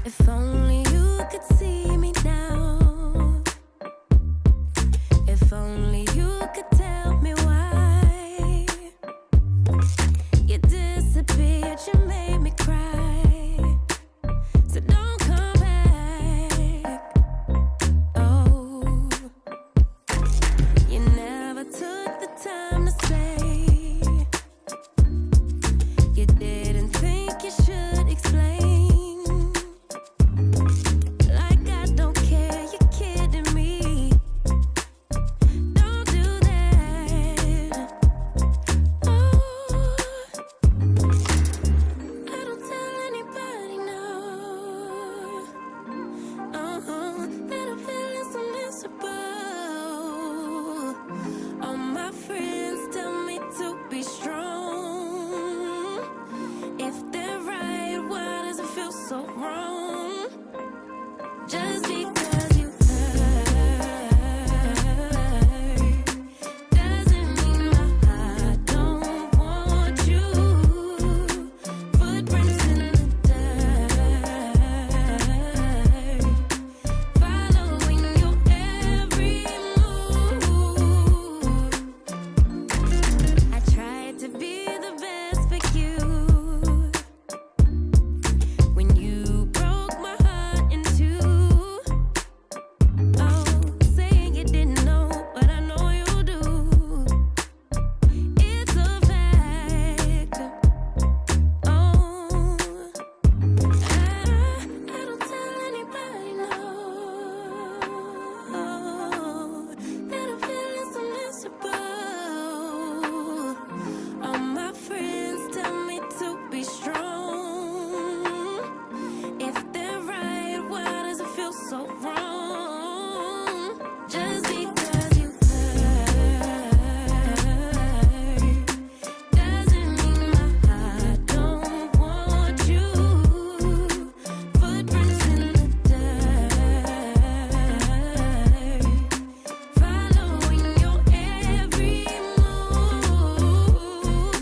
If only you could see me now. If only you could tell me why you disappeared, you made me cry. So don't come back. Oh, you never took the time to say. You didn't think you should explain. Like I don't care, you're kidding me. Don't do that. Oh, I don't tell anybody, no. That I'm feeling so miserable. All my friends tell me to be strong. If they're right, why does it feel so wrong? Just because you hurt doesn't mean my heart don't want you. Footprints in the dirt, following your every move. I tried to be the best for you. When you broke my heart in two. Oh, saying you didn't know, but I know you do. It's a fact. Oh, I don't tell anybody, no. That I'm feeling so miserable. All my friends tell me to be strong. If they're right, why does it feel so wrong? Just because you hurt doesn't mean my heart don't want you. Footprints in the dirt, following your every move.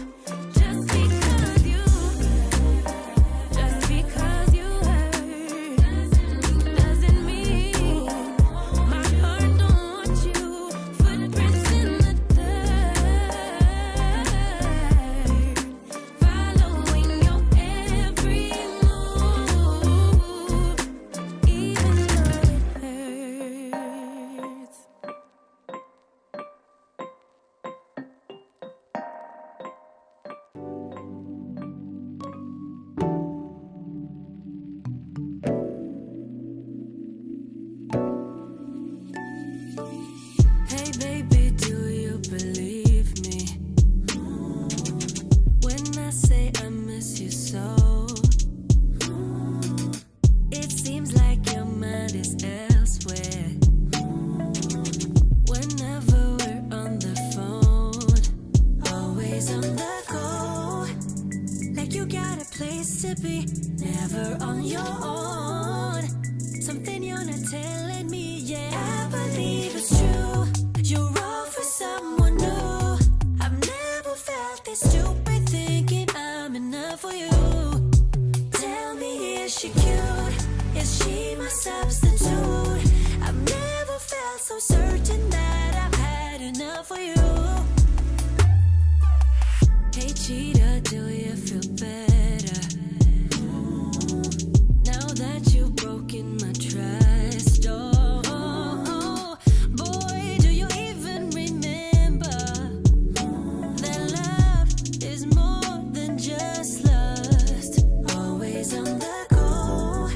Just because you hurt doesn't mean my heart don't want you. Footprints in the dirt, following your every move, even though it hurts. Hey baby, do you believe me when I say I miss you so? It seems like your mind is elsewhere. Whenever we're on the phone, always on the go. Like you got a place to be, never on your own. Something you're not telling me, yeah. I believe it's true. You're all for someone new. I've never felt this stupid, thinking I'm enough for you. Tell me, is she cute? Is she my substitute? I've never felt so certain that I've had enough for you. Hey cheater, do you feel better now that you've broken my trust? Oh, boy, do you even remember that love is more than just lust? Always on the go,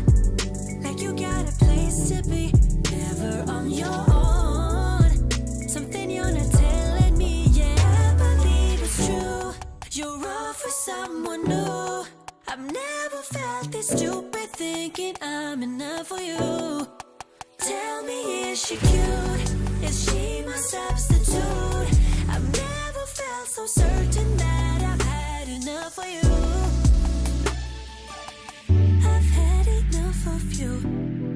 like you got a place to be, never on your own. Something you're not telling me, yeah. I believe it's true. You're all for someone new. I've never felt this stupid, thinking I'm enough for you. Tell me, is she cute? Is she my substitute? I've never felt so certain that I've had enough for you. I've had enough of you.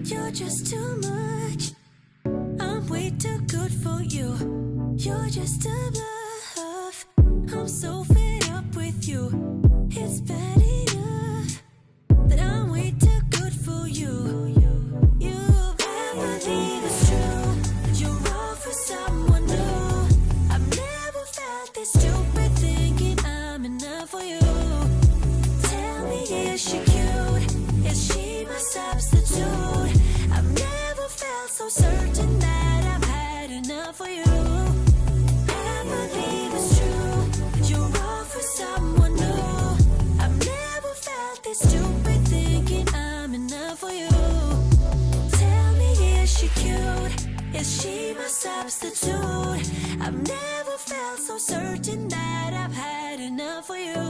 You're just too much. I'm way too good for you. You're just a bluff. I'm so fed up with you. It's bad enough that I'm way too good for you. is she cute? Is she my substitute? I've never felt so certain that I've had enough of you. I believe it's true, you're all for someone new. I've never felt this stupid thinking I'm enough for you. Tell me, is she cute? Is she my substitute? I've never felt so certain that I've had enough for you.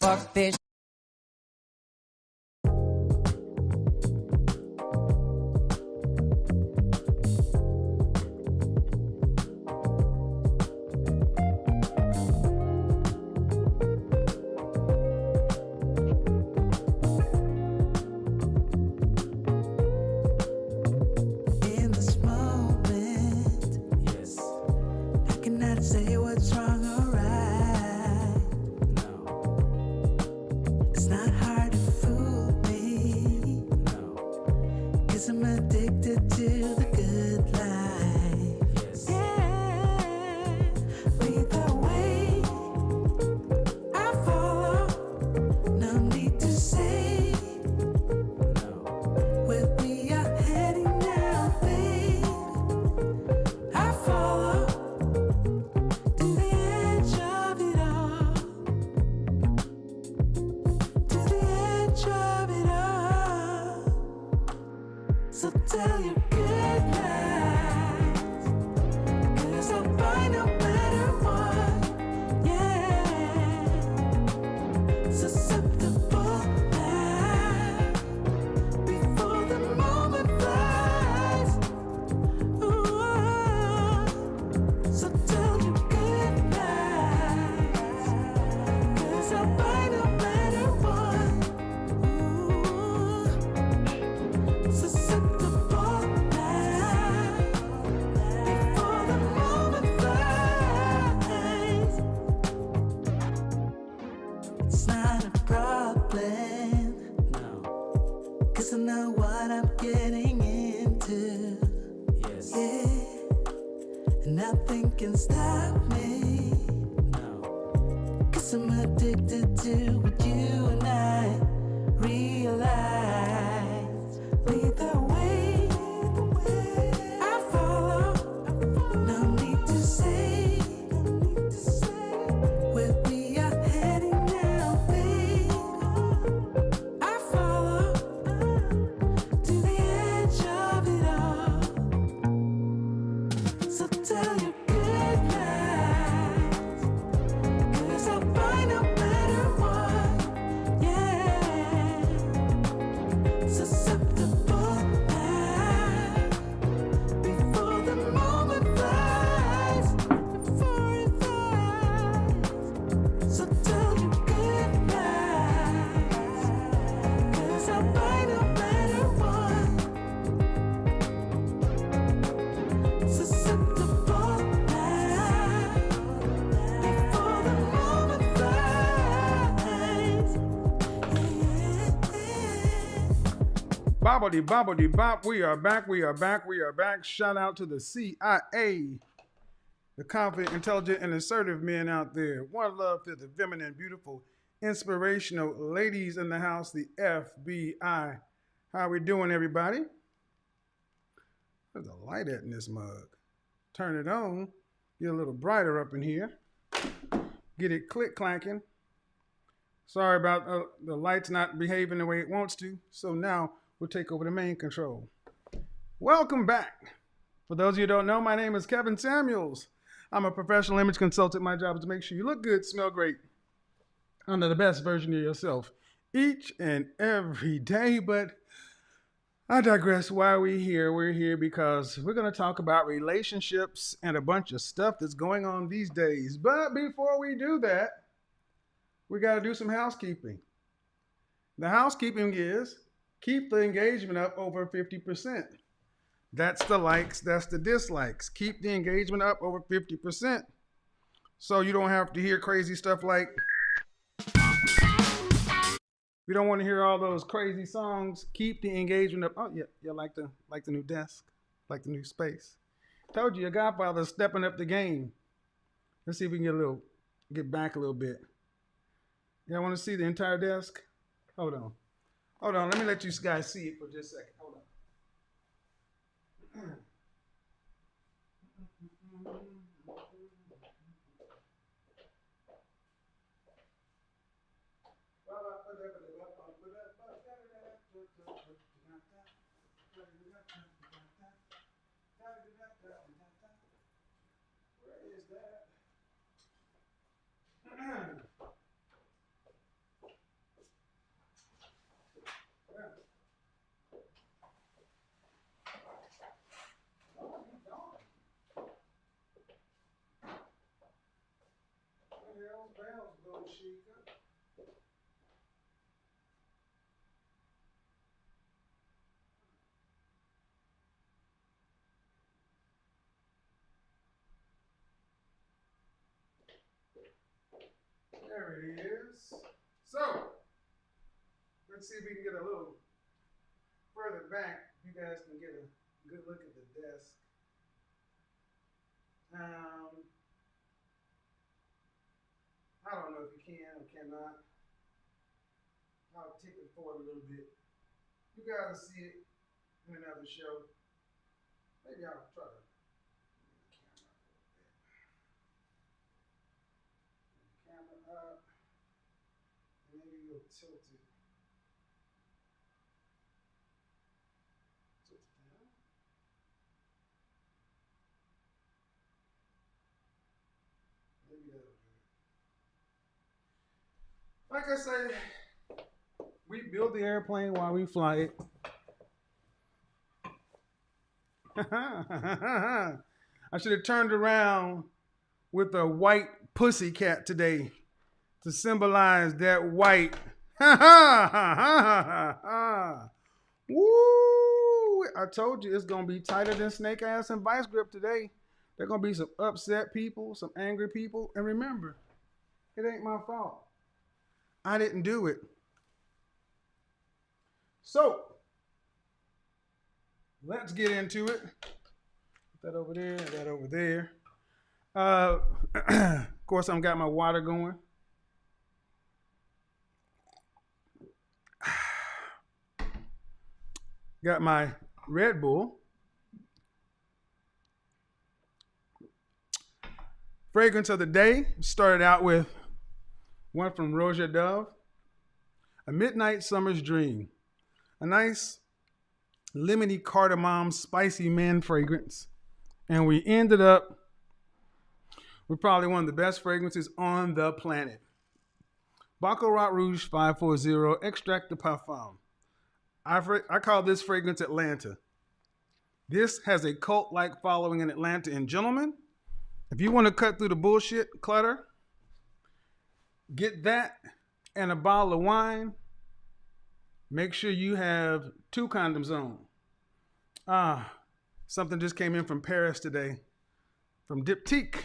Fuck this. In this moment, Yes. I cannot say what's wrong or right. No. It's not hard to fool me, No. 'cause I'm addicted to the good life. Yes. Yeah, lead the way, I follow. No need to say, No. where we are heading now, babe. I follow to the edge of it all, to the edge of it all. So tell your good lies, 'cause I'll find no matter what. Yeah, susceptible now before the moment flies. can stop me. No. 'Cause I'm addicted to what you and I realize. Lead the way, I follow. No need to say where we are heading now, babe. I follow to the edge of it all. So tell your good lies, 'cause I'll buy no matter what. Yeah, susceptible now before the moment flies, before it flies. So tell your good lies, 'cause I'll buy no matter what. Susceptible now before the moment flies. Bobbity bobbity bop. We are back. We are back. We are back. Shout out to the CIA, the confident, intelligent, and assertive men out there. One love to the feminine, beautiful, inspirational ladies in the house, the FBI. How we doing, everybody? There's a light at in this mug. Turn it on. Get a little brighter up in here. Get it click clanking. Sorry about the lights not behaving the way it wants to. So now we'll take over the main control. Welcome back. For those of you who don't know, my name is Kevin Samuels. I'm a professional image consultant. My job is to make sure you look good, smell great, under the best version of yourself each and every day. But I digress. Why are we here? We're here because we're going to talk about relationships and a bunch of stuff that's going on these days. But before we do that, we got to do some housekeeping. The housekeeping is keep the engagement up over 50%. That's the likes, that's the dislikes. Keep the engagement up over 50%. So you don't have to hear crazy stuff like, we don't want to hear all those crazy songs. Keep the engagement up. Oh, yeah, like the new desk, like the new space. Told you, your godfather's stepping up the game. Let's see if we can get back a little bit. Y'all want to see the entire desk? Hold on. Let me let you guys see it for just a second. Hold on. Where is that? Bells go Sheikah. There it is. So, let's see if we can get a little further back. You guys can get a good look at the desk. I don't know if you can or cannot. I'll take it forward a little bit. You guys will see it in another show. Maybe I'll try to move the camera up. Maybe we'll tilt it. Tilt it down. Maybe that'll do it. Like I say, we build the airplane while we fly it. I should have turned around with a white pussycat today to symbolize that white. Woo! I told you it's going to be tighter than snake ass and vice grip today. There are going to be some upset people, some angry people. And remember, it ain't my fault. I didn't do it. So, let's get into it. Put that over there, that over there. Uh, of course, I've got my water going. Got my Red Bull. Fragrance of the day started out with one from Roja Dove, A Midnight Summer's Dream. A nice lemony cardamom spicy man fragrance. And we ended up with probably one of the best fragrances on the planet. Baccarat Rouge 540 Extract de Parfum. I call this fragrance Atlanta. This has a cult-like following in Atlanta. And gentlemen, if you want to cut through the bullshit clutter, get that and a bottle of wine. Make sure you have 2 condoms on. Something just came in from Paris today, from Diptyque.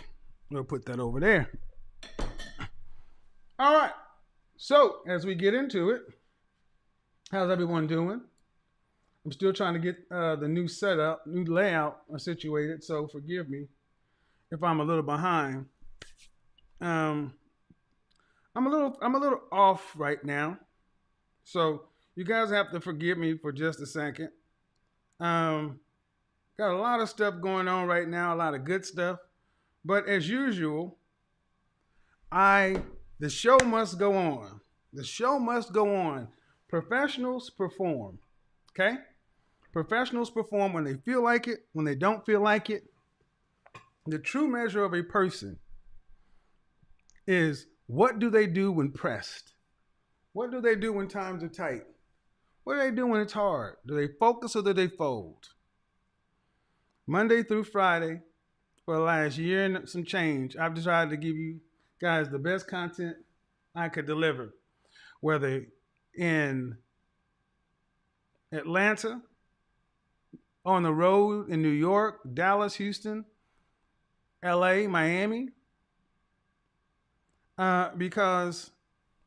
We'll put that over there. All right. So as we get into it, how's everyone doing? I'm still trying to get the new setup, new layout situated. So forgive me if I'm a little behind. I'm a little off right now. So you guys have to forgive me for just a second. Got a lot of stuff going on right now, a lot of good stuff. But as usual, the show must go on. The show must go on. Professionals perform. Okay? Professionals perform when they feel like it, when they don't feel like it. The true measure of a person is, what do they do when pressed? What do they do when times are tight? What do they do when it's hard? Do they focus or do they fold? Monday through Friday, for the last year and some change, I've decided to give you guys the best content I could deliver. Whether in Atlanta, on the road in New York, Dallas, Houston, LA, Miami, because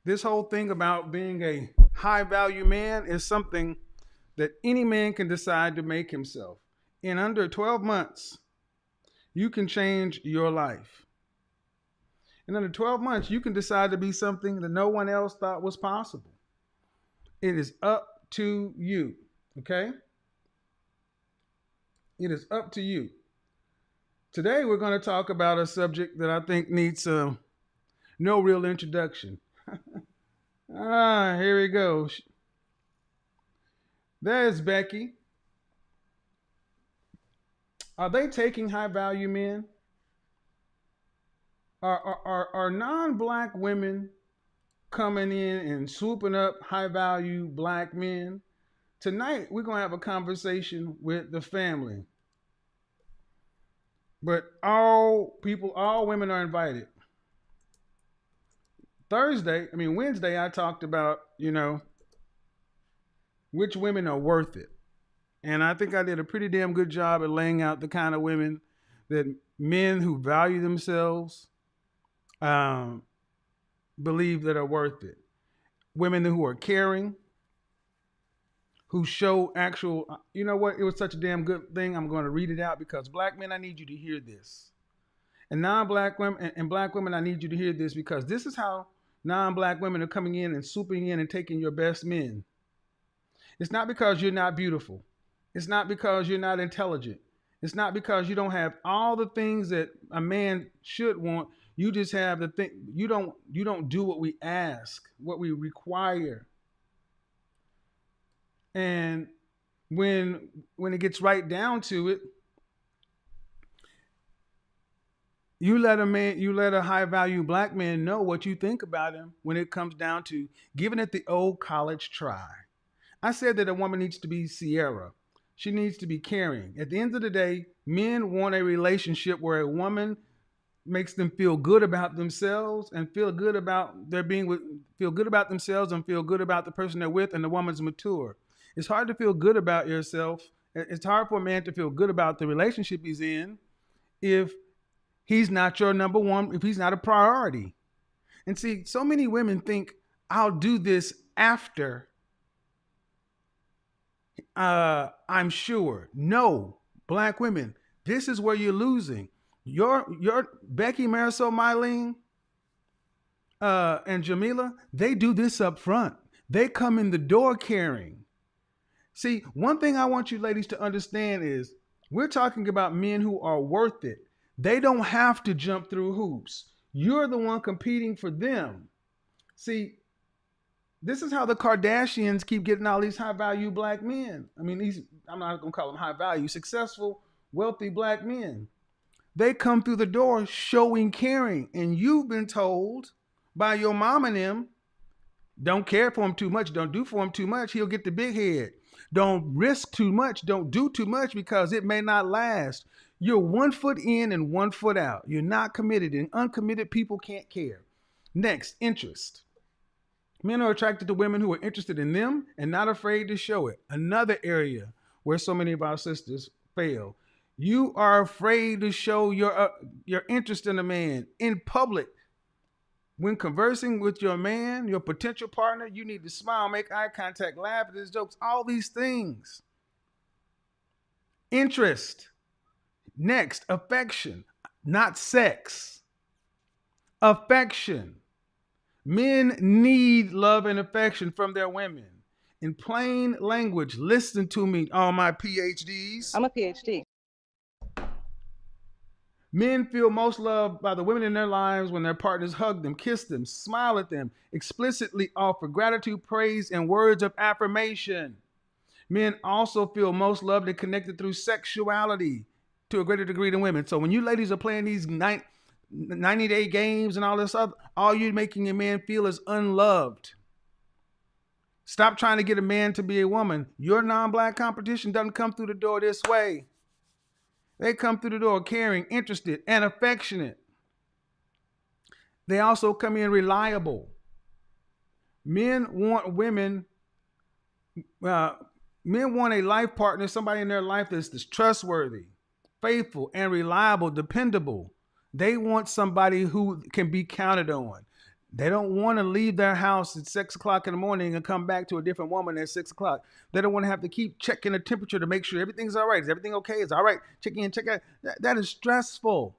this whole thing about being a high value man is something that any man can decide to make himself. In under 12 months, you can change your life. In under 12 months, you can decide to be something that no one else thought was possible. It is up to you, okay? It is up to you. Today, we're going to talk about a subject that I think needs no real introduction. Here we go. There's Becky. Are they taking high value men? Are non-black women coming in and swooping up high value black men? Tonight, we're going to have a conversation with the family. But all women are invited. Wednesday, I talked about, which women are worth it. And I think I did a pretty damn good job at laying out the kind of women that men who value themselves believe that are worth it. Women who are caring, who show actual, you know what? It was such a damn good thing. I'm going to read it out because black men, I need you to hear this. And non-black women and black women, I need you to hear this because this is how non-black women are coming in and swooping in and taking your best men. It's not because you're not beautiful. It's not because you're not intelligent. It's not because you don't have all the things that a man should want. You just have the thing. You don't do what we ask, what we require. And when it gets right down to it, you let a high value black man know what you think about him when it comes down to giving it the old college try. I said that a woman needs to be Sierra. She needs to be caring. At the end of the day, men want a relationship where a woman makes them feel good about themselves and feel good about feel good about themselves and feel good about the person they're with, and the woman's mature. It's hard to feel good about yourself. It's hard for a man to feel good about the relationship he's in if he's not your number one, if he's not a priority. And see, so many women think, I'll do this after I'm sure. No, black women, this is where you're losing. Your Becky, Marisol, Mylene, and Jamila, they do this up front. They come in the door carrying. See, one thing I want you ladies to understand is we're talking about men who are worth it. They don't have to jump through hoops. You're the one competing for them. See, this is how the Kardashians keep getting all these high value black men. I mean, I'm not going to call them high value, successful, wealthy black men. They come through the door showing caring. And you've been told by your mom and them, don't care for him too much. Don't do for him too much. He'll get the big head. Don't risk too much. Don't do too much because it may not last. You're 1 foot in and 1 foot out. You're not committed, and uncommitted people can't care. Next, interest. Men are attracted to women who are interested in them and not afraid to show it. Another area where so many of our sisters fail. You are afraid to show your interest in a man in public. When conversing with your man, your potential partner, you need to smile, make eye contact, laugh at his jokes, all these things. Interest. Next, affection, not sex. Affection. Men need love and affection from their women. In plain language, listen to me, all my PhDs. I'm a PhD. Men feel most loved by the women in their lives when their partners hug them, kiss them, smile at them, explicitly offer gratitude, praise, and words of affirmation. Men also feel most loved and connected through sexuality to a greater degree than women. So when you ladies are playing these 90-day games and all this other, all you're making a man feel is unloved. Stop trying to get a man to be a woman. Your non-black competition doesn't come through the door this way. They come through the door caring, interested, and affectionate. They also come in reliable. Men want a life partner, somebody in their life that's trustworthy, faithful, and reliable, dependable. They want somebody who can be counted on. They don't want to leave their house at 6 o'clock in the morning and come back to a different woman at 6 o'clock. They don't want to have to keep checking the temperature to make sure everything's all right. Is everything okay? Is all right? Check in, check out. That is stressful.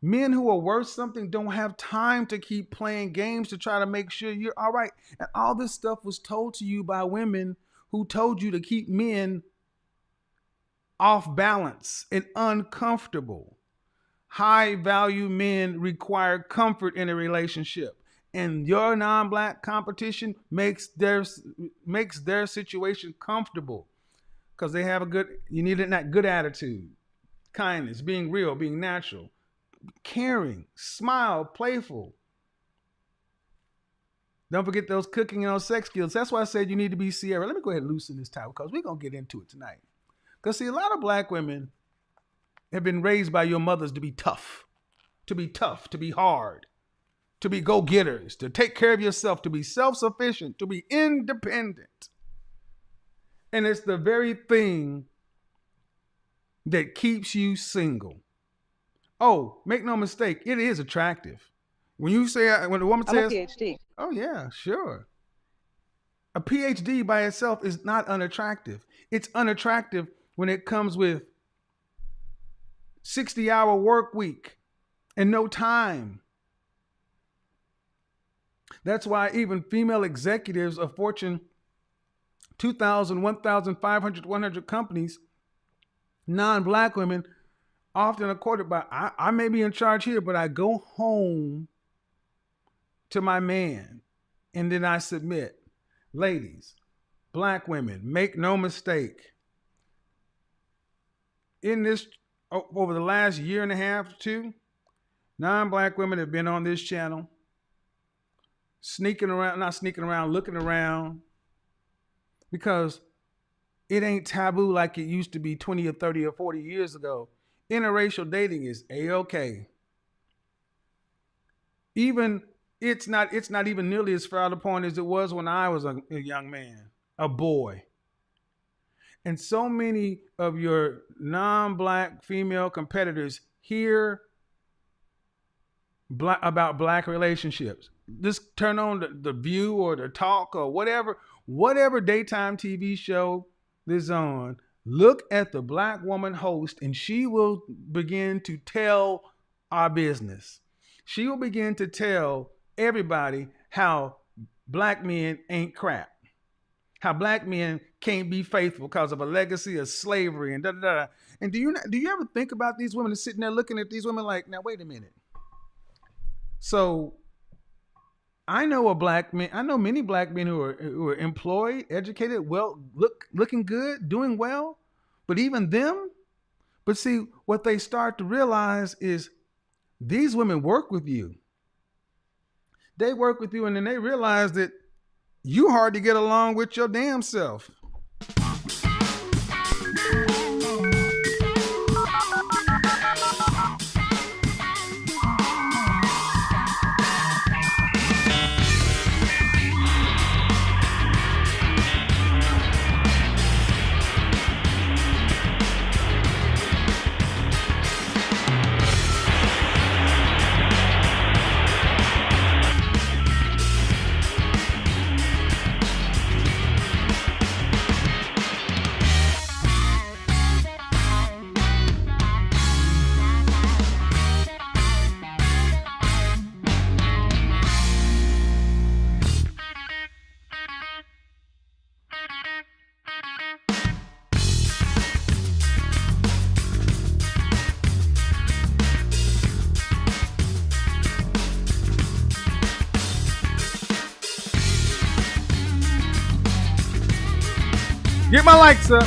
Men who are worth something don't have time to keep playing games to try to make sure you're all right. And all this stuff was told to you by women who told you to keep men off balance and uncomfortable. High value men require comfort in a relationship. And your non-black competition makes their situation comfortable because they have you need that good attitude, kindness, being real, being natural, caring, smile, playful. Don't forget those cooking and those sex skills. That's why I said you need to be Sierra. Let me go ahead and loosen this tie because we're going to get into it tonight. Because see, a lot of black women have been raised by your mothers to be tough, to be hard, to be go-getters, to take care of yourself, to be self-sufficient, to be independent. And it's the very thing that keeps you single. Oh, make no mistake, it is attractive. When a woman says, I'm a PhD. oh yeah, sure. A PhD by itself is not unattractive. It's unattractive when it comes with 60-hour work week and no time. That's why even female executives of Fortune 2,000, 1,500, 100 companies, non-black women, often are quoted by, I may be in charge here, but I go home to my man and then I submit. Ladies, black women, make no mistake. In this, over the last year and a half to two, non-black women have been on this channel looking around because it ain't taboo like it used to be 20 or 30 or 40 years ago. Interracial dating is A-okay. It's not even nearly as frowned upon as it was when I was a young man, a boy. And so many of your non-black female competitors hear about black relationships. Just turn on the View or the Talk or whatever daytime TV show is on. Look at the black woman host and she will begin to tell our business. She will begin to tell everybody how black men ain't crap, how black men can't be faithful because of a legacy of slavery and da da da. And do you ever think about these women sitting there looking at these women like, now wait a minute. So I know many black men who are employed, educated, looking good, doing well, but even them. But see, what they start to realize is these women work with you. They work with you, and then they realize that you hard to get along with your damn self. Get my likes up.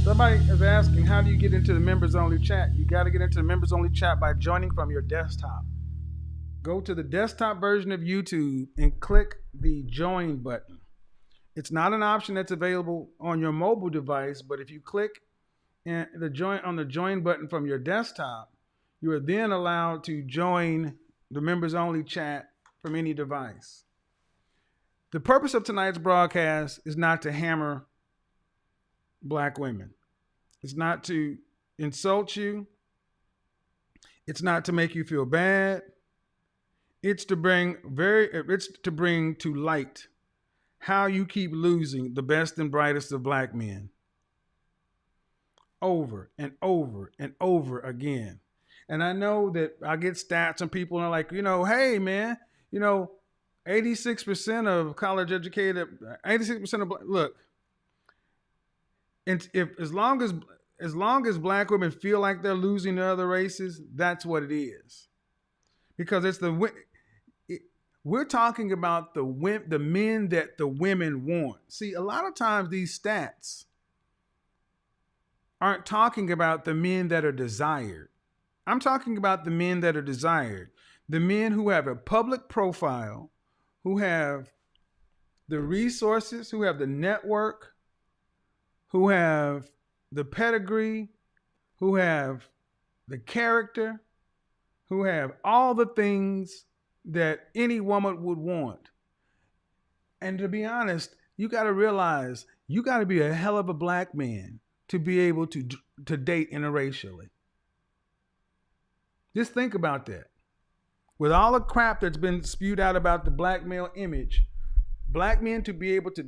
Somebody is asking, how do you get into the members only chat? You got to get into the members only chat by joining from your desktop. Go to the desktop version of YouTube and click the join button. It's not an option that's available on your mobile device, but if you click on the join button from your desktop, you are then allowed to join the members only chat from any device. The purpose of tonight's broadcast is not to hammer black women. It's not to insult you. It's not to make you feel bad. It's to bring to light how you keep losing the best and brightest of black men over and over and over again. And I know that I get stats and people are like, hey man, 86% of college educated, 86% of look. And as long as black women feel like they're losing to other races, that's what it is. Because we're talking about the men that the women want. See, a lot of times these stats aren't talking about the men that are desired. I'm talking about the men that are desired. The men who have a public profile, who have the resources, who have the network, who have the pedigree, who have the character, who have all the things that any woman would want. And to be honest, you got to realize you got to be a hell of a black man to be able to date interracially. Just think about that. With all the crap that's been spewed out about the black male image, black men to be able to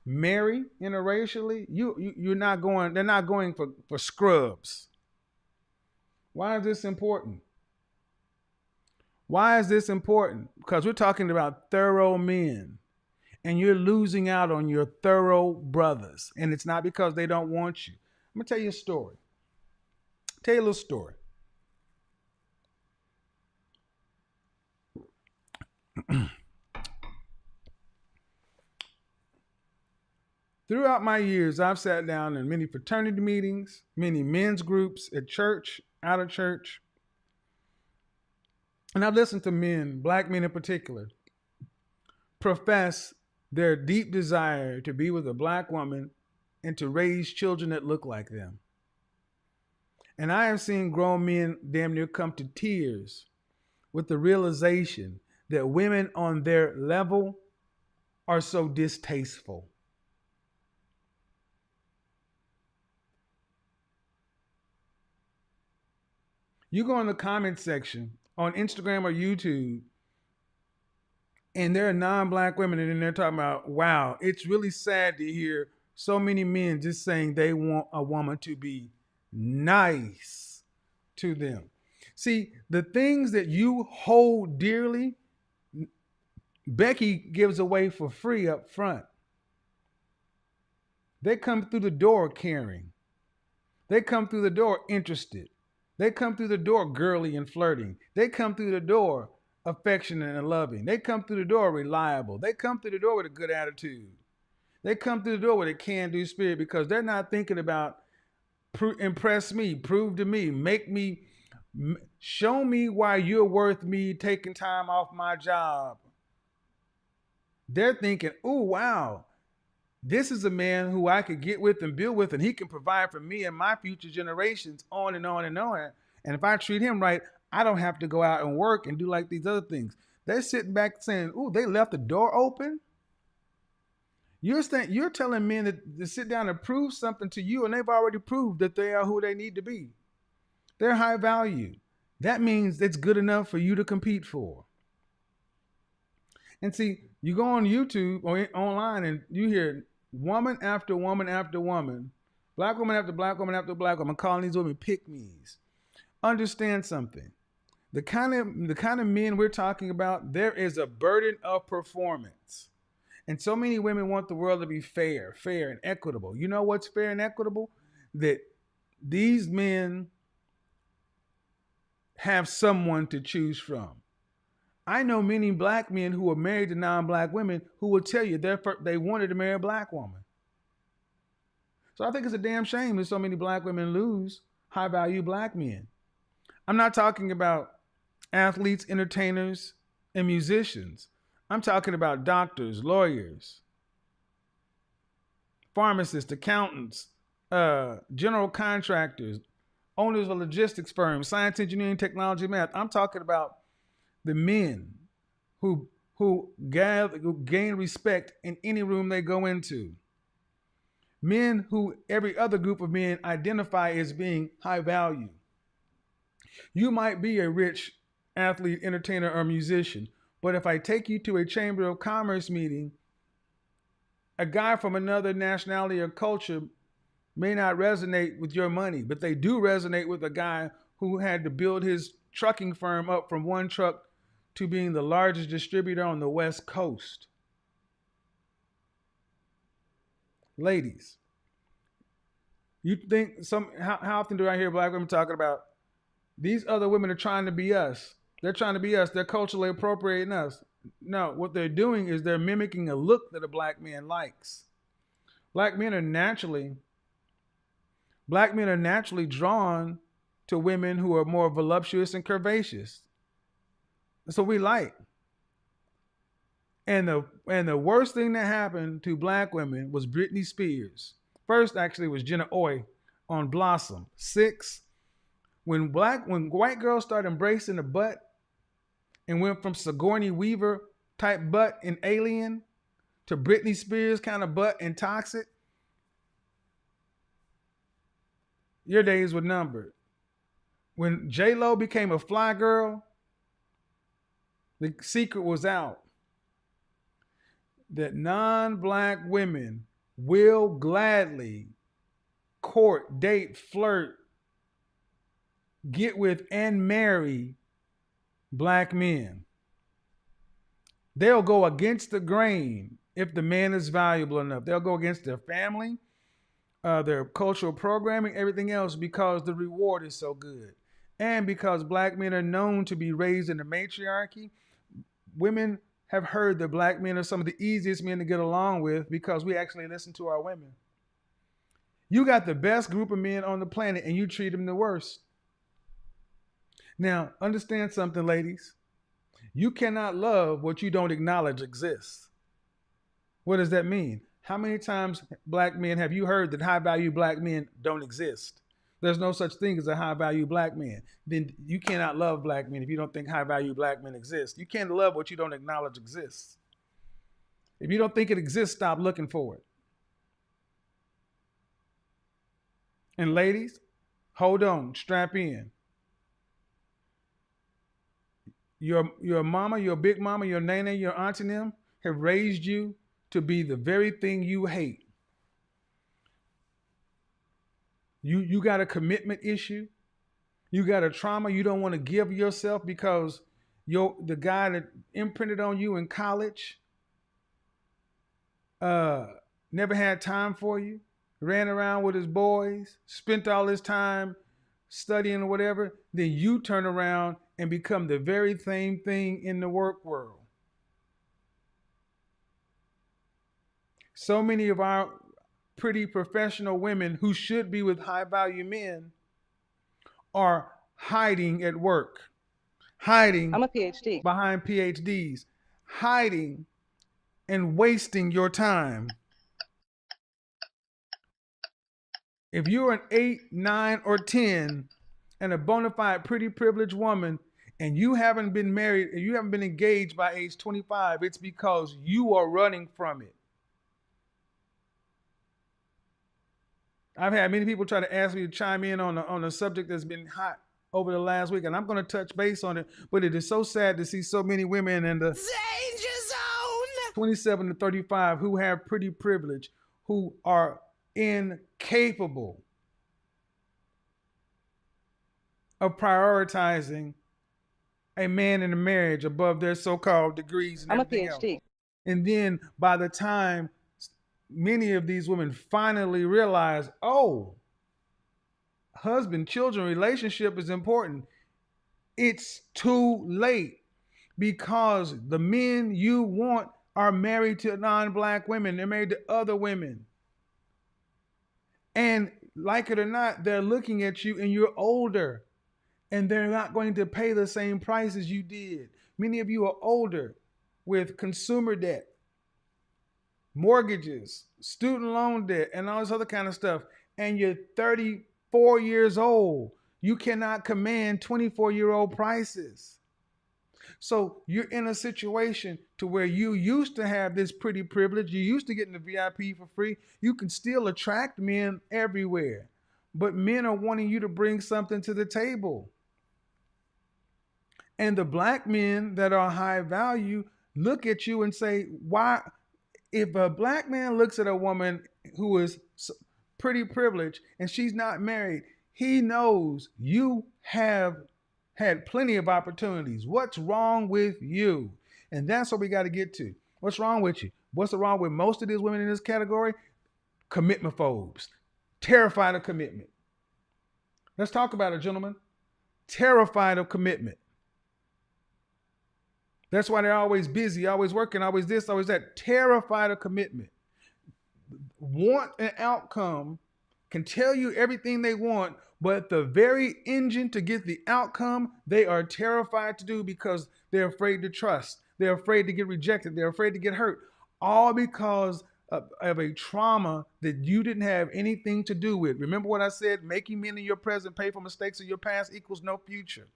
marry interracially, they're not going for scrubs. Why is this important? Why is this important? Because we're talking about thorough men, and you're losing out on your thorough brothers. And it's not because they don't want you. I'm going to tell you a story. Tell you a little story. Throughout my years, I've sat down in many fraternity meetings, many men's groups at church, out of church, and I've listened to men, black men in particular, profess their deep desire to be with a black woman and to raise children that look like them. And I have seen grown men damn near come to tears with the realization that women on their level are so distasteful. You go in the comment section on Instagram or YouTube, and there are non-black women, and they're talking about, wow, it's really sad to hear so many men just saying they want a woman to be nice to them. See, the things that you hold dearly, Becky gives away for free up front. They come through the door caring. They come through the door interested. They come through the door girly and flirting. They come through the door affectionate and loving. They come through the door reliable. They come through the door with a good attitude. They come through the door with a can-do spirit because they're not thinking about impress me, prove to me, make me, show me why you're worth me taking time off my job. They're thinking, oh, wow, this is a man who I could get with and build with, and he can provide for me and my future generations, on and on and on. And if I treat him right, I don't have to go out and work and do like these other things. They're sitting back saying, oh, they left the door open. You're telling men to sit down and prove something to you, and they've already proved that they are who they need to be. They're high value. That means it's good enough for you to compete for. And see, you go on YouTube or online and you hear woman after woman after woman, black woman after black woman after black woman calling these women pick-me's. Understand something. The kind of men we're talking about, there is a burden of performance. And so many women want the world to be fair and equitable. You know what's fair and equitable? That these men have someone to choose from. I know many black men who are married to non-black women who will tell you they wanted to marry a black woman. So I think it's a damn shame that so many black women lose high-value black men. I'm not talking about athletes, entertainers, and musicians. I'm talking about doctors, lawyers, pharmacists, accountants, general contractors, owners of logistics firms, science, engineering, technology, math. I'm talking about the men who gain respect in any room they go into. Men who every other group of men identify as being high value. You might be a rich athlete, entertainer, or musician, but if I take you to a Chamber of Commerce meeting, a guy from another nationality or culture may not resonate with your money, but they do resonate with a guy who had to build his trucking firm up from one truck to being the largest distributor on the West Coast. Ladies, you think how often do I hear black women talking about these other women are trying to be us? They're trying to be us. They're culturally appropriating us. No, what they're doing is they're mimicking a look that a black man likes. Black men are naturally drawn to women who are more voluptuous and curvaceous. That's what we like. And the worst thing that happened to black women was Britney Spears. First, actually, was Jenna Oy on Blossom. 6, when white girls started embracing the butt and went from Sigourney Weaver type butt in Alien to Britney Spears kind of butt in Toxic, your days were numbered. When J-Lo became a fly girl, the secret was out that non-black women will gladly court, date, flirt, get with, and marry black men. They'll go against the grain if the man is valuable enough. They'll go against their family, their cultural programming, everything else, because the reward is so good. And because black men are known to be raised in the matriarchy, women have heard that black men are some of the easiest men to get along with because we actually listen to our women. You got the best group of men on the planet and you treat them the worst. Now, understand something, ladies. You cannot love what you don't acknowledge exists. What does that mean? How many times, black men, have you heard that high value black men don't exist? There's no such thing as a high value black man. Then you cannot love black men if you don't think high value black men exist. You can't love what you don't acknowledge exists. If you don't think it exists, stop looking for it. And ladies, hold on, strap in. Your mama, your big mama, your nana, your auntie and them have raised you to be the very thing you hate. You got a commitment issue. You got a trauma you don't want to give yourself because the guy that imprinted on you in college never had time for you, ran around with his boys, spent all his time studying or whatever. Then you turn around and become the very same thing in the work world. So many of our pretty professional women who should be with high value men are hiding at work, hiding I'm a PhD. behind PhDs, hiding and wasting your time. If you're an 8, 9, or 10 and a bona fide pretty privileged woman and you haven't been married and you haven't been engaged by age 25, it's because you are running from it. I've had many people try to ask me to chime in on a subject that's been hot over the last week, and I'm going to touch base on it, but it is so sad to see so many women in the Danger Zone! 27 to 35 who have pretty privilege, who are incapable of prioritizing a man in a marriage above their so-called degrees and I'm a everything else. PhD. And then by the time many of these women finally realize, oh, husband, children, relationship is important, it's too late because the men you want are married to non-black women. They're married to other women. And like it or not, they're looking at you and you're older and they're not going to pay the same price as you did. Many of you are older with consumer debt, mortgages, student loan debt, and all this other kind of stuff. And you're 34 years old. You cannot command 24-year-old prices. So you're in a situation to where you used to have this pretty privilege. You used to get in the VIP for free. You can still attract men everywhere. But men are wanting you to bring something to the table. And the black men that are high value look at you and say, why? If a black man looks at a woman who is pretty privileged and she's not married, he knows you have had plenty of opportunities. What's wrong with you? And that's what we got to get to. What's wrong with you? What's wrong with most of these women in this category? Commitment phobes, terrified of commitment. Let's talk about it, gentlemen. Terrified of commitment. That's why they're always busy, always working, always this, always that. Terrified of commitment. Want an outcome, can tell you everything they want, but the very engine to get the outcome, they are terrified to do because they're afraid to trust. They're afraid to get rejected. They're afraid to get hurt. All because of a trauma that you didn't have anything to do with. Remember what I said? Making men in your present pay for mistakes of your past equals no future.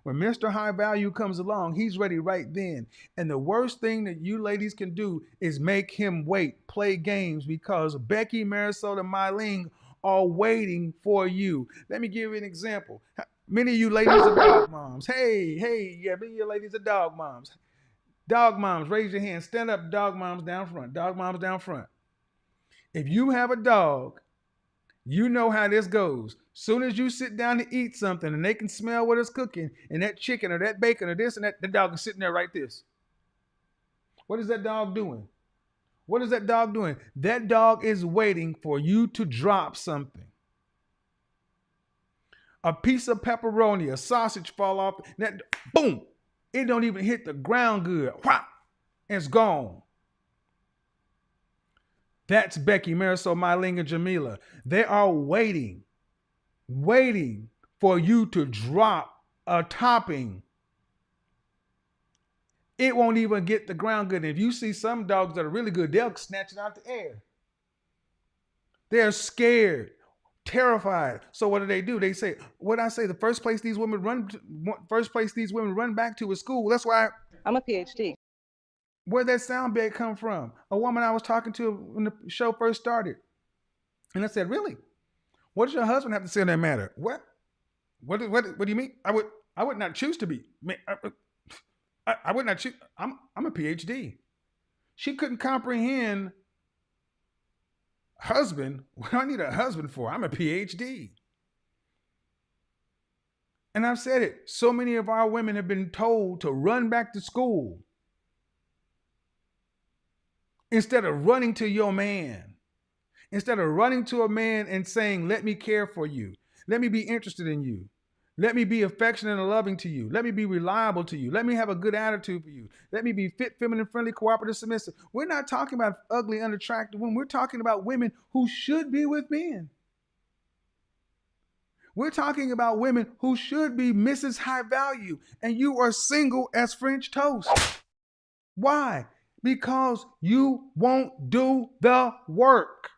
When Mr. High Value comes along, he's ready right then. And the worst thing that you ladies can do is make him wait, play games, because Becky, Marisol, and Mylene are waiting for you. Let me give you an example. Many of you ladies are dog moms. Hey, yeah, many of you ladies are dog moms. Dog moms, raise your hand. Stand up, dog moms down front. Dog moms down front. If you have a dog, you know how this goes. Soon as you sit down to eat something and they can smell what it's cooking and that chicken or that bacon or this and that, the dog is sitting there right this. What is that dog doing? What is that dog doing? That dog is waiting for you to drop something. A piece of pepperoni, a sausage fall off, that boom, it don't even hit the ground good. Whop, it's gone. That's Becky, Marisol, Mylene, and Jamila. They are waiting for you to drop a topping, it won't even get the ground good. And if you see some dogs that are really good, they'll snatch it out the air. They're scared, terrified. So what do? They say, what I say, the first place these women run back to is school. That's why. I'm a PhD. Where'd that sound bed come from? A woman I was talking to when the show first started. And I said, really? What does your husband have to say on that matter? What? What do you mean? I would not choose to be. I would not choose. I'm a PhD. She couldn't comprehend husband. What do I need a husband for? I'm a PhD. And I've said it. So many of our women have been told to run back to school instead of running to your man. Instead of running to a man and saying, let me care for you. Let me be interested in you. Let me be affectionate and loving to you. Let me be reliable to you. Let me have a good attitude for you. Let me be fit, feminine, friendly, cooperative, submissive. We're not talking about ugly, unattractive women. We're talking about women who should be with men. We're talking about women who should be Mrs. High Value, and you are single as French toast. Why? Because you won't do the work.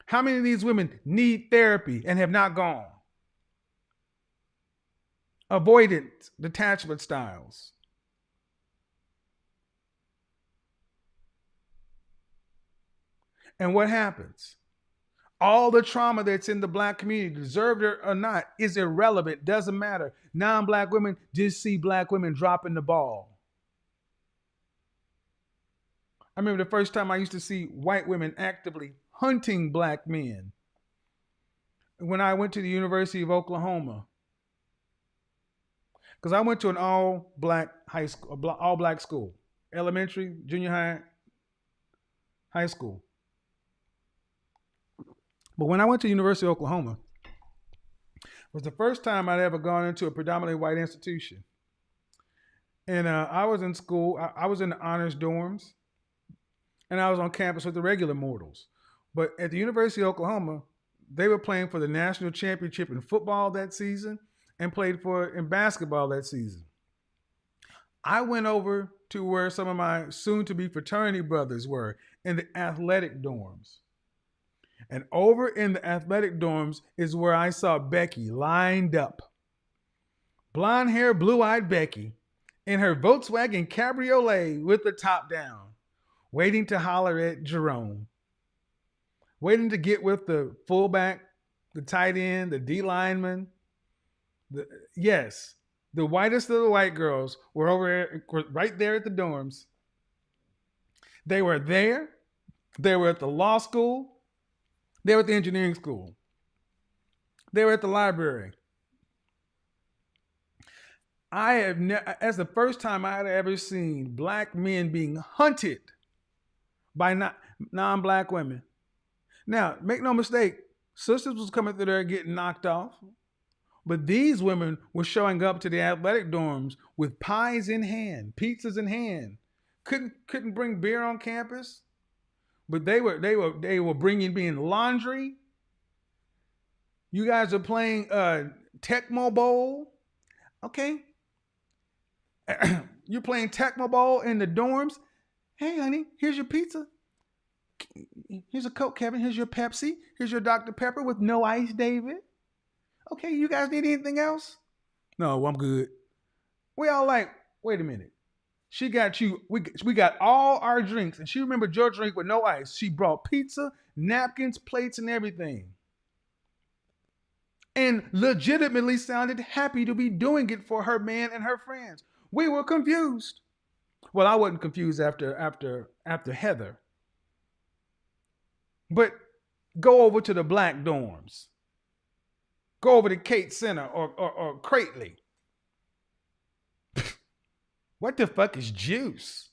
How many of these women need therapy and have not gone? Avoidant detachment styles. And what happens? All the trauma that's in the Black community, deserved it or not, is irrelevant. Doesn't matter. Non-Black women just see Black women dropping the ball. I remember the first time I used to see white women actively hunting Black men when I went to the University of Oklahoma. Because I went to an all-Black high school, all-Black school, elementary, junior high, high school. But when I went to the University of Oklahoma, it was the first time I'd ever gone into a predominantly white institution. And I was in school, I was in the honors dorms, and I was on campus with the regular mortals. But at the University of Oklahoma, they were playing for the national championship in football that season and played for in basketball that season. I went over to where some of my soon-to-be fraternity brothers were in the athletic dorms. And over in the athletic dorms is where I saw Becky lined up. Blonde hair, blue-eyed Becky in her Volkswagen Cabriolet with the top down, waiting to holler at Jerome. Waiting to get with the fullback, the tight end, the D lineman. Yes, the whitest of the white girls were over right there at the dorms. They were there. They were at the law school. They were at the engineering school. They were at the library. As the first time I had ever seen Black men being hunted by non-Black women. Now, make no mistake, sisters was coming through there getting knocked off. But these women were showing up to the athletic dorms with pies in hand, pizzas in hand. Couldn't bring beer on campus, but they were bringing laundry. You guys are playing Tecmo Bowl, okay? You're playing Tecmo Bowl in the dorms. Hey, honey, here's your pizza. Here's a Coke, Kevin. Here's your Pepsi. Here's your Dr. Pepper with no ice, David. Okay, you guys need anything else? No, I'm good. We all like, wait a minute. She got you, we got all our drinks, and she remembered your drink with no ice. She brought pizza, napkins, plates, and everything. And legitimately sounded happy to be doing it for her man and her friends. We were confused. Well, I wasn't confused after Heather. But go over to the Black dorms. Go over to Kate Center or Crately. What the fuck is juice?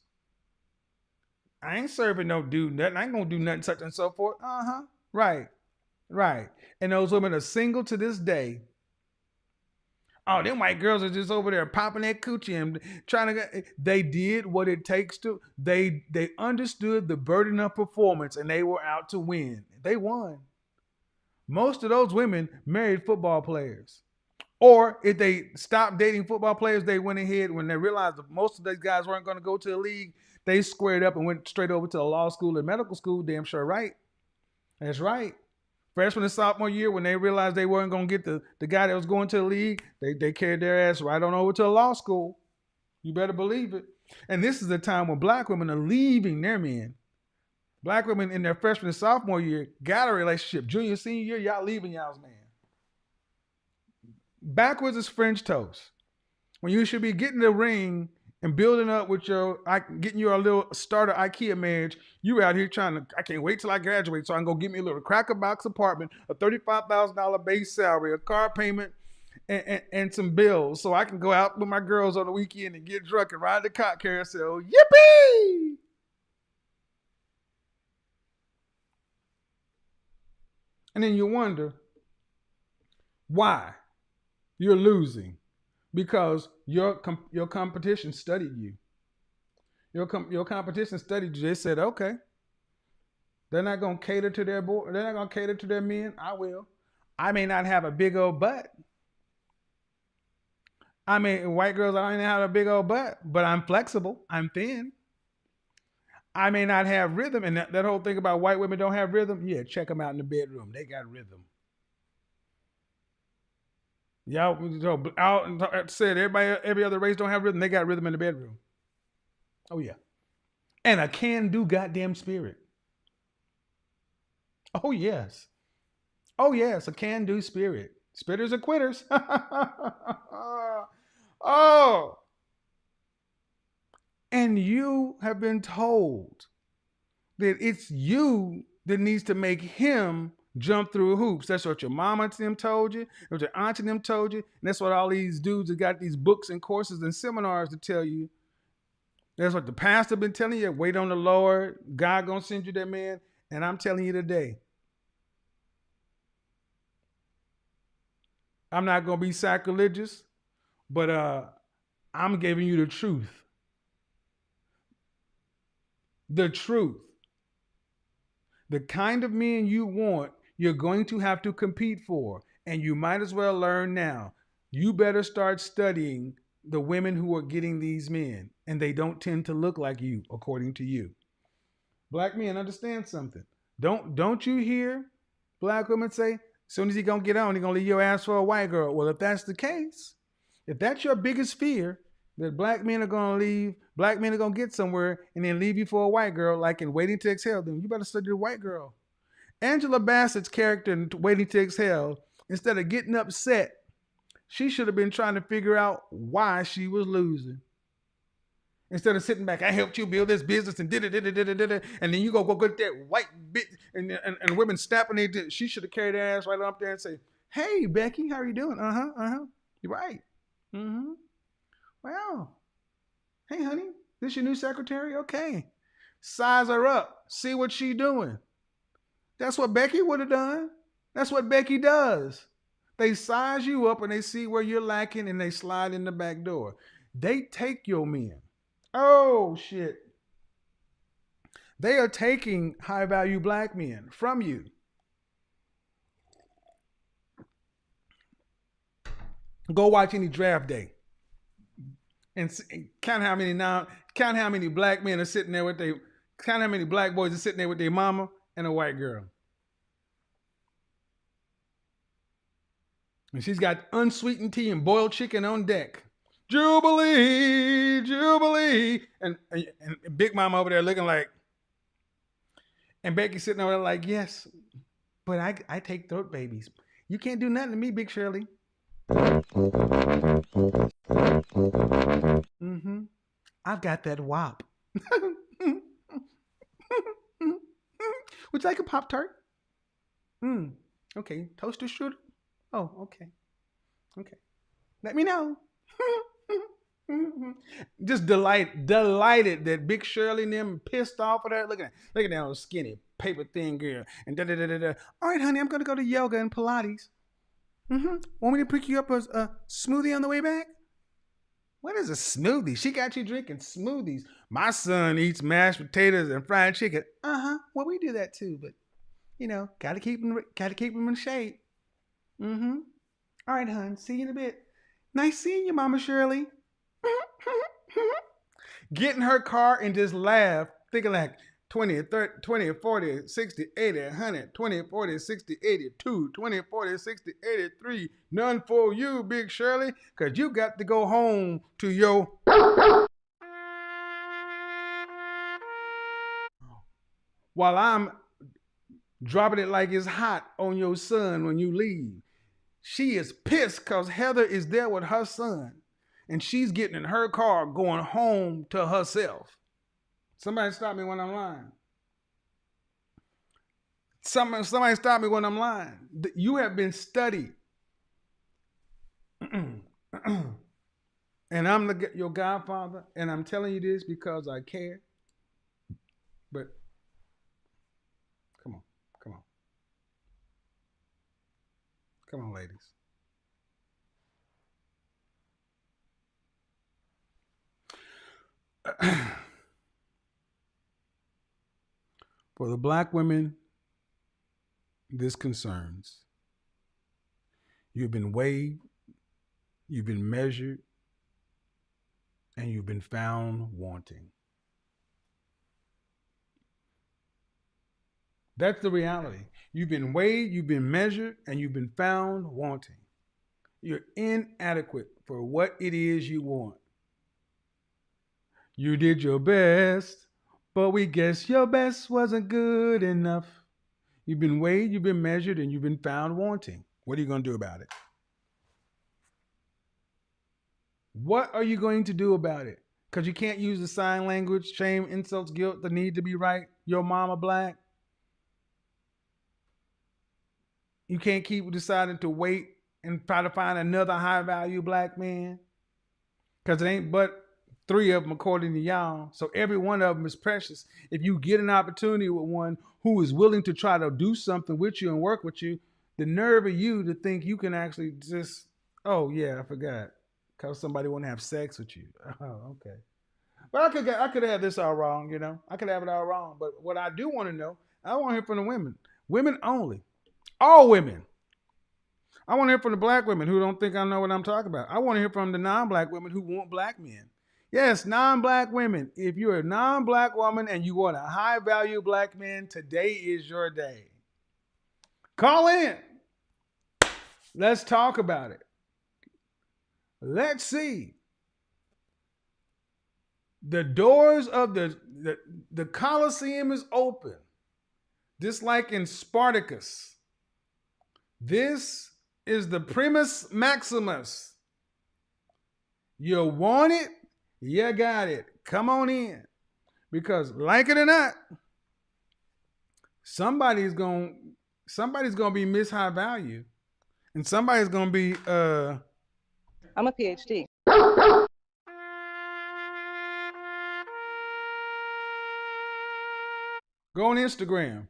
I ain't serving no dude nothing. I ain't gonna do nothing such and so forth. Right. And those women are single to this day. Oh, them white girls are just over there popping that coochie and trying to get. They did what it takes to. They understood the burden of performance and they were out to win. They won. Most of those women married football players. Or if they stopped dating football players, they went ahead when they realized that most of these guys weren't going to go to the league. They squared up and went straight over to a law school and medical school. Damn sure right. That's right. Freshman and sophomore year, when they realized they weren't going to get the guy that was going to the league, they carried their ass right on over to a law school. You better believe it. And this is the time when black women are leaving their men. Black women in their freshman and sophomore year got a relationship. Junior, senior year, y'all leaving y'all's man. Backwards is French toast. When you should be getting the ring and building up with getting you a little starter IKEA marriage, you out here trying to, I can't wait till I graduate so I can go get me a little cracker box apartment, a $35,000 base salary, a car payment, and some bills so I can go out with my girls on the weekend and get drunk and ride the cot carousel. Yippee! And then you wonder why you're losing. Because your competition studied you. Your competition studied you. They said, okay, they're not going to cater to their board. They're not going to cater to their men. I will. I may not have a big old butt. I mean, white girls, I don't have a big old butt, but I'm flexible. I'm thin. I may not have rhythm. And that whole thing about white women don't have rhythm, yeah, check them out in the bedroom. They got rhythm. Y'all out and said every other race don't have rhythm. They got rhythm in the bedroom. Oh yeah, and a can-do goddamn spirit. Oh yes, a can-do spirit. Spitters are quitters. Oh, and you have been told that it's you that needs to make him jump through hoops. That's what your mama and them told you. That's what your aunt and them told you. And that's what all these dudes that got these books and courses and seminars to tell you. That's what the pastor been telling you. Wait on the Lord. God gonna send you that man. And I'm telling you today, I'm not gonna be sacrilegious, but I'm giving you the truth. The truth. The kind of men you want, you're going to have to compete for. And you might as well learn now. You better start studying the women who are getting these men. And they don't tend to look like you, according to you. Black men, understand something. Don't you hear black women say, as soon as he gonna get on, he gonna leave your ass for a white girl. Well, if that's the case, if that's your biggest fear, that black men are gonna leave, black men are gonna get somewhere and then leave you for a white girl, like in Waiting to Exhale, then you better study the white girl. Angela Bassett's character in Waiting to Exhale, instead of getting upset, she should have been trying to figure out why she was losing. Instead of sitting back, I helped you build this business and did it, and then you go get that white bit and women snapping it. She should have carried her ass right up there and say, "Hey, Becky, how are you doing? You're right. Well, hey, honey, this your new secretary? Okay, size her up. See what she doing. That's what Becky would have done. That's what Becky does. They size you up and they see where you're lacking and they slide in the back door. They take your men. Oh, shit. They are taking high-value black men from you. Go watch any draft day and count how many black men are sitting there count how many black boys are sitting there with their mama and a white girl. And she's got unsweetened tea and boiled chicken on deck. Jubilee, Jubilee. And Big Mama over there looking like, and Becky sitting over there like, yes, but I take throat babies. You can't do nothing to me, Big Shirley. I've got that wop. Would you like a Pop-Tart? Okay. Toaster strudel? Oh, okay. Okay. Let me know. Just delighted that Big Shirley and them pissed off at her. Look at that little skinny, paper thin girl. And da-da-da-da-da. All right, honey, I'm going to go to yoga and Pilates. Want me to pick you up a smoothie on the way back? What is a smoothie? She got you drinking smoothies. My son eats mashed potatoes and fried chicken. Well, we do that too, but Gotta keep them in shape. Mm-hmm. All right, hon. See you in a bit. Nice seeing you, Mama Shirley. Get in her car and just laugh, thinking like 20, 30, 20, 40, 60, 80, 100, 20, 40, 60, 82, 20, 40, 60, 83. None for you, Big Shirley, because you got to go home to your... While I'm dropping it like it's hot on your son when you leave. She is pissed because Heather is there with her son. And she's getting in her car going home to herself. Somebody stop me when I'm lying. Somebody stop me when I'm lying. You have been studied. And I'm your godfather, and I'm telling you this because I care. But come on. Come on, ladies. For the black women this concerns, you've been weighed, you've been measured, and you've been found wanting. That's the reality. You've been weighed, you've been measured, and you've been found wanting. You're inadequate for what it is you want. You did your best, but we guess your best wasn't good enough. You've been weighed, you've been measured, and you've been found wanting. What are you going to do about it? What are you going to do about it? Because you can't use the sign language, shame, insults, guilt, the need to be right, your mama black. You can't keep deciding to wait and try to find another high-value black man. Because it ain't but 3 of them according to y'all. So every one of them is precious. If you get an opportunity with one who is willing to try to do something with you and work with you, the nerve of you to think you can actually just, oh yeah, I forgot. Because somebody want to have sex with you. Oh, okay. But I could have this all wrong, I could have it all wrong. But what I do want to know, I want to hear from the women. Women only. All women. I want to hear from the black women who don't think I know what I'm talking about. I want to hear from the non-black women who want black men. Yes, non-black women. If you're a non-black woman and you want a high-value black man, today is your day. Call in. Let's talk about it. Let's see. The doors of the Colosseum is open. Just like in Spartacus. This is the primus maximus. You want it? You got it. Come on in. Because like it or not, somebody's going to be Miss High Value. And somebody's going to be I'm a PhD. Go on Instagram.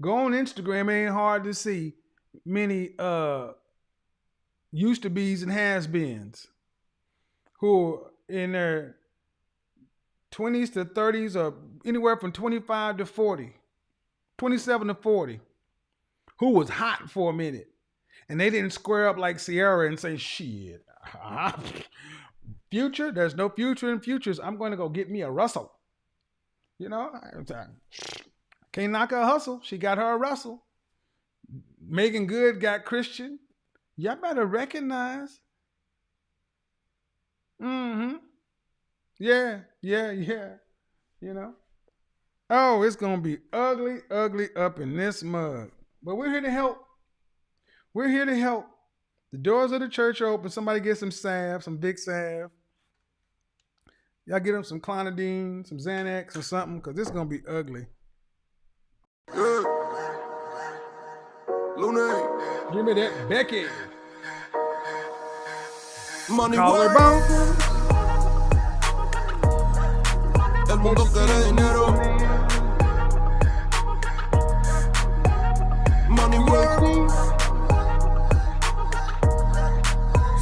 Go on Instagram. It ain't hard to see many used to be's and has-beens who are in their 20s to 30s or anywhere from 25 to 40, 27 to 40, who was hot for a minute. And they didn't square up like Sierra and say, shit, future, there's no future in futures. I'm going to go get me a Russell. Can't knock her hustle. She got her a Russell. Megan Good got Christian. Y'all better recognize. Mm-hmm. Yeah. Oh, it's going to be ugly up in this mug. But we're here to help. We're here to help. The doors of the church are open. Somebody get some salve, some big salve. Y'all get them some clonidine, some Xanax or something, because this is going to be ugly. Yeah. Luna. Give me that Becky. Money Collarbone. El mundo quiere dinero. Money work.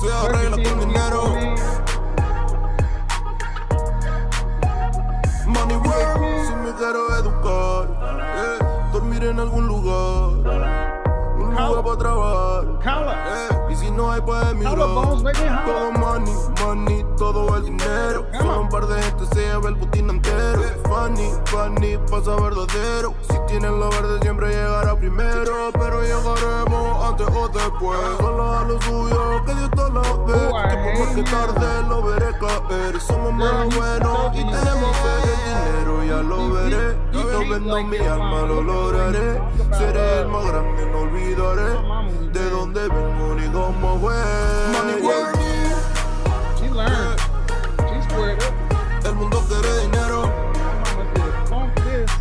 Se arregla con dinero. Money work. Si me quiero educar, dormir en algún lugar. para trabajar. Collar. Y si no hay, pues mira. Collarbones, make it Todo hot. money, money, todo el dinero. Come Solo on. un par de gente se lleva el botín entero. Funny, funny, pasa verdadero. Si tienen lo verde siempre llegará primero. Pero llegaremos antes o después. Solo a lo suyo, que Dios te lo ve. Oh, I Que por más que hate tarde lo veré caer. Somos más buenos y tenemos fe. El dinero ya lo veré. Y no vendo mi alma, lo lograré. Seré el más grande, no olvidaré de dónde vengo ni cómo fue. Money work, She learned. She squared up. el mundo quiere dinero. My mama said, funk this.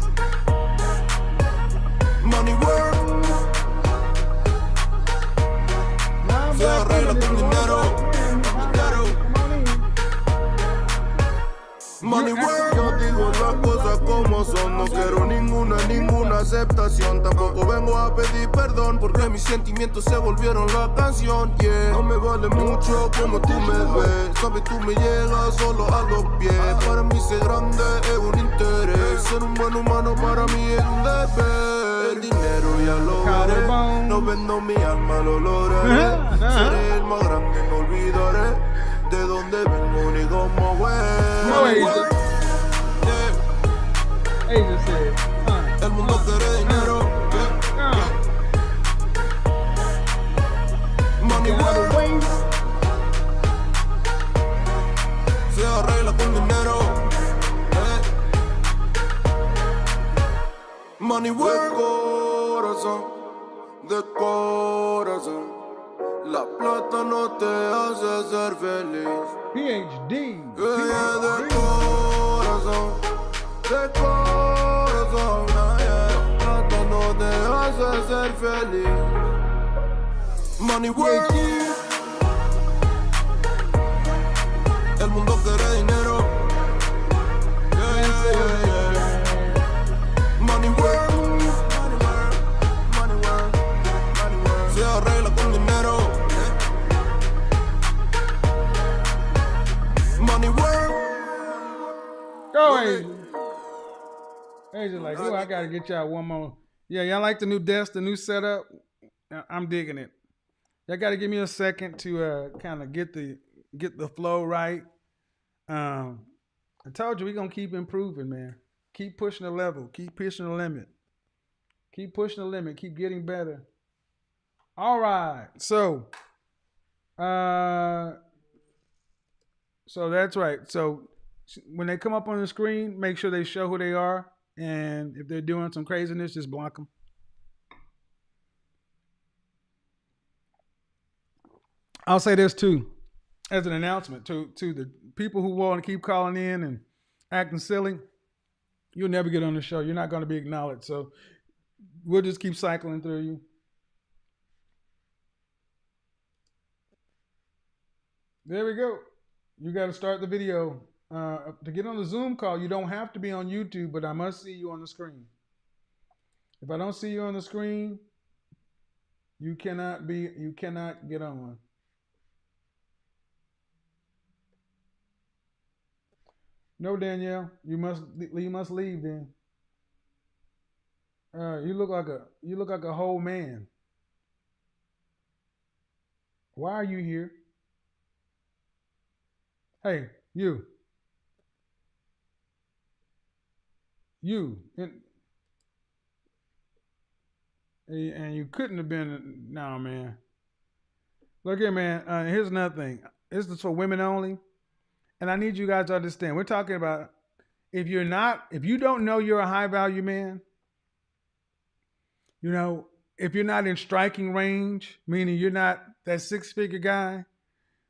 Money work, Now se arregla con dinero. Dinero. Money work, yo digo las cosas como son. No quiero ninguna aceptación. Tampoco vengo a pedir perdón porque mis sentimientos se volvieron la canción. Yeah, no me vale mucho como tú me ves. Sabes, tú me llegas solo a los pies. Para mí ser grande es un interés. Ser un buen humano para mí es un deber. El dinero ya lo veré. No vendo mi alma, lo lograré. Seré el más grande, no olvidaré de dónde vengo ni cómo fue. No, Asia. Asia said, El mundo quiere dinero. Money Get out of work, the way. se arregla con dinero. Money work, de corazón. La plata no te hace ser feliz. PhD. De corazón, de corazón. La plata no te hace ser feliz. Money work, el mundo quiere dinero. Money work, money work, se arregla con dinero. Money work. Go, Asia. Asia like, oh, I got to get y'all one more. Yeah, y'all like the new desk, the new setup? I'm digging it. Y'all got to give me a second to kind of get the flow right. I told you we're going to keep improving, man. Keep pushing the level. Keep pushing the limit. Keep pushing the limit. Keep getting better. All right. So that's right. So when they come up on the screen, make sure they show who they are. And if they're doing some craziness, just block them. I'll say this too, as an announcement to the people who want to keep calling in and acting silly. You'll never get on the show. You're not going to be acknowledged. So we'll just keep cycling through you. There we go. You got to start the video. To get on the Zoom call, you don't have to be on YouTube, but I must see you on the screen. If I don't see you on the screen, you cannot get on. No, Danielle, you must leave then. You look like a whole man. Why are you here? Hey, you. And you couldn't have been. No, man. Look here, man. Here's another thing. This is for women only. And I need you guys to understand. We're talking about if you don't know you're a high value man, if you're not in striking range, meaning you're not that 6-figure guy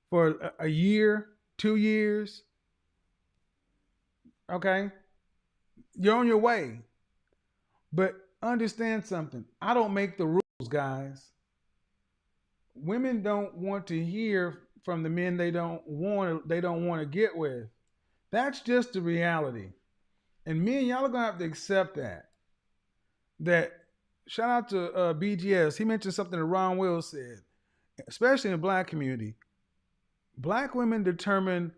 for a year, 2 years, okay, you're on your way. But understand something. I don't make the rules, guys. Women don't want to hear from the men they don't want to get with. That's just the reality. And men, y'all are gonna have to accept that. Shout out to BGS. He mentioned something that Ron Will said, especially in the black community. Black women determine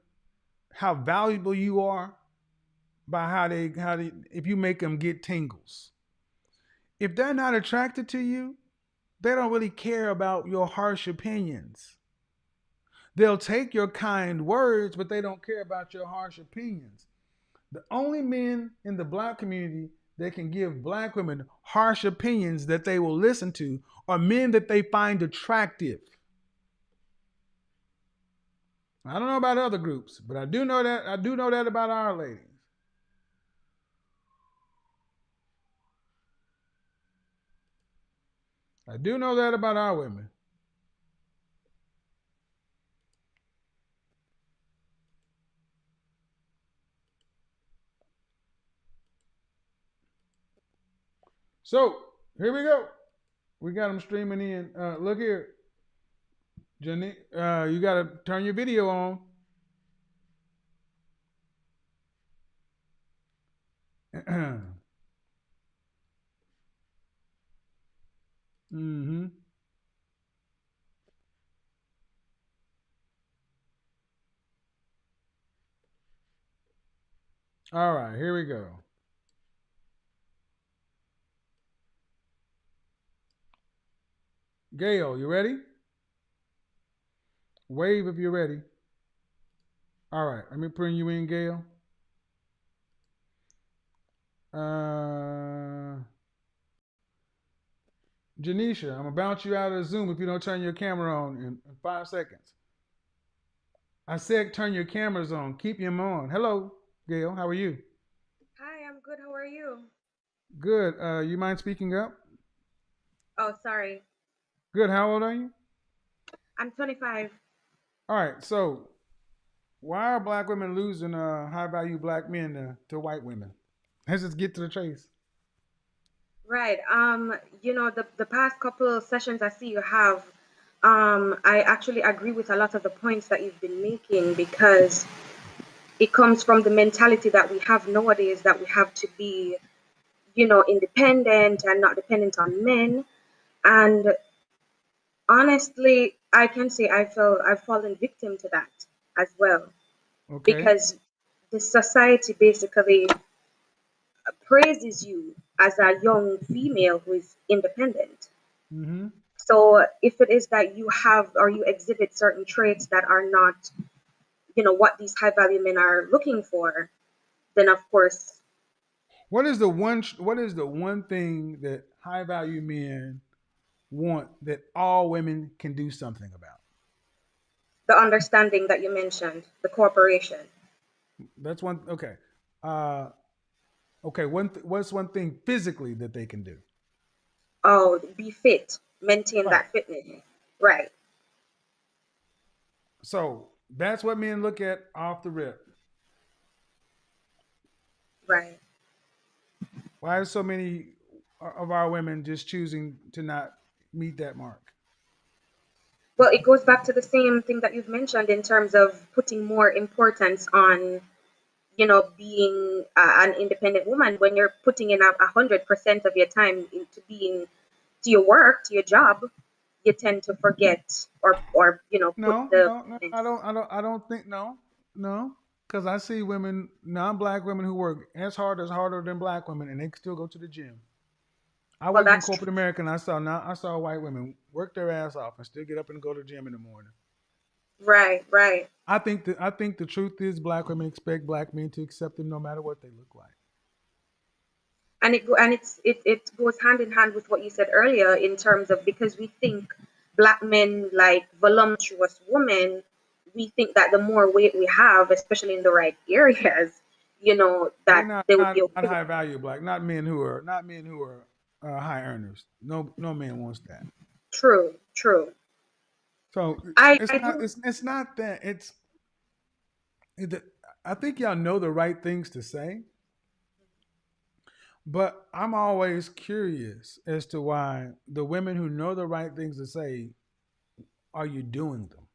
how valuable you are by how they if you make them get tingles. If they're not attracted to you, they don't really care about your harsh opinions. They'll take your kind words, but they don't care about your harsh opinions. The only men in the black community that can give black women harsh opinions that they will listen to are men that they find attractive. I don't know about other groups, but I do know that about our ladies. I do know that about our women. So here we go. We got them streaming in. Look here, Jenny. You got to turn your video on. Mm-hmm. All right, here we go. Gail, you ready? Wave if you're ready. All right, let me bring you in, Gail. Janisha, I'm gonna bounce you out of the Zoom if you don't turn your camera on in 5 seconds. I said turn your cameras on. Keep them on. Hello, Gail. How are you? Hi, I'm good. How are you? Good. You mind speaking up? Oh, sorry. Good. How old are you? I'm 25. All right. So, why are black women losing high value black men to white women? Let's just get to the chase. Right. The past couple of sessions I see you have, I actually agree with a lot of the points that you've been making because it comes from the mentality that we have nowadays that we have to be, independent and not dependent on men. And honestly, I can say I've fallen victim to that as well Okay. because the society basically praises you as a young female who is independent. Mm-hmm. So if it is that you have or you exhibit certain traits that are not, what these high value men are looking for, then of course What is the one thing that high value men want that all women can do something about? the understanding that you mentioned, the corporation. That's one. Okay. Uh, okay. What's one thing physically that they can do? Oh, be fit, maintain Right. that fitness. Right, So that's what men look at off the rip. right. Why are so many of our women just choosing to not meet that mark? Well, it goes back to the same thing that you've mentioned in terms of putting more importance on being an independent woman when you're putting in 100% of your time into being to your work, to your job, you tend to forget or put No, the no, no. fitness. I don't think no, no. Because I see women, non-black women who work as harder than black women, and they still go to the gym. I Well, worked in that's true. corporate America, and I saw white women work their ass off and still get up and go to the gym in the morning. Right, right. I think the truth is black women expect black men to accept them no matter what they look like. And it goes hand in hand with what you said earlier in terms of because we think black men like voluptuous women, we think that the more weight we have, especially in the right areas, They're that not they would not, be not okay with high it. value black, not men who are high earners. No man wants that. True, true. So it's I not do. it's not that it, I think y'all know the right things to say, but I'm always curious as to why the women who know the right things to say are you doing them?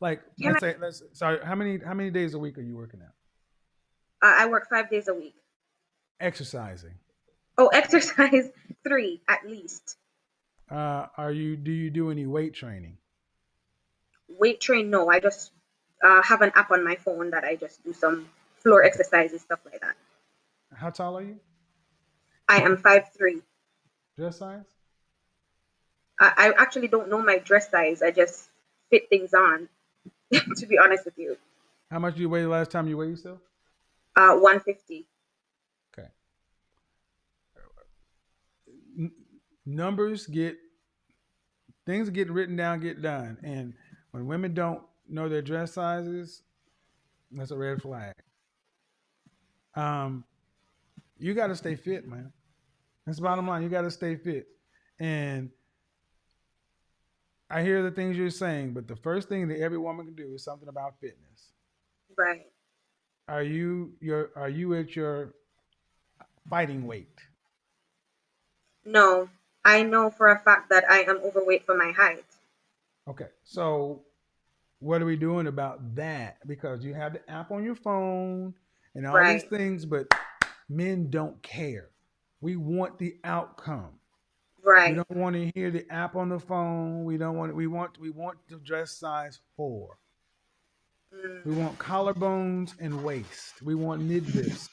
Like Can let's sorry, how many days a week are you working out? I work 5 days a week. Exercising. Oh, exercise three at least. Do you do any weight training? Weight train, no. I just have an app on my phone that I just do some floor Okay. exercises, stuff like that. How tall are you? I am 5'3". Dress size? I actually don't know my dress size. I just fit things on, to be honest with you. How much did you weigh the last time you weighed yourself? 150. Okay. Numbers get things get written down, get done, and when women don't know their dress sizes, that's a red flag. Um, you got to stay fit, man. That's the bottom line. You got to stay fit, and I hear the things you're saying, but the first thing that every woman can do is something about fitness. Right. Are you at your fighting weight? No, I know for a fact that I am overweight for my height. Okay, so what are we doing about that? Because you have the app on your phone and all these Right. things, but men don't care. We want the outcome. We Right. don't want to hear the app on the phone. We don't want we want the dress size 4. We Mm. want collarbones and waist. We want midriffs.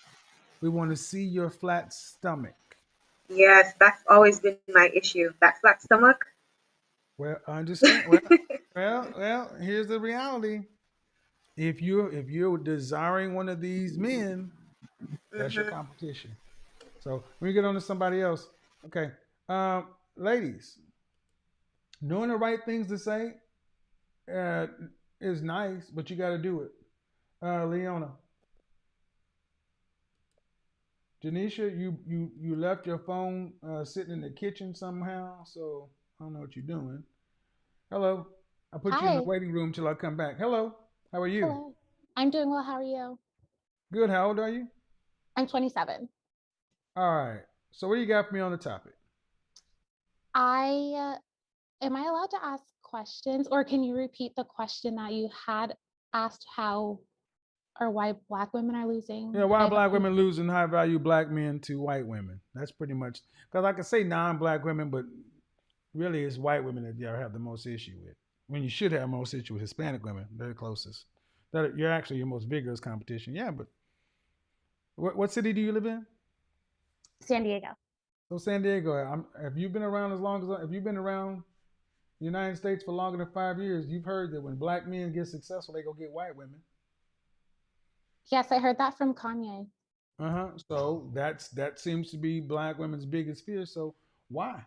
We want to see your flat stomach. Yes, that's always been my issue. That flat stomach. Well, I understand. Well. Here's the reality. If you're desiring one of these men, that's your Hmm. competition. So let me get on to somebody else. Okay, ladies, knowing the right things to say uh, is nice, but you got to do it. Leona, Janisha, you left your phone sitting in the kitchen somehow, so I don't know what you're doing. Hello, I put you in the Hi. waiting room till I come back. Hello, how are you? Hello. I'm doing well. How are you? Good. How old are you? I'm 27. All right. So what do you got for me on the topic? I am I allowed to ask questions, or can you repeat the question that you had asked, how or why Black women are losing Why are high black value? women losing high value black men to white women? That's pretty much because I could say non-black women, but really it's white women that you have the most issue with. When you should have most issue with Hispanic women, they're the closest. You're actually your most vigorous competition. Yeah, but what city do you live in? San Diego. So San Diego. Have you been around as long as? Have you been around the United States for longer than 5 years? You've heard that when black men get successful, they go get white women. Yes, I heard that from Kanye. So that seems to be black women's biggest fear. So why?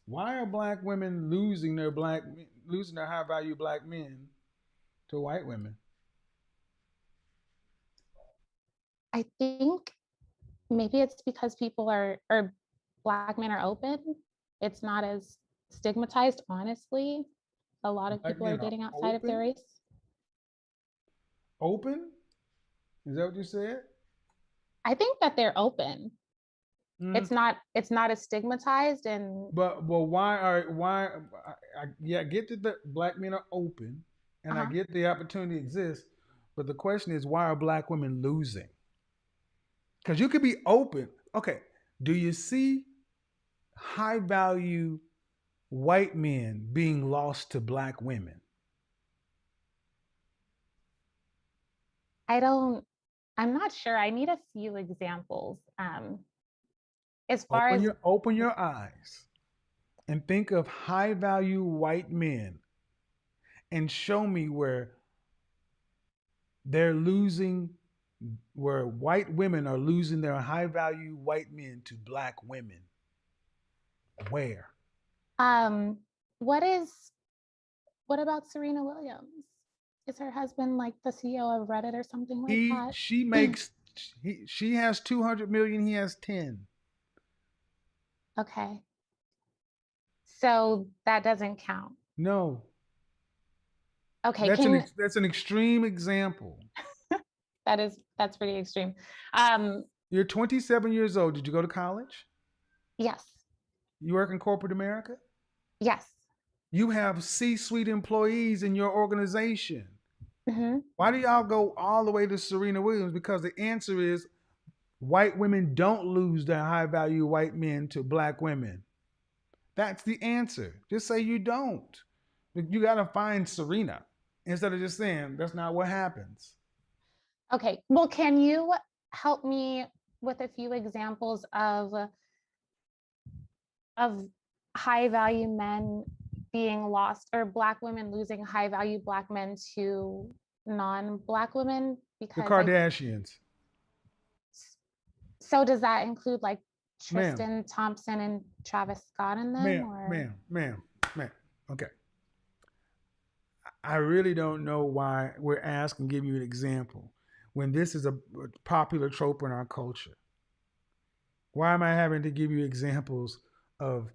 Why are black women losing their high value black men to white women? I think maybe it's because people are or Black men are open. It's not as stigmatized, honestly. A lot of Black people are men are dating outside of their open. race. Open? Is that what you said? I think that they're open. Mm. It's not as stigmatized, and But yeah, I get that the black men are open, and I uh-huh. get the opportunity exists, but the question is why are black women losing? Because you could be open. Okay, do you see high value white men being lost to black women? I don't I'm not sure. I need a few examples. As far as Open your eyes and think of high value white men and show me they're losing where white women are losing their high value white men to black women. Where? um what is what about Serena Williams? Is her husband like the CEO of Reddit or something like He that? she makes she has 200 million, he has 10. Okay. So that doesn't count. No. Okay, can That's an extreme example. that's pretty extreme. Um You're 27 years old. Did you go to college? yes. You work in corporate America? Yes. You have C-suite employees in your organization. Hmm. Why do y'all go all the way to Serena Williams? Because the answer is white women don't lose their high value white men to black women. That's the answer. Just say you don't. You got to find Serena instead of just saying that's not what happens. Okay. Well, can you help me with a few examples of high value men being lost, or Black women losing high value Black men to non-Black women, The because Kardashians. so does that include like Ma'am. Tristan Thompson and Travis Scott in them, or? Ma'am. Okay. I really don't know why we're asking, give you an example when this is a popular trope in our culture. Why am I having to give you examples of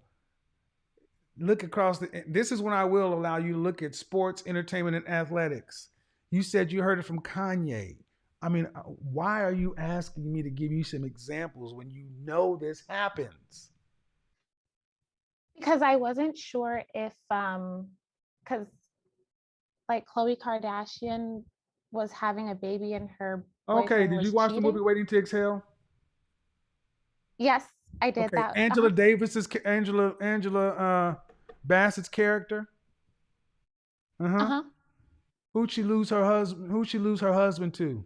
look across this is when I will allow you to look at sports, entertainment, and athletics. You said you heard it from Kanye. I mean, why are you asking me to give you some examples when you know this happens? Because I wasn't sure if because like Khloe Kardashian was having a baby and her Okay, boyfriend did you was watch the movie cheating. Waiting to Exhale? Yes, I did Okay, that. Angela Davis's Angela Bassett's character. Uh-huh. Uh-huh. Who'd she lose her husband? Who'd she lose her husband to?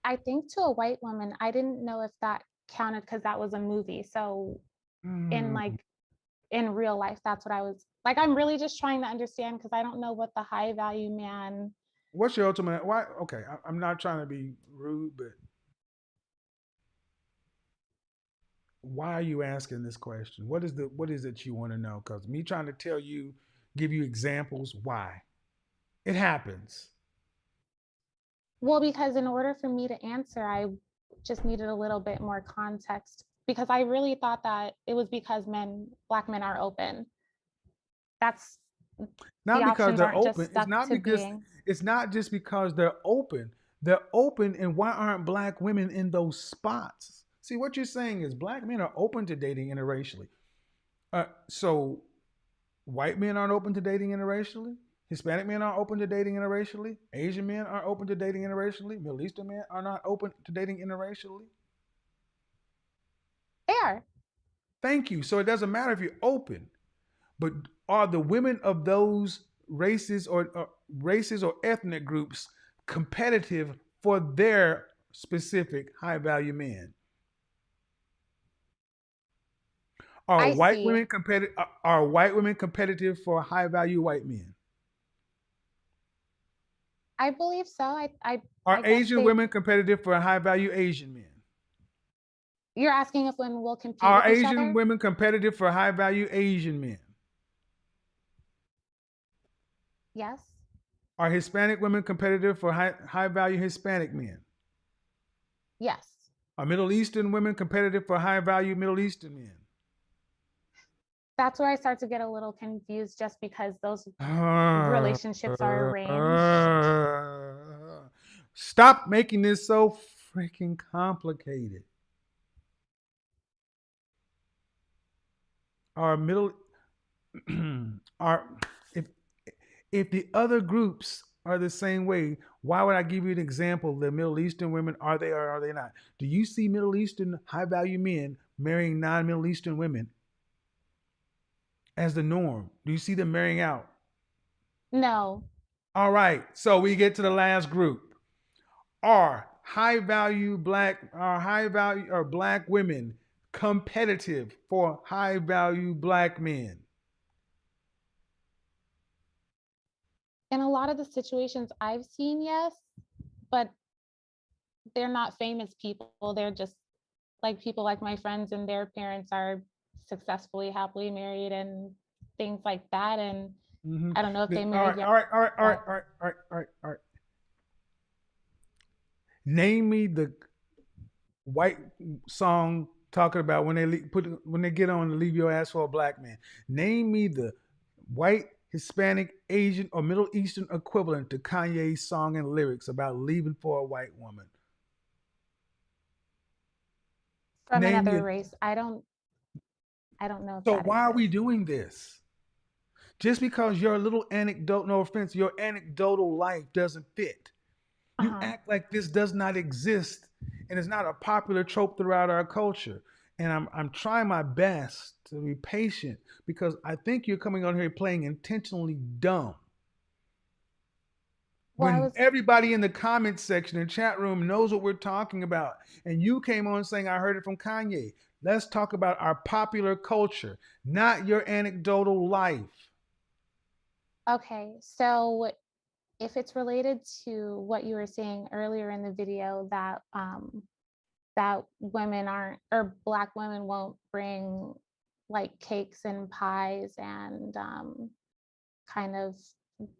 I think to a white woman. I didn't know if that counted because that was a movie. So in Hmm. like in real life, that's what I was like. I'm really just trying to understand because I don't know what the high value man. What's your ultimate? Why? Okay, I'm not trying to be rude, but why are you asking this question? What is it you want to know? Because me trying to tell you, give you examples. Why? It happens. Well, because in order for me to answer, I just needed a little bit more context because I really thought that it was because Black men are open. That's the Not because options they're aren't just open. stuck to being. It's not just because they're open. They're open, and why aren't black women in those spots? See, what you're saying is black men are open to dating interracially. So white men aren't open to dating interracially. Hispanic men aren't open to dating interracially. Asian men aren't open to dating interracially. Middle Eastern men are not open to dating interracially. They are. Thank you. So it doesn't matter if you're open, but are the women of those races or ethnic groups competitive for their specific high value men? Are I white see. women competitive? Are white women competitive for high value white men? I believe so. Are I guess Asian women competitive for high value Asian men? you're asking if women will compete Are with each Asian other? women competitive for high value Asian men? Yes. Are Hispanic women competitive for high value Hispanic men? Yes. Are Middle Eastern women competitive for high value Middle Eastern men? That's where I start to get a little confused just because those Uh, relationships are arranged. Stop making this so freaking complicated. Our middle are if if the other groups are the same way, why would I give you an example? The Middle Eastern women, are they or are they not? Do you see Middle Eastern high value men marrying non-Middle Eastern women as the norm? Do you see them marrying out? No. All right. So we get to the last group. Are high value or black women competitive for high value black men? In a lot of the situations I've seen, yes, but they're not famous people. They're just like people like my friends, and their parents are successfully, happily married and things like that. And Mm-hmm. I don't know if they All married right, young, all right, all right, all right, but all right, all right, all right, all right. Name me the white song talking about when when they get on to leave your ass for a black man. Name me the white, Hispanic, Asian, or Middle Eastern equivalent to Kanye's song and lyrics about leaving for a white woman. from Name me. another race, I don't know if So that why are we exists. doing this? Just because your little anecdote, no offense, your anecdotal life doesn't fit. You Uh-huh. act like this does not exist and it's not a popular trope throughout our culture. And I'm trying my best to be patient because I think you're coming on here playing intentionally dumb. Well, I When was everybody in the comment section and chat room knows what we're talking about, and you came on saying I heard it from Kanye. Let's talk about our popular culture, not your anecdotal life. Okay, so if it's related to what you were saying earlier in the video that that women aren't or Black women won't bring like cakes and pies and kind of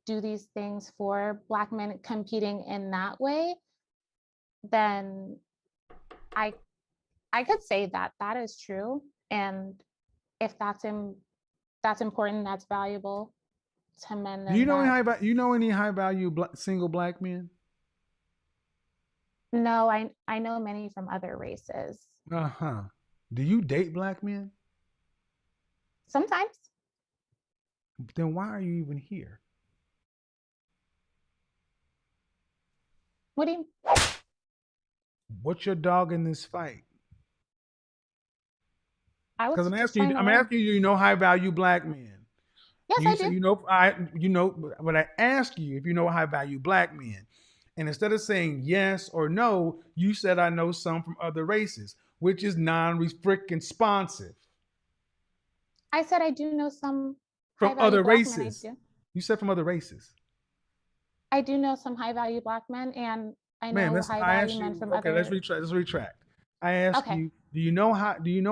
do these things for Black men competing in that way, then I I could say that that is true. And if that's important, that's valuable to men, Do you then know any that high value single Black men? no, I know many from other races. Uh huh. Do you date Black men? Sometimes. Then why are you even here? What do you What's your dog in this fight? I was Because just trying to I'm learn. asking you, you know high value Black men. Yes, You I say do. you know, but I ask you if you know high value Black men, and instead of saying yes or no, you said I know some from other races, which is non-freaking responsive. I said I do know some From high value other Black men. I races. do. You said from other races. I do know some high value Black men, and I Man, know listen, high I value asked men you, from okay, let's other. retract. Let's retract. I asked Okay. you, do you know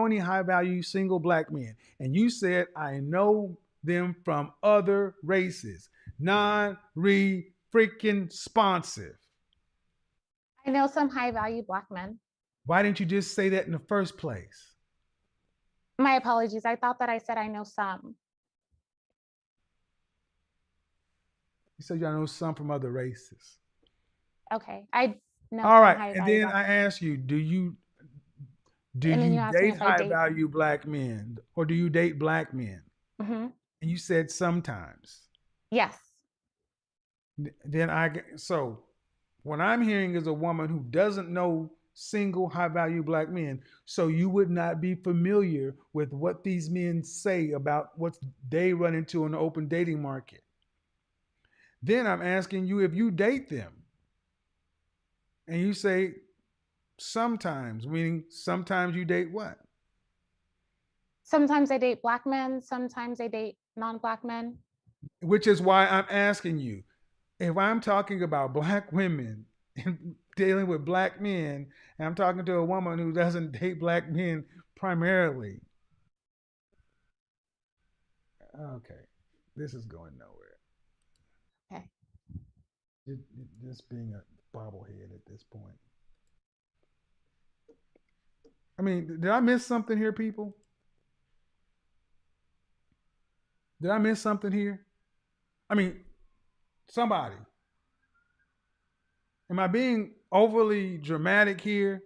any high value single Black men? And you said, I know them from other races. Non-freaking responsive. I know some high value Black men. Why didn't you just say that in the first place? My apologies. I thought that I said I know some. You said I know some from other races. Okay. I know All some right. high And value then Black I men. ask you, do And then you you asked me date if I high date value them. Black men or do you date Black men? Hmm. And you said sometimes. Yes. Then so what I'm hearing is a woman who doesn't know single high value Black men. So you would not be familiar with what these men say about what they run into in the open dating market. Then I'm asking you if you date them. And you say sometimes, meaning sometimes you date what? Sometimes I date Black men. Sometimes I date non-Black men. Which is why I'm asking you if I'm talking about Black women and dealing with Black men, and I'm talking to a woman who doesn't date Black men primarily. Okay, this is going nowhere. Okay. Just being a bobblehead at this point. I mean, did I miss something here, people? Did I miss something here? I mean, somebody. Am I being overly dramatic here?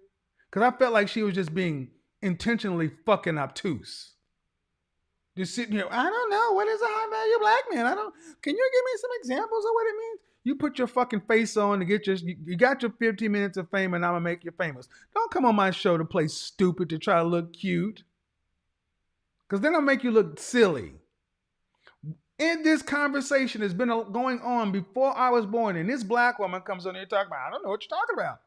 Because I felt like she was just being intentionally fucking obtuse. Just sitting here, I don't know, what is a high value Black man? I don't, can you give me some examples of what it means? You put your fucking face on to get you got your 15 minutes of fame and I'm gonna make you famous. Don't come on my show to play stupid to try to look cute. Because then I'll make you look silly. In this conversation has been going on before I was born, and this Black woman comes on here talking about, I don't know what you're talking about.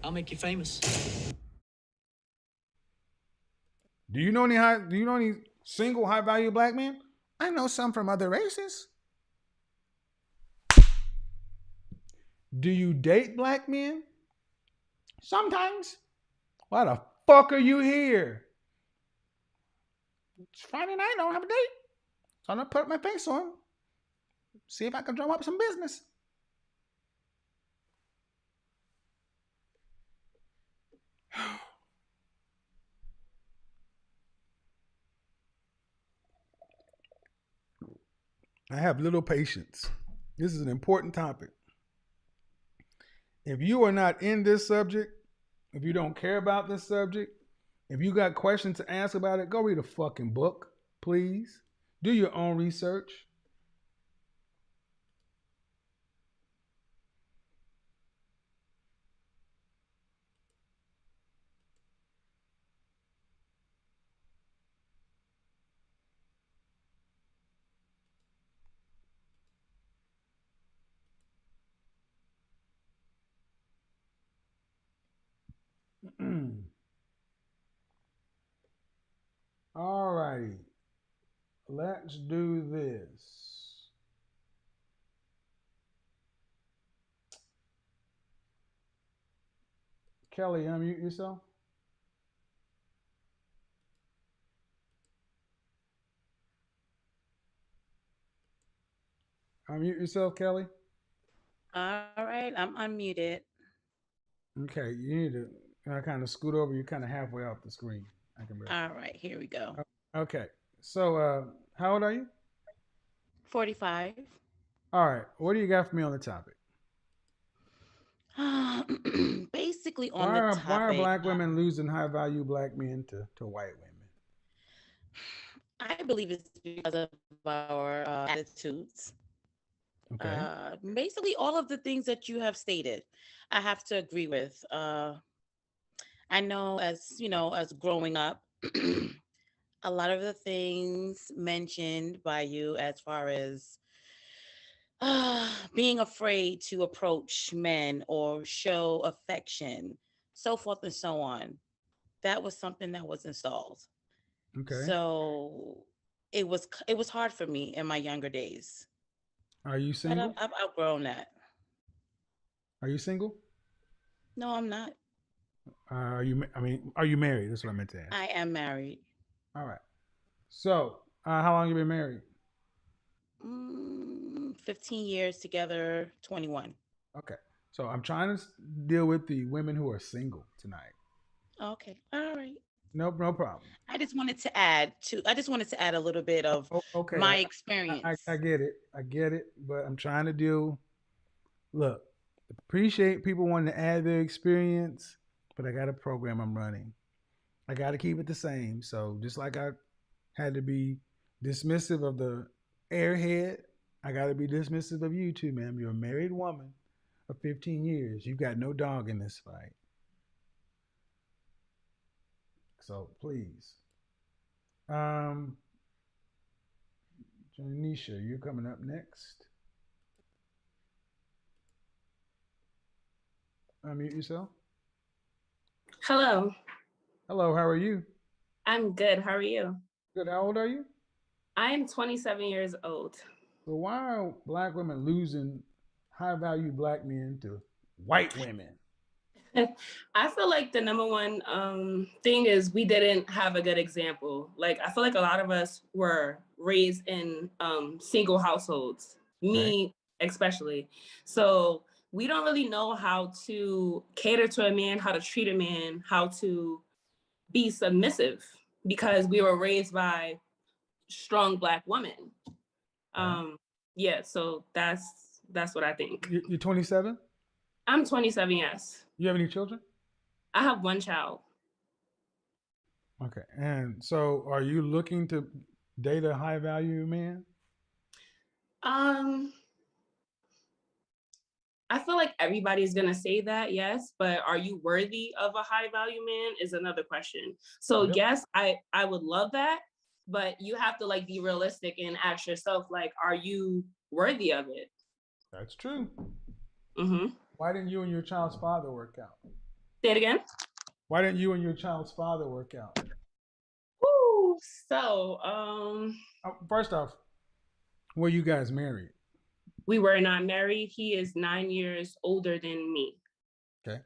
I'll make you famous. Do you know any single high value Black men? I know some from other races. Do you date Black men? Sometimes. Why the fuck are you here? It's Friday night, I don't have a date. So I'm gonna put my face on. See if I can drum up some business. I have little patience. This is an important topic. If you are not in this subject, if you don't care about this subject, if you got questions to ask about it, go read a fucking book, please. Do your own research. let's do this. Kelly, unmute yourself. Unmute yourself, Kelly. All right, I'm unmuted. Okay, you need to kind of scoot over. You're kind of halfway off the screen. I can barely. All right, here we go. Okay, so how old are you? 45. All right, what do you got for me on the topic? Basically, on Why the are topic, black women losing high value black men to white women? I believe it's because of our attitudes. Okay. Basically, all of the things that you have stated, I have to agree with. I know, as you know, as growing up, a lot of the things mentioned by you, as far as being afraid to approach men or show affection, so forth and so on. That was something that was installed. Okay. So it was hard for me in my younger days, Are you but I've, single? I've outgrown that. Are you single? No, I'm not. Are you? I mean, are you married? That's what I meant to ask. I am married. All right. So, how long you been married? 15 years together, 21. Okay. So I'm trying to deal with the women who are single tonight. Okay, all right. No problem. I just wanted to add a little bit of Okay. my I experience. get it. I get it. But I'm trying to deal. Look, appreciate people wanting to add their experience, but I got a program I'm running. I got to keep it the same. So just like I had to be dismissive of the airhead, I got to be dismissive of you too, ma'am. You're a married woman of 15 years. You've got no dog in this fight. So please. Um, Janisha, you're coming up next. Unmute yourself. Hello, Hello, how are you? I'm good. How are you? Good. How old are you? I'm 27 years old. So why are black women losing high value black men to white women? I feel like the number one thing is we didn't have a good example. Like, I feel like a lot of us were raised in single households, Okay. me especially. So we don't really know how to cater to a man, how to treat a man, how to be submissive because we were raised by strong black women. Okay. Yeah, so that's what I think. You're 27? I'm 27, yes. You have any children? I have one child. Okay. And so are you looking to date a high value man? Um, I feel like everybody's gonna say that, yes, but are you worthy of a high value man is another question. So Yep. yes, I would love that, but you have to like be realistic and ask yourself, like, are you worthy of it? That's true. Mm-hmm. Why didn't you and your child's father work out? Say it again. Why didn't you and your child's father work out? Woo. So First off, were you guys married? we were not married. He is 9 years older than me. Okay.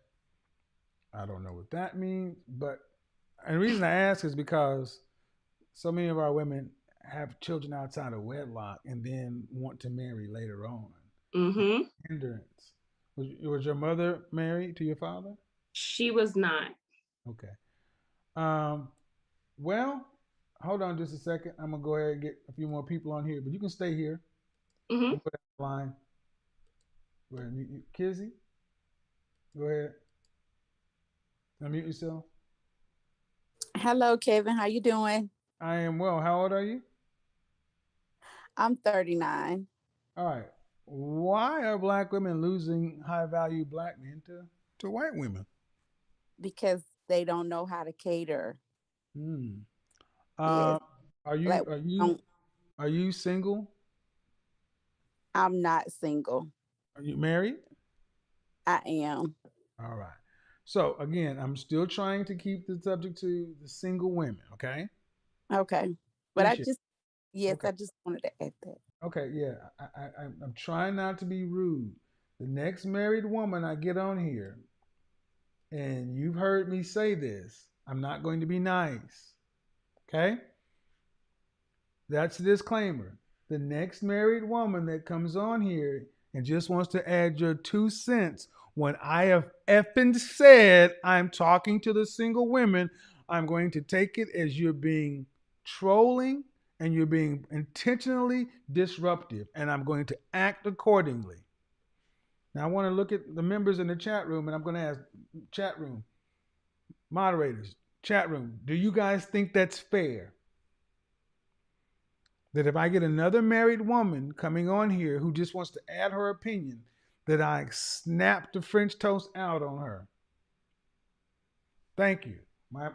I don't know what that means, but and the reason I ask is because so many of our women have children outside of wedlock and then want to marry later on. Mm-hmm. Hindrance. Was your mother married to your father? She was not. Okay. Um, well, hold on just a second. I'm gonna go ahead and get a few more people on here, but you can stay here. Mm-hmm. You put that line. Go ahead, mute you. Kizzy, go ahead. Unmute yourself. Hello, Kevin. How you doing? I am well. How old are you? I'm 39 All right. Why are black women losing high value black men to white women? because they don't know how to cater. Hmm. Yes, Are you like are you don't, are you single? I'm not single. Are you married? I am. All right. So again, I'm still trying to keep the subject to the single women. Okay. Okay. But I Appreciate just Yes, Okay. I just wanted to add that. Okay, yeah. I'm trying not to be rude. The next married woman I get on here, and you've heard me say this, I'm not going to be nice. Okay? That's the disclaimer. The next married woman that comes on here and just wants to add your 2 cents when I have effing said I'm talking to the single women, I'm going to take it as you're being trolling and you're being intentionally disruptive, and I'm going to act accordingly. Now, I want to look at the members in the chat room, and I'm going to ask chat room moderators, chat room, do you guys think that's fair? That if I get another married woman coming on here who just wants to add her opinion, that I snap the French toast out on her. Thank you.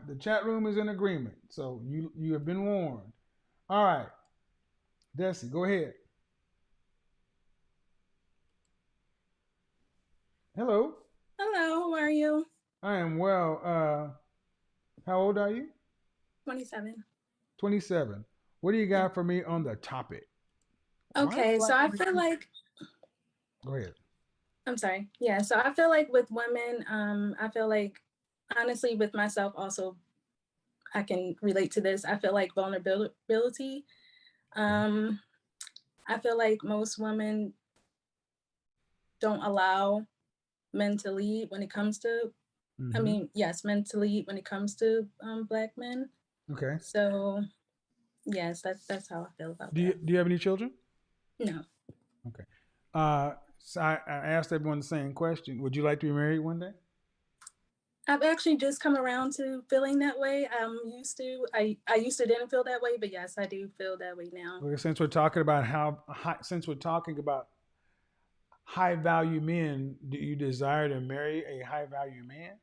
The chat room is in agreement, so you have been warned. All right, Desi, go ahead. Hello. Hello, how are you? I am well. How old are you? 27. 27. What do you Yeah. got for me on the topic? Why are Okay, so black I women? feel like, Go ahead. I'm sorry. Yeah, so I feel like with women, I feel like honestly with myself also, I can relate to this. I feel like vulnerability. Um, I feel like most women don't allow men to lead when it comes to, I Mm-hmm. mean, yes, men to lead when it comes to Black men. Okay. So yes, that's how I feel about Do you that. do you have any children? No. Okay. So I asked everyone the same question. Would you like to be married one day? I've actually just come around to feeling that way. I used to didn't feel that way, but yes, I do feel that way now. Well, since we're talking about high value men, do you desire to marry a high value man?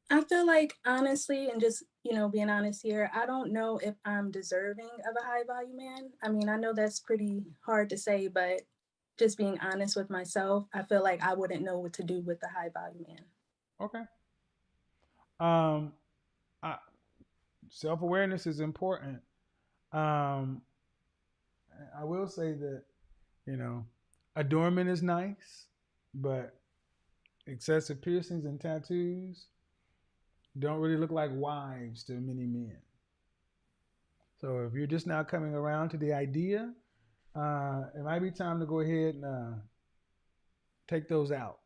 I feel like honestly, and just, being honest here, I don't know if I'm deserving of a high value man. I mean, I know that's pretty hard to say, but just being honest with myself, I feel like I wouldn't know what to do with a high value man. Okay. Um, Self awareness is important. Um, I will say that you know, adornment is nice, but excessive piercings and tattoos don't really look like wives to many men. So if you're just now coming around to the idea, it might be time to go ahead and take those out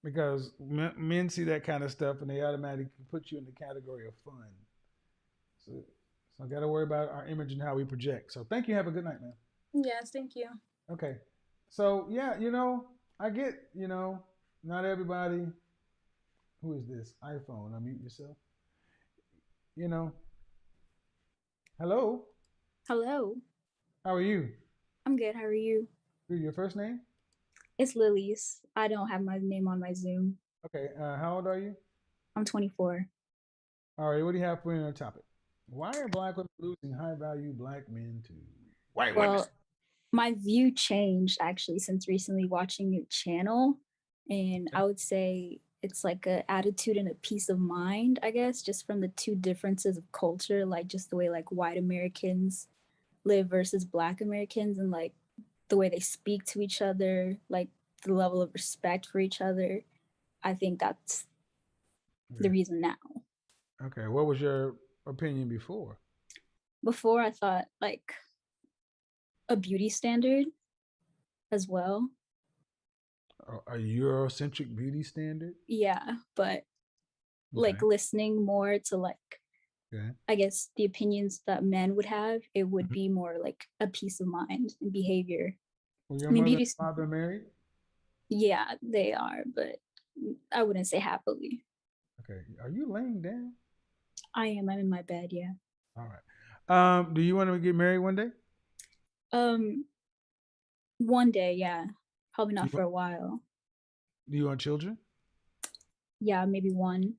because men see that kind of stuff and they automatically put you in the category of fun. So I got to worry about our image and how we project. So thank you. Have a good night, man. Yes, thank you. Okay. So yeah, I get, not everybody. Who is this? iPhone. Unmute yourself. You know. Hello. Hello, How are you? I'm good. How are you? Your first name? It's Lily's. I don't have my name on my Zoom. Okay. How old are you? I'm 24. All right. What do you have for me on the topic? Why are black women losing high value black men to white women? Well, my view changed actually since recently watching your channel. And I would say it's like a attitude and a peace of mind, I guess, just from the two differences of culture, like just the way like white Americans live versus black Americans and like the way they speak to each other, like the level of respect for each other. I think that's the Okay. reason now. Okay. What was your opinion before? Before I thought like a beauty standard as well. A Eurocentric beauty standard? Yeah, but like Okay. listening more to like Okay. I guess the opinions that men would have, it would Mhm. be more like a peace of mind and behavior. Well, your I mean, mother and beauty, father married? yeah, they are, but I wouldn't say happily. Okay. Are you laying down? I am. I'm in my bed. Yeah. All right. Do you want to get married one day? Um, one day, yeah, probably Do not you for want, a while. do you want children? Yeah, maybe one.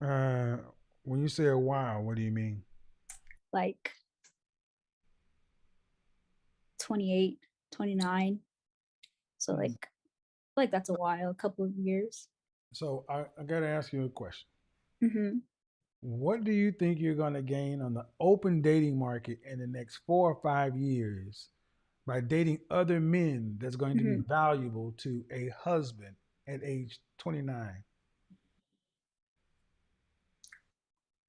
Uh, when you say a while, what do you mean? Like 28, 29. So Hmm. like that's a while, a couple of years. So I got to ask you a question. Mm-hmm. What do you think you're going to gain on the open dating market in the next 4 or 5 years by dating other men that's going to be Hmm. valuable to a husband at age 29?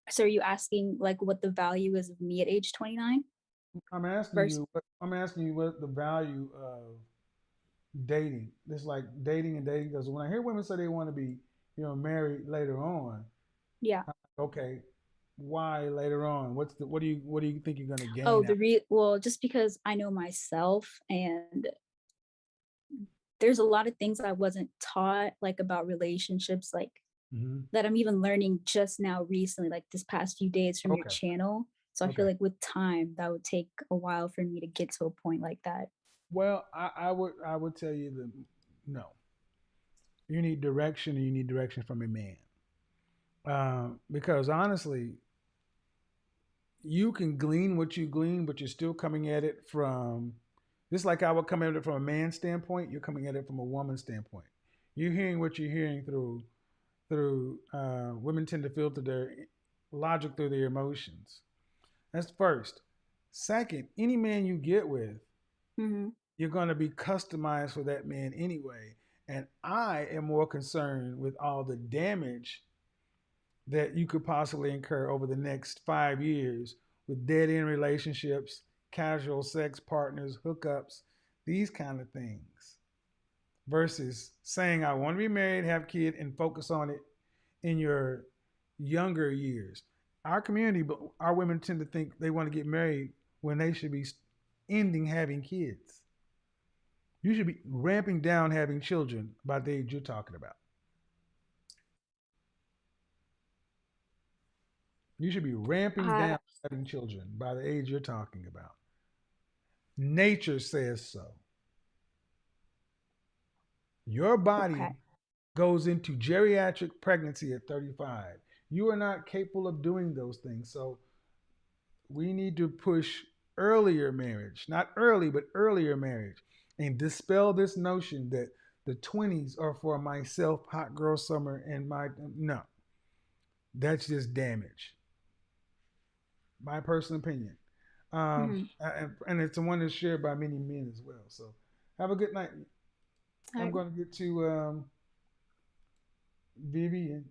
So are you asking like what the value is of me at age 29 versus? I'm asking you what the value of dating. It's like dating and dating because when I hear women say they want to be, married later on, Yeah. okay, why later on? What do you think you're gonna Oh, gain the out? well, just because I know myself and there's a lot of things I wasn't taught like about relationships like Hmm. that I'm even learning just now recently, like this past few days from your Okay, channel. So I feel okay. like with time that would take a while for me to get to a point like that. Well, I would tell you that no, you need direction, and you need direction from a man. Because honestly, you can glean what you glean, but you're still coming at it from just like I would come at it from a man's standpoint. You're coming at it from a woman's standpoint. You're hearing what you're hearing through women tend to filter their logic through their emotions. That's first. Second, any man you get with, Hmm. you're going to be customized for that man anyway. And I am more concerned with all the damage that you could possibly incur over the next 5 years with dead end relationships, casual sex partners, hookups, these kind of things, versus saying, I want to be married, have kids, and focus on it in your younger years. Our community, but our women tend to think they want to get married when they should be ending having kids. You should be ramping down having children by the age you're talking about. You should be ramping Uh, down having children by the age you're talking about. Nature says so. Your okay. body goes into geriatric pregnancy at 35. You are not capable of doing those things. So we need to push earlier marriage, not early, but earlier marriage, and dispel this notion that the 20s are for myself, hot girl summer, and my no. That's just damage. My personal opinion. Hmm. And it's the one that's shared by many men as well. So have a good night. All I'm right. going to get to Vivian.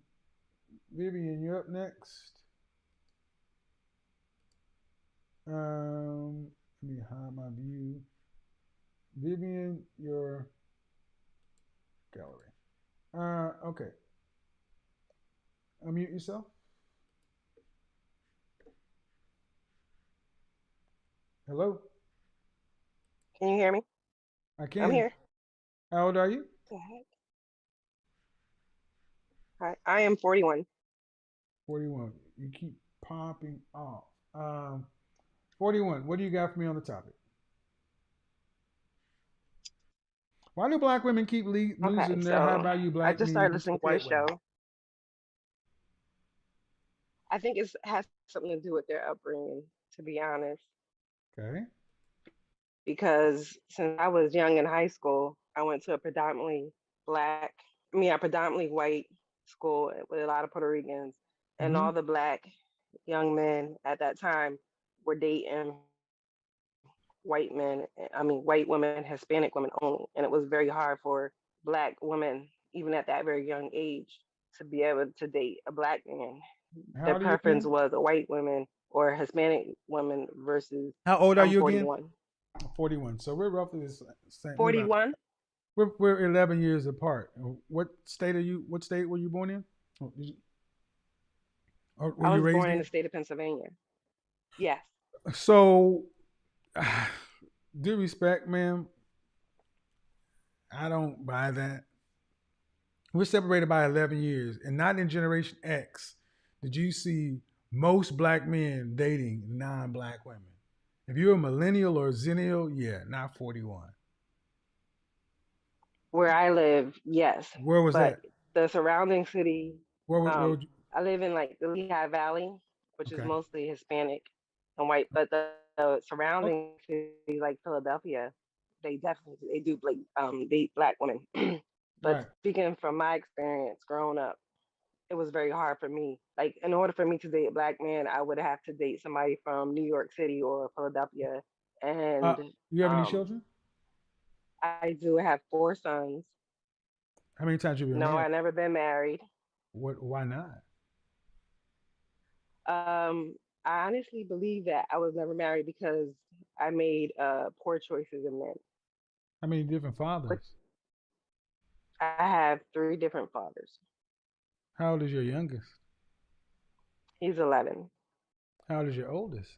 Vivian, you're up next. Let me hide my view. Vivian, your gallery. Okay. Unmute yourself. Hello. Can you hear me? I I'm can. here. How old are you? The heck? I am 41. 41. You keep popping off. Um, 41. What do you got for me on the topic? Why do black women keep Okay, losing their high so value I black just men started to listening to your white show. women? I think it has something to do with their upbringing, to be honest, Okay. because since I was young in high school, I went to a black, a predominantly white school with a lot of Puerto Ricans, and Mm-hmm. all the black young men at that time were dating white men, white women, Hispanic women only. And it was very hard for black women, even at that very young age, to be able to date a black man. How Their old are you preference again? was a white woman or a Hispanic woman versus How old are I'm you again? 41. 41. So we're roughly the same. We're about 41? we're 11 years apart. What state are you? What state were you born in? Or were I you was raised born in in? the state of Pennsylvania. Yes. So, due respect, ma'am, I don't buy that. We're separated by 11 years, and not in Generation X did you see most black men dating non-black women. If you're a millennial or a zennial, yeah, not 41. Where I live, yes. Where was But that? the surrounding city, Where um, would you, I live in like the Lehigh Valley, which is okay. mostly Hispanic and white, but the Okay. surrounding cities like Philadelphia, they do date black women. All But right. speaking from my experience growing up, it was very hard for me. Like in order for me to date a black man, I would have to date somebody from New York City or Philadelphia. Uh, And you have any um, children? I do have 4 sons. How many times you been No, married? I never been married. What? Why not? I honestly believe that I was never married because I made poor choices in men. How many different But fathers? I have 3 different fathers. How old is your youngest? He's 11. How old is your oldest?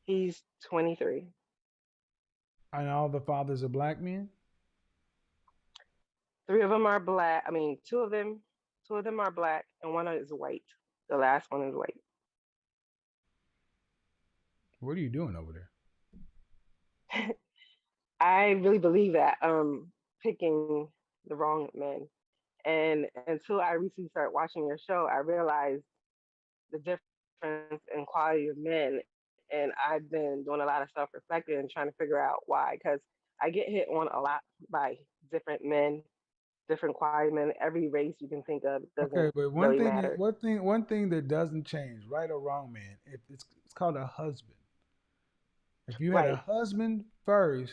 He's 23. And all the fathers are black men. 3 of them are black. I mean, two of them are black, and one is white. The last one is white. What are you doing over there? I really believe that picking the wrong men. And until I recently started watching your show, I realized the difference in quality of men. And I've been doing a lot of self reflecting and trying to figure out why. Because I get hit on a lot by different men, different quality men. Every race you can think of Okay, doesn't but really matter. one thing that doesn't change, right or wrong, man, it's called a husband. If you had a Right. husband first,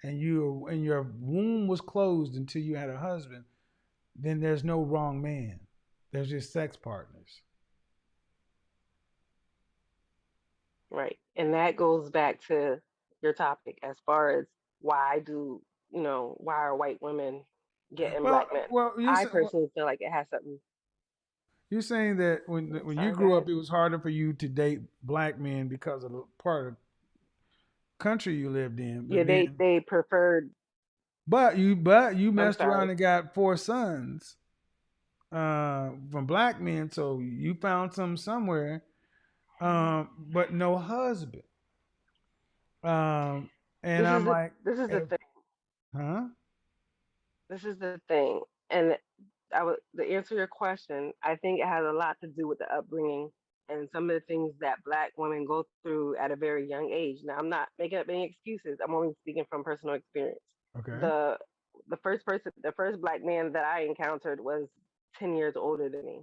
and your womb was closed until you had a husband, then there's no wrong man. There's just sex partners. Right. And that goes back to your topic as far as why do, why are white women getting Well, black men? well, I personally feel like it has something. you're saying that I'm when you sorry, go grew ahead. up, it was harder for you to date black men because of the part of the country you lived in. Yeah, they preferred. But you I'm messed around sorry. and got 4 sons from black men, so you found some somewhere, but no husband. Um, and This I'm is the like, this is the thing. huh? This is the thing. And I would to answer your question, I think it has a lot to do with the upbringing and some of the things that black women go through at a very young age. Now, I'm not making up any excuses. I'm only speaking from personal experience. Okay. The the first black man that I encountered was 10 years older than me.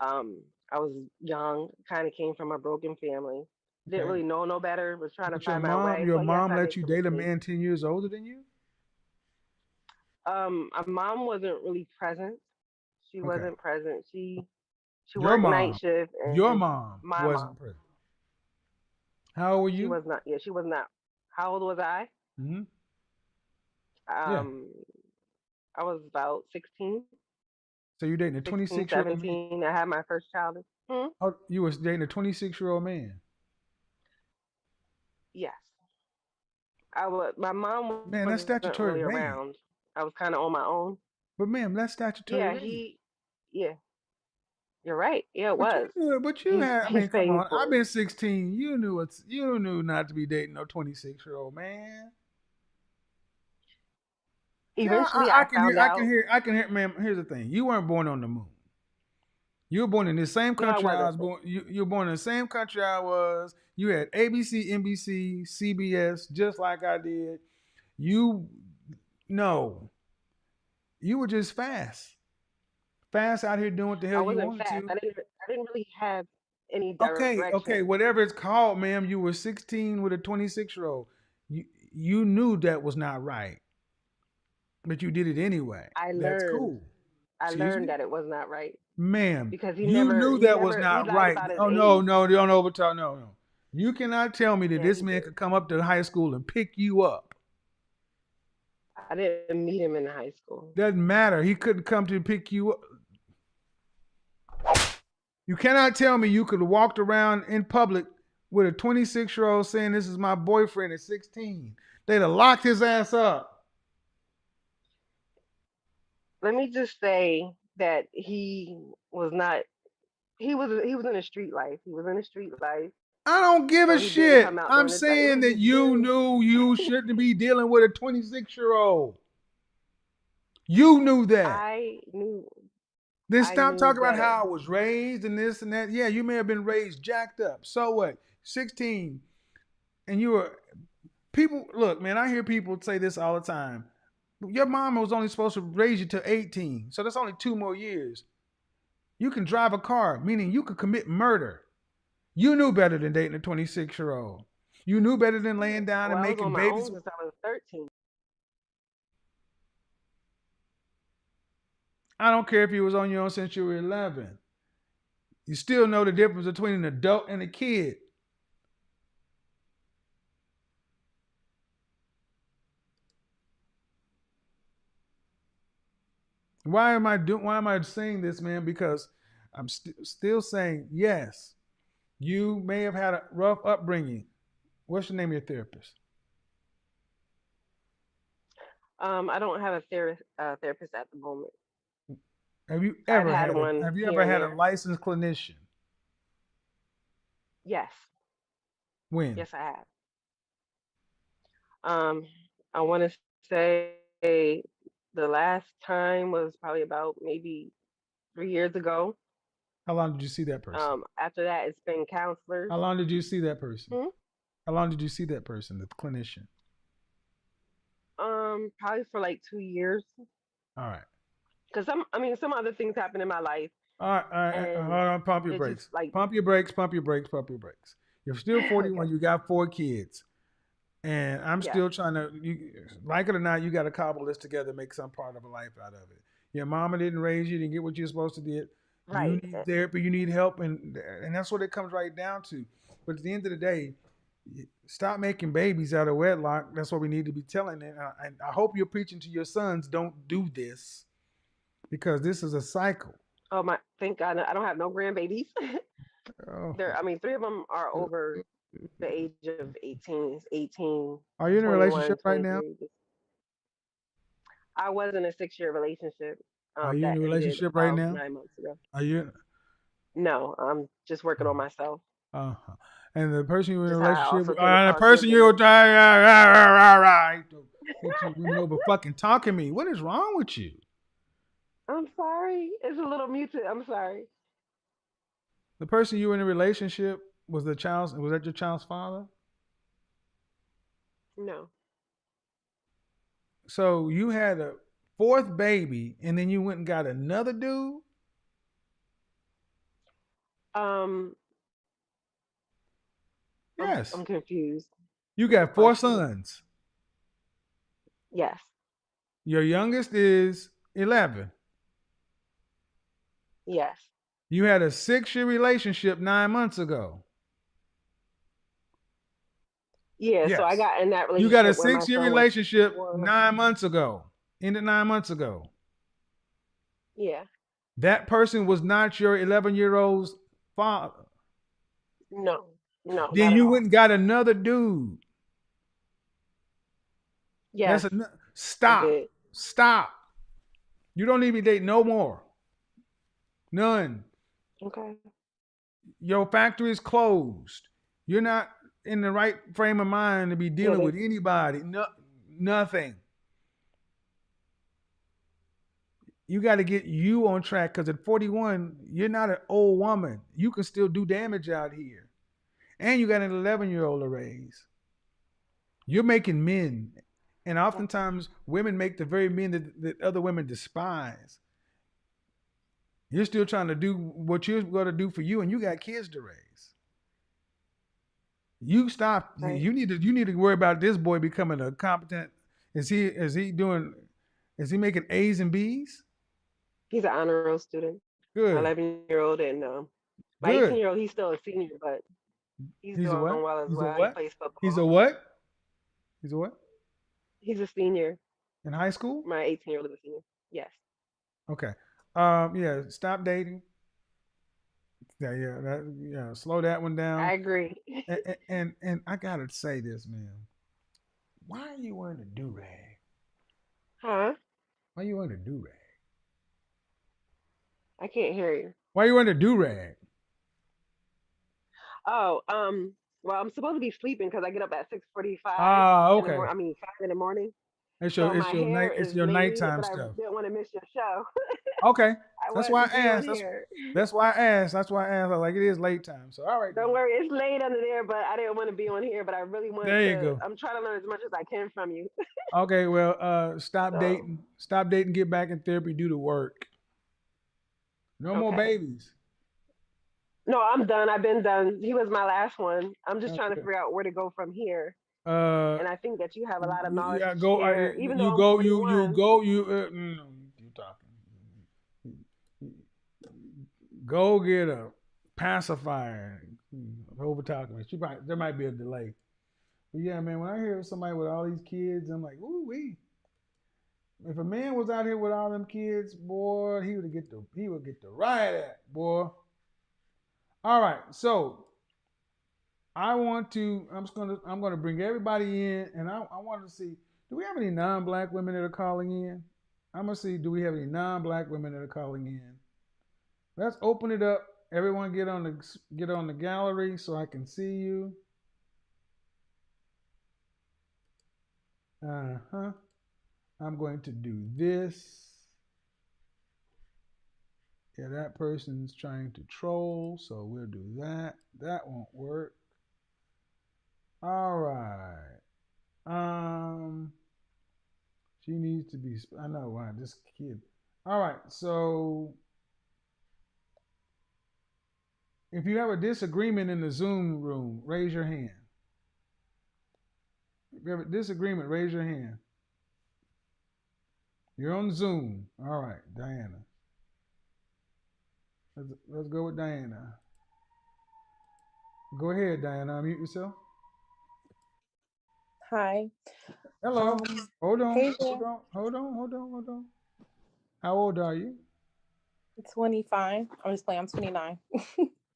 Um, I was young, kind of came from a broken family, didn't Okay. really know no better, was trying to But find my way. your So yes, mom I let made you some date a mistakes. man 10 years older than you? My mom wasn't really present. She Okay. wasn't present. She Your worked night mom, shift, your and mom my mom, wasn't present. How old were she you? was not. Yeah, she was not. How old was I? Hmm. Yeah. Um, I was about 16, So you dating a 16, 26-year-old man? 17. I had my first child. Oh, you was dating a 26-year-old man. Yes, I was. My mom wasn't Man, that's really statutory around. rape. I was kind of on my own. But ma'am, that's Yeah, statutory rape. yeah, you're right. Yeah, it But you was. knew, but you had. I He's mean, come paying on. for I've it. been 16. You knew not to be dating no 26-year-old man. Yeah, Eventually, I found out. I can hear. Ma'am, here's the thing. You weren't born on the moon. You were born in the same No, I country I wasn't. was born. You were born in the same country I was. You had ABC, NBC, CBS, just like I did. You no, you were just fast out here doing what the I hell you wasn't wanted fast. to. I didn't really have any Okay, direction. whatever it's called, ma'am. You were 16 with a 26-year-old. You knew that was not right, but you did it anyway. I That's learned. cool. I Excuse learned me? that it was not right Ma'am, because you knew that was he not lied right. about his Oh no, age. no, don't overtalk. No, no. You cannot tell me that Yeah, this he man did. could come up to high school and pick you up. I didn't meet him in high school. Doesn't matter. He couldn't come to pick you up. You cannot tell me you could have walked around in public with a 26-year-old saying this is my boyfriend at 16. They'd have locked his ass up. Let me just say that was not. He was in a street life. He was in a street life, I don't give so a he didn't come shit. out I'm during his life. It saying was that just you very. knew you shouldn't be dealing with a 26-year-old. You knew that. I knew. Then I stop knew talking about better. how I was raised and this and that. Yeah, you may have been raised jacked up. So what? 16, and you were people. Look, man, I hear people say this all the time. Your mom was only supposed to raise you to 18, so that's only 2 more years. You can drive a car, meaning you could commit murder. You knew better than dating a 26-year-old. You knew better than laying down Well, and I was making on my babies. own since I was 13. I don't care if you was on your own since you were 11. You still know the difference between an adult and a kid. Why am I saying this, man? Because I'm still saying yes. You may have had a rough upbringing. What's the name of your therapist? I don't have a therapist at the moment. Have you I've ever had had a one Have you here ever and had a there. licensed clinician? Yes, When? yes, I have. Um, I want to say the last time was probably about maybe 3 years ago. How long did you see that person? After that, it's been counselors. How long did you see that person? Hmm? How long did you see that person, the clinician? Probably for like 2 years. All right. Because some other things happen in my life, Hold and on. Pump your it just brakes. like, Pump your brakes. Pump your brakes. Pump your brakes. You're still 41. okay, You got 4 kids. And I'm yes, still trying to, like it or not, you got to cobble this together, make some part of a life out of it. Your mama didn't raise you, didn't get what you're supposed to get. You right. need therapy, you need help, and that's what it comes right down to. But at the end of the day, stop making babies out of wedlock. That's what we need to be telling. And I hope you're preaching to your sons, don't do this because this is a cycle. Oh my, thank God, I don't have no grandbabies. Oh. Three of them are over the age of 18. It's 18, Are you in a 21, relationship right now? 23. I was in a 6-year relationship Are you in that a ended relationship right about now? 9 months ago. Are you? No, I'm just working on myself. Uh-huh. And the person you're in a Just how I relationship also with, came the across your person you're thing. with, I hate you women over fucking talking me. What is wrong with you? I'm sorry. It's a little muted. I'm sorry. The person you were in a relationship was was that your child's father? No. So you had a fourth baby and then you went and got another dude? Um, I'm Yes. confused You with the got four question. sons. Yes. Your youngest is 11. Yes. You had a 6-year relationship 9 months ago. Yeah. So I Yes. got in that You got a relationship when my 6-year son was relationship 4. 9 months ago. Ended 9 months ago. Yeah. That person was not your 11-year-old's father. No. No, Then not at you all. went and got another dude. Yes, I Stop. did. Stop. You don't need to date no more. None. Okay. Your factory is closed. You're not in the right frame of mind to be Yeah. dealing with anybody. No, nothing. You got to get you on track because at 41, you're not an old woman. You can still do damage out here. And you got an 11-year-old to raise. You're making men. And Yeah. oftentimes, women make the very men that other women despise. You're still trying to do what you're going to do for you, and you got kids to raise. You stop. Right. You need to worry about this boy becoming a competent. Is he making A's and B's? He's an honor roll student. My Good. 11-year-old and my Good. 18-year-old. He's still a senior, but he's He's a doing what? well as He's a well. He what? plays He's a football. what? He's a what? He's a senior. In high school? My 18-year-old is a senior. Yes. Okay. Yeah. Stop dating. Yeah. Slow that one down. I agree. And I gotta say this, man. Why are you wearing a do rag? Huh? Why are you wearing a do rag? I can't hear you. Why are you wearing a do rag? Oh, well, I'm supposed to be sleeping because I get up at 6:45 Ah, in the okay. morning. I mean, 5 in the morning. It's So your it's my your hair night it's is your made, nighttime but I stuff. didn't want to miss your show. Okay. I That's wanted why to I be on asked. here. That's why I asked. That's why I asked. Like it is late time. So all right then. Don't worry, it's late under there, but I didn't want to be on here. But I really wanted There you to. go. I'm trying to learn as much as I can from you. Okay, well, stop So dating. Stop dating, get back in therapy, do the work. No more okay. babies. No, I'm done. I've been done. He was my last one. I'm just trying to Okay. figure out where to go from here. Uh And I think that you have a lot of knowledge yeah, to go share. Even though you I'm go you 41, go you no, you talking. Go get a pacifier. Over talking. She probably, there might be a delay. But yeah, man, when I hear somebody with all these kids, I'm like, ooh wee. If a man was out here with all them kids, boy, he would get the riot act, boy. All right, so I'm gonna bring everybody in, and I want to see, do we have any non-black women that are calling in? I'm gonna see, do we have any non-black women that are calling in? Let's open it up. Everyone get on the gallery so I can see you. Uh-huh. I'm going to do this. Yeah, that person's trying to troll, so we'll do that. That won't work. All right. She needs to be. I know why this kid. All right. So if you have a disagreement in the Zoom room, raise your hand. If you have a disagreement, raise your hand. You're on Zoom. All right, Diana. Let's go with Diana. Go ahead, Diana. Unmute yourself. Hi. Hello. Hold on. Hey Hold there. on. Hold on. Hold on. Hold on. How old are you? 25. I'm just playing. I'm 29.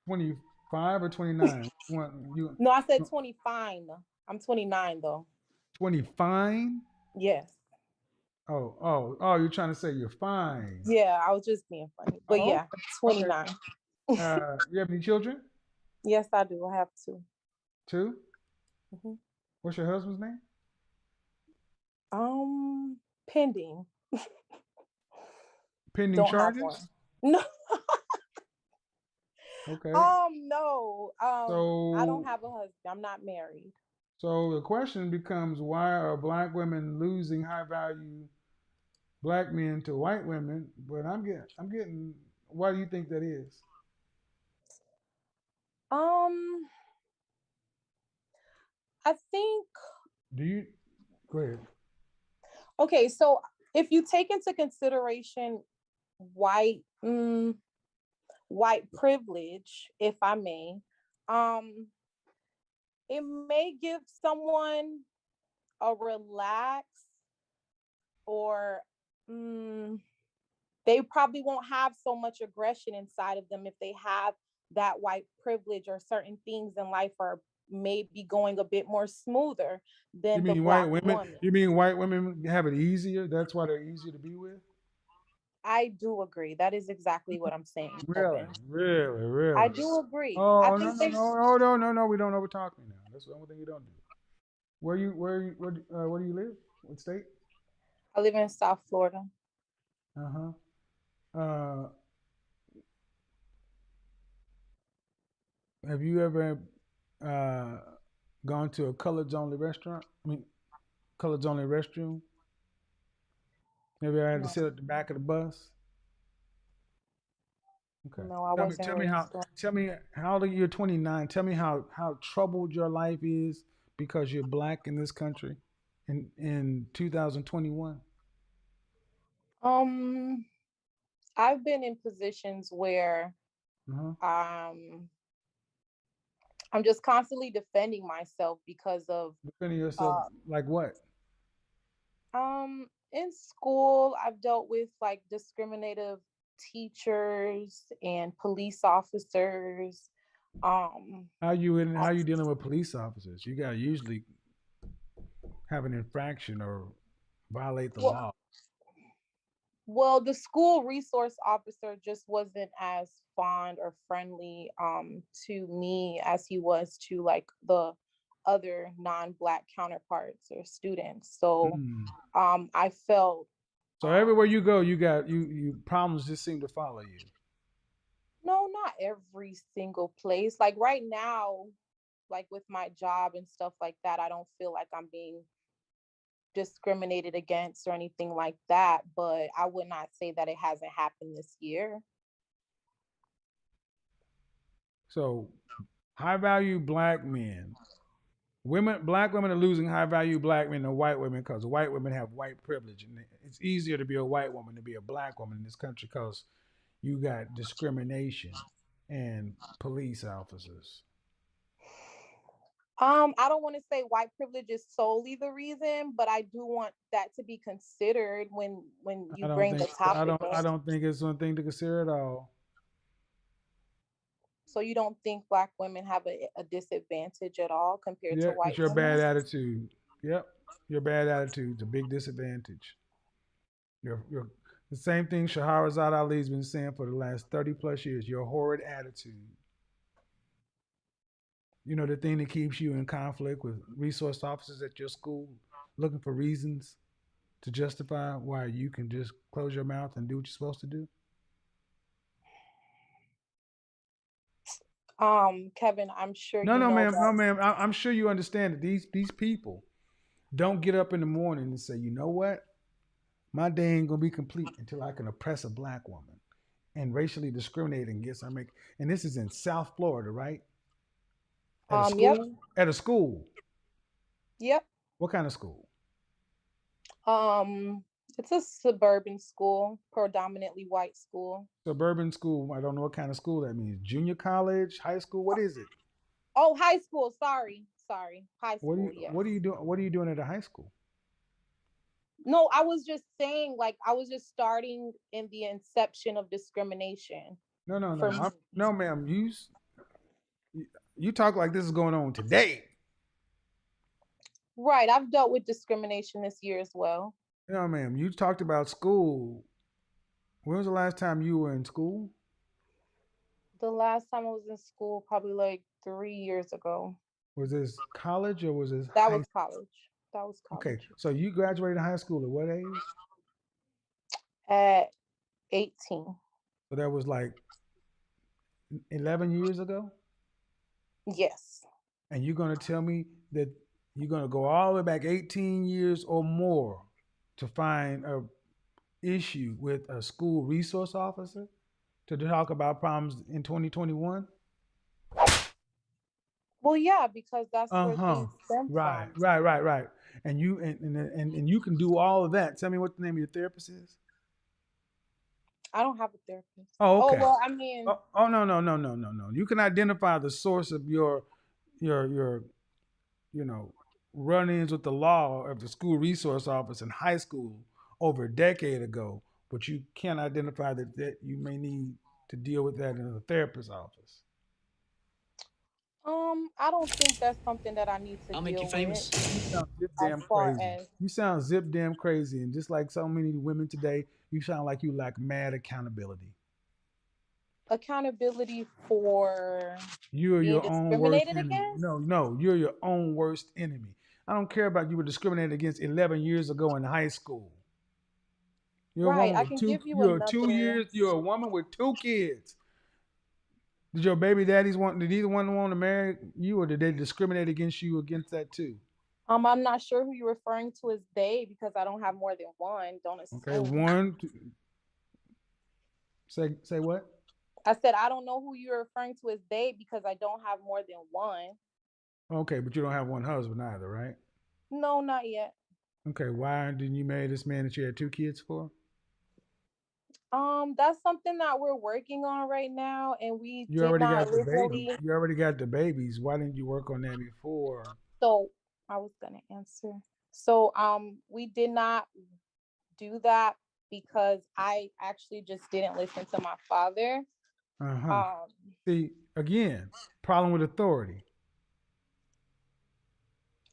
25 or 29? You No, I said 25. I'm 29 though. 25? Yes. Oh, you're trying to say you're fine. Yeah, I was just being funny. But Oh, yeah, okay. 29. You have any children? Yes, I do. I have two. Two? Mhm. What's your husband's name? Pending. Pending Don't have one. charges? No. Okay. No. I don't So, have a husband. I'm not married. so the question becomes, why are black women losing high value black men to white women? But I'm getting. Why do you think that is? Um, I think Do you? Go ahead. okay, so if you take into consideration white white privilege, if I may, um, it may give someone a relax or they probably won't have so much aggression inside of them if they have that white privilege or certain things in life are maybe going a bit more smoother You than the mean white black women? woman. You mean white women have it easier? That's why they're easier to be with? I do agree. That is exactly what I'm saying, Really? Kevin. Really? I Really? do agree. I Oh, no, think no, they no. Oh, no, no, no. We don't overtalk me now. That's the only thing you don't do. Where do you live? What state? I live in South Florida. Uh-huh. Uh, have you ever uh, gone to a coloreds only restaurant? I mean, coloreds only restroom? Maybe I had to No, sit at the back of the bus. Okay. no, I Tell me, wasn't tell me raised. how. Tell me how old are you? You're 29. Tell me how troubled your life is because you're black in this country in 2021. Um, I've been in positions where Uh-huh. um I'm just constantly defending myself because of Defending yourself uh like what? in school I've dealt with like discriminative teachers and police officers. Um How you dealing with police officers? You gotta usually have an infraction or violate the well, law. well, the school resource officer just wasn't as fond or friendly to me as he was to like the other non-black counterparts or students. So Mm. I felt So everywhere you go, you got you problems just seem to follow you. No, not every single place. Like right now, like with my job and stuff like that, I don't feel like I'm being discriminated against or anything like that, but I would not say that it hasn't happened this year. So high value black men, black women are losing high value black men to white women because white women have white privilege, and it's easier to be a white woman than be a black woman in this country because you got discrimination and police officers. I don't want to say white privilege is solely the reason, but I do want that to be considered when I you don't bring the think topic I up. don't think it's one thing to consider at all. So you don't think black women have a disadvantage at all compared to Yeah, it's white your women? bad attitude. Yep, your bad attitude's a big disadvantage. Your the same thing Shahrazad Ali's been saying for the last 30 plus years. Your horrid attitude. You know the thing that keeps you in conflict with resource officers at your school, looking for reasons to justify why you can just close your mouth and do what you're supposed to do. Kevin, I'm sure No, you no, know ma'am, no, that. ma'am. I'm sure you understand that these people don't get up in the morning and say, you know what, my day ain't gonna be complete until I can oppress a black woman and racially discriminate against her. And this is in South Florida, right? At a Yep, school? At a school. yep. What kind of school? Um, it's a suburban school, predominantly white school. Suburban school. I don't know what kind of school that means. Junior college, high school. What is it? Oh, high school. Sorry, high school. Yes. What are you doing? What are you doing at a high school? No, I was just saying, like, I was just starting in the inception of discrimination No, no, for no. me. No, ma'am. You talk like this is going on today. Right. I've dealt with discrimination this year as well. No, ma'am. You talked about school. When was the last time you were in school? The last time I was in school, probably like 3 years ago. Was this college or was this That high? was college. That was Okay, college. so you graduated high school at what age? At 18. So that was like 11 years ago? Yes. And you're going to tell me that you're going to go all the way back 18 years or more to find a issue with a school resource officer to talk about problems in 2021? Well, yeah, because that's where Uh-huh. things stem Right, from. right, right, right. And and you can do all of that. Tell me what the name of your therapist is. I don't have a therapist. Oh, Oh, okay. well, I mean, Oh, no, no, no, no, no, no. You can identify the source of your you know run-ins with the law of the school resource office in high school over a decade ago, but you can't identify that you may need to deal with that in a therapist's office. I don't think that's something that I need to I'll make you deal with famous. You sound zip as damn far crazy. as You sound zip damn crazy, and just like so many women today, you sound like you lack mad accountability. accountability for You're being your own worst discriminated enemy. against. No, no, you're your own worst enemy. I don't care about you were discriminated against 11 years ago in high school. You're a Right. woman I with can two. give you You're 2 years. another. You're a woman with two kids. Did your baby daddies want? Did either one want to marry you, or did they discriminate against you against that too? I'm not sure who you're referring to as they because I don't have more than one. Don't Okay, assume. one. Say what? I said I don't know who you're referring to as they because I don't have more than one. Okay, but you don't have one husband either, right? No, not yet. Okay, why didn't you marry this man that you had two kids for? That's something that we're working on right now, and we You did already not got the baby. originally. You already got the babies. Why didn't you work on that before? So I was gonna answer. So we did not do that because I actually just didn't listen to my father. Uh huh. Um, See, again, problem with authority.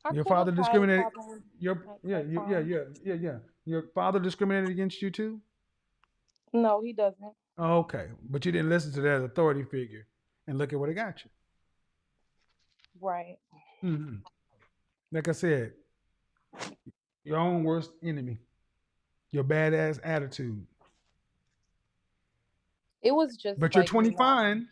I Your could have father had a discriminated. problem Your at yeah, that yeah, time. yeah, yeah, yeah. Your father discriminated against you too. No, he doesn't. Okay, but you didn't listen to that authority figure, and look at what it got Right. you. Like I said, your own worst enemy. Your badass attitude. It was just But you're like me 20 not. fine.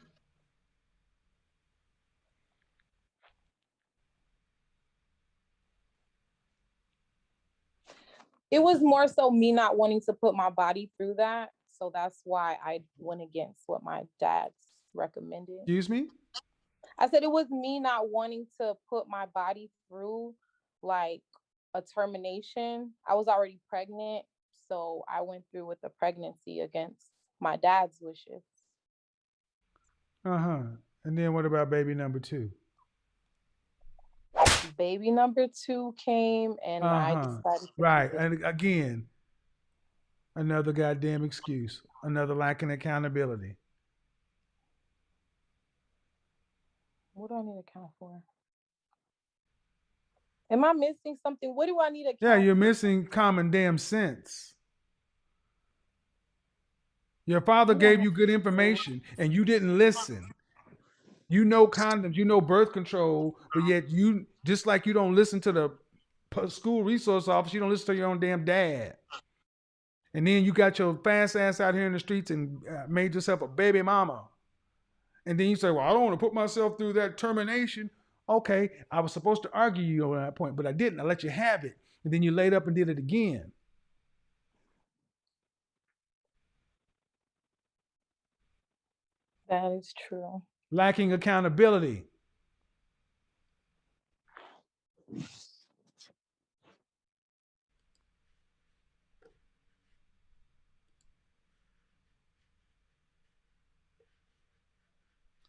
It was more so me not wanting to put my body through that. So that's why I went against what my dad's recommended. Excuse me? I said it was me not wanting to put my body through like a termination. I was already pregnant, so I went through with the pregnancy against my dad's wishes. Uh-huh. And then what about baby number 2? Baby number 2 came and I Uh-huh. decided to Right. keep it. And again, another goddamn excuse. Another lacking accountability. What do I need to account for? Am I missing something? What do I need to Yeah, account you're for? missing common damn sense. Your father What do I gave have you good to do? information and you didn't listen. You know condoms, you know birth control, but yet you, just like you don't listen to the school resource office, you don't listen to your own damn dad. And then you got your fast ass out here in the streets and made yourself a baby mama. And then you say, well, I don't want to put myself through that termination. Okay, I was supposed to argue you on that point, but I didn't. I let you have it. And then you laid up and did it again. That is true. Lacking accountability.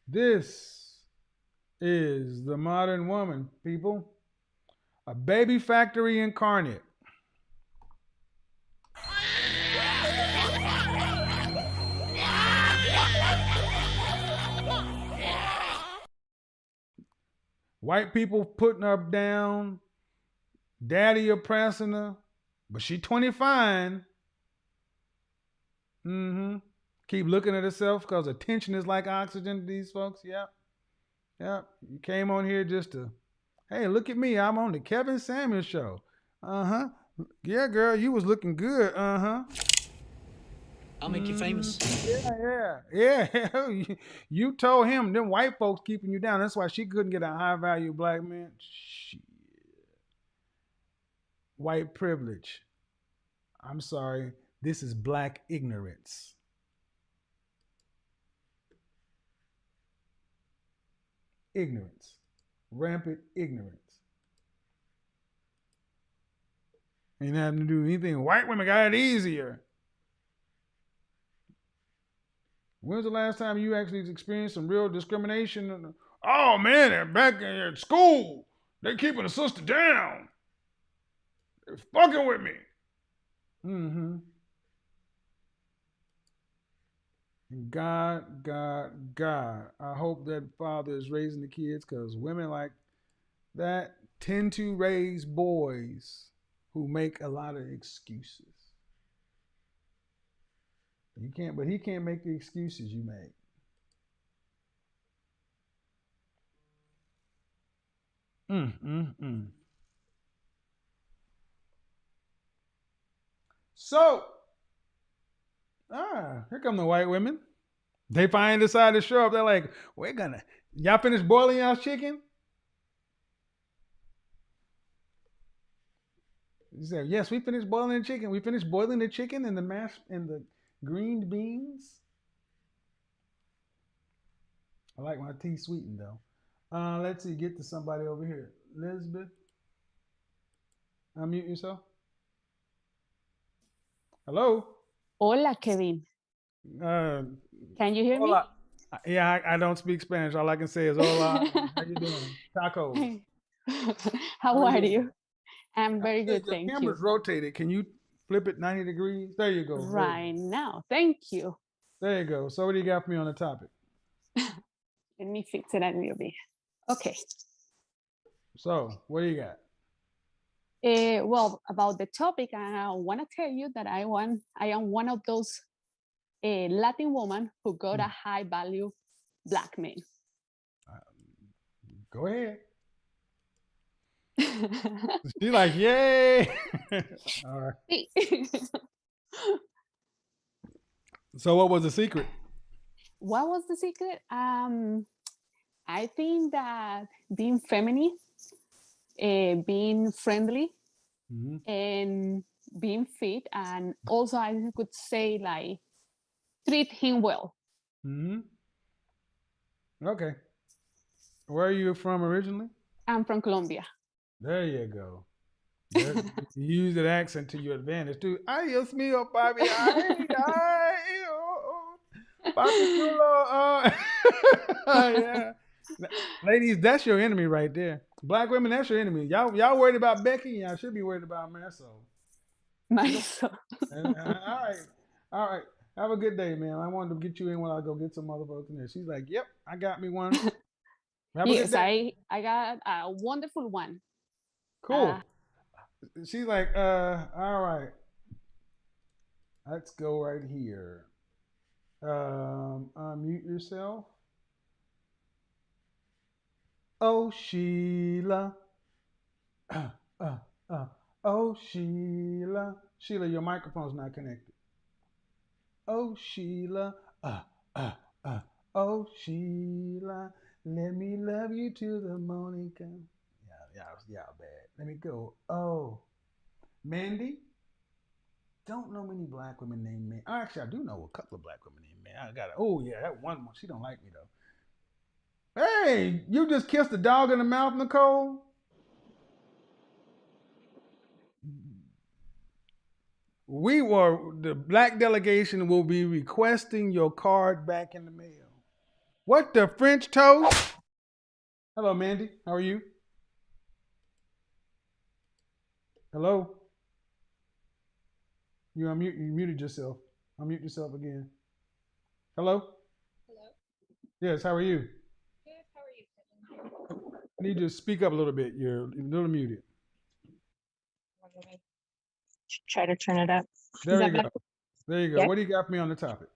This is the modern woman, people. A baby factory incarnate. White people putting her down, daddy oppressing her, but she 20 fine. Mm-hmm. Keep looking at herself because attention is like oxygen to these folks. Yep. Yep. You came on here just to, hey, look at me. I'm on the Kevin Samuels show. Uh-huh. Yeah, girl, you was looking good. Uh-huh. I'll make you famous. Yeah. You told him them white folks keeping you down. That's why she couldn't get a high value black man. Shit. White privilege. I'm sorry. This is black ignorance. Ignorance. Rampant ignorance. Ain't having to do anything. White women got it easier. When's the last time you actually experienced some real discrimination? Oh man, back in school, they keeping a sister down. They're fucking with me. Mm-hmm. God. I hope that father is raising the kids because women like that tend to raise boys who make a lot of excuses. But he can't make the excuses you make. Mm. So, here come the white women. They finally decide to show up. They're like, y'all finished boiling y'all chicken? He said, yes, we finished boiling the chicken. We finished boiling the chicken and the mashed and the green beans. I like my tea sweetened though. Let's see, get to somebody over here. Elizabeth, unmute yourself. Hello. Hola, Kevin. Uh, Can you hear hola. Yeah, I don't speak Spanish. All I can say is hola. How you doing? Tacos. me? How are you? I'm very good, Your thank you. camera's rotated. Can you flip it 90 degrees? There you go. Right now, thank you. There you go. So what do you got for me on the topic? Let me fix it a little bit. Okay. So what do you got? Well, about the topic, I want to tell you that I am one of those Latin women who got a high value black man. Go ahead. She's like, yay. All right. So what was the secret? What was the secret? I think that being feminine, being friendly, and being fit, and also I could say like treat him well. Mm-hmm. Okay. Where are you from originally? I'm from Colombia. There you go. There, you use that accent to your advantage too. Ay, Dios mío, papi. Ay, ay, oh, oh. Papi chulo. Yeah. Ladies, that's your enemy right there. Black women, that's your enemy. Y'all worried about Becky? Y'all should be worried about Marcel. Myself. All right. All right. Have a good day, man. I wanted to get you in when I go get some motherfuckers in there. She's like, yep, I got me one. Have a good Yes, day. I got a wonderful one. Cool. She's like, all right. Let's go right here. Unmute yourself. Oh, Sheila. Uh, oh, Sheila. Sheila, your microphone's not connected. Oh, Sheila. Uh, uh, oh, Sheila. Let me love you till the morning comes. Yeah, bad. Let me go. Oh, Mandy. Don't know many black women named Mandy. Actually, I do know a couple of black women named Mandy. I got it. Oh yeah, that one. She don't like me though. Hey, you just kissed a dog in the mouth, Nicole. The black delegation will be requesting your card back in the mail. What the French toast? Hello, Mandy. How are you? Hello. You muted yourself. Unmute yourself again. Hello. Hello. Yes. How are you? Good. How are you? I need you to speak up a little bit. You're a little muted. Let me try to turn it up. Is There that you go. better? There you go. Yeah. What do you got for me on the topic?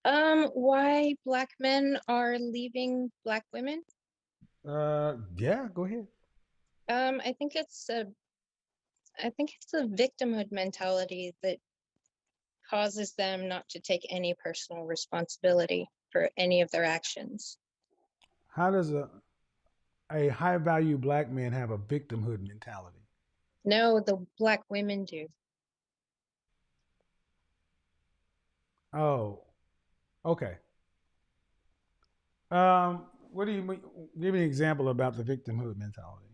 Why black men are leaving black women? Yeah, go ahead. I think it's a victimhood mentality that causes them not to take any personal responsibility for any of their actions. How does a high value black man have a victimhood mentality? No, the black women do. Oh, okay. What do you mean? Give me an example about the victimhood mentality.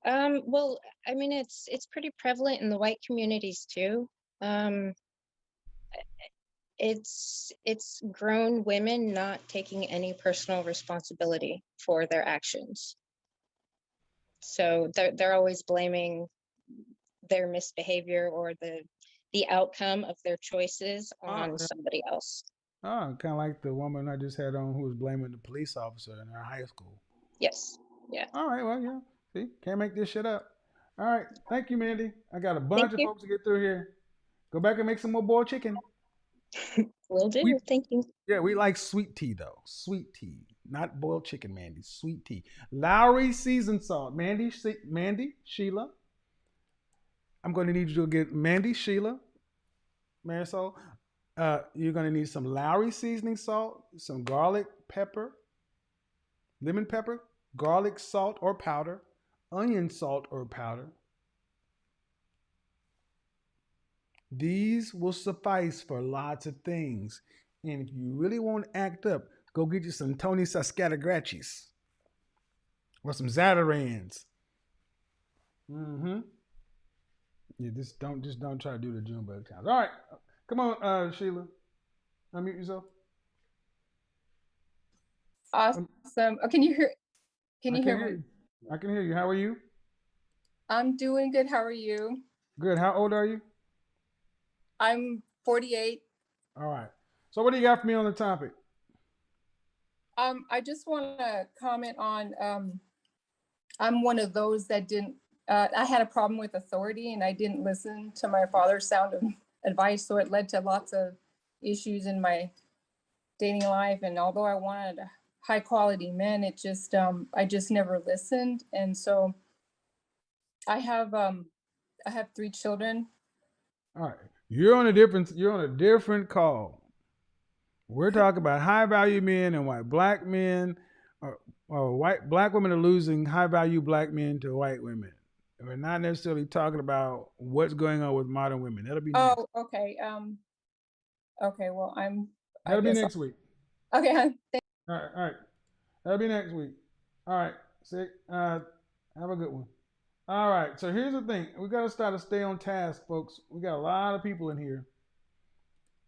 Well, I mean, it's pretty prevalent in the white communities too. Um, it's grown women not taking any personal responsibility for their actions. So they're always blaming their misbehavior or the outcome of their choices on somebody else. Oh, kind of like the woman I just had on who was blaming the police officer in her high school. Yes. Yeah. All right, well, yeah. See, can't make this shit up. All right, thank you, Mandy. I got a Thank bunch of you. folks to get through here. Go back and make some more boiled chicken. Will do. Thank you. Yeah, we like sweet tea though. Sweet tea, not boiled chicken, Mandy. Sweet tea. Lowry seasoned salt. Mandy, Sheila. I'm going to need you to get Mandy, Sheila, Marisol. You're going to need some Lowry seasoning salt, some garlic pepper, lemon pepper, garlic salt or powder, onion salt or powder. These will suffice for lots of things. And if you really want to act up, go get you some Tony Saskatagratchis or some Zatarans. Mm-hmm. Yeah, just don't try to do the Junebug times. All right, come on, Sheila, unmute yourself. Awesome. Oh, can you hear? Can you hear me? I can hear you. How are you? I'm doing good. How are you? Good. How old are you? I'm 48. All right. So what do you got for me on the topic? I just want to comment on. I'm one of those that didn't. I had a problem with authority, and I didn't listen to my father's sound advice, so it led to lots of issues in my dating life. And although I wanted high quality men, it just I just never listened, and so I have 3 children. All right. You're on a different call. We're talking about high value men and white black men, or white black women are losing high value black men to white women. We're not necessarily talking about what's going on with modern women. That'll be next. Oh, okay. Okay, well, I That'll be guess, next week. okay. All right. That'll be next week. All right. See, have a good one. All right. So here's the thing. We got to start to stay on task, folks. We got a lot of people in here.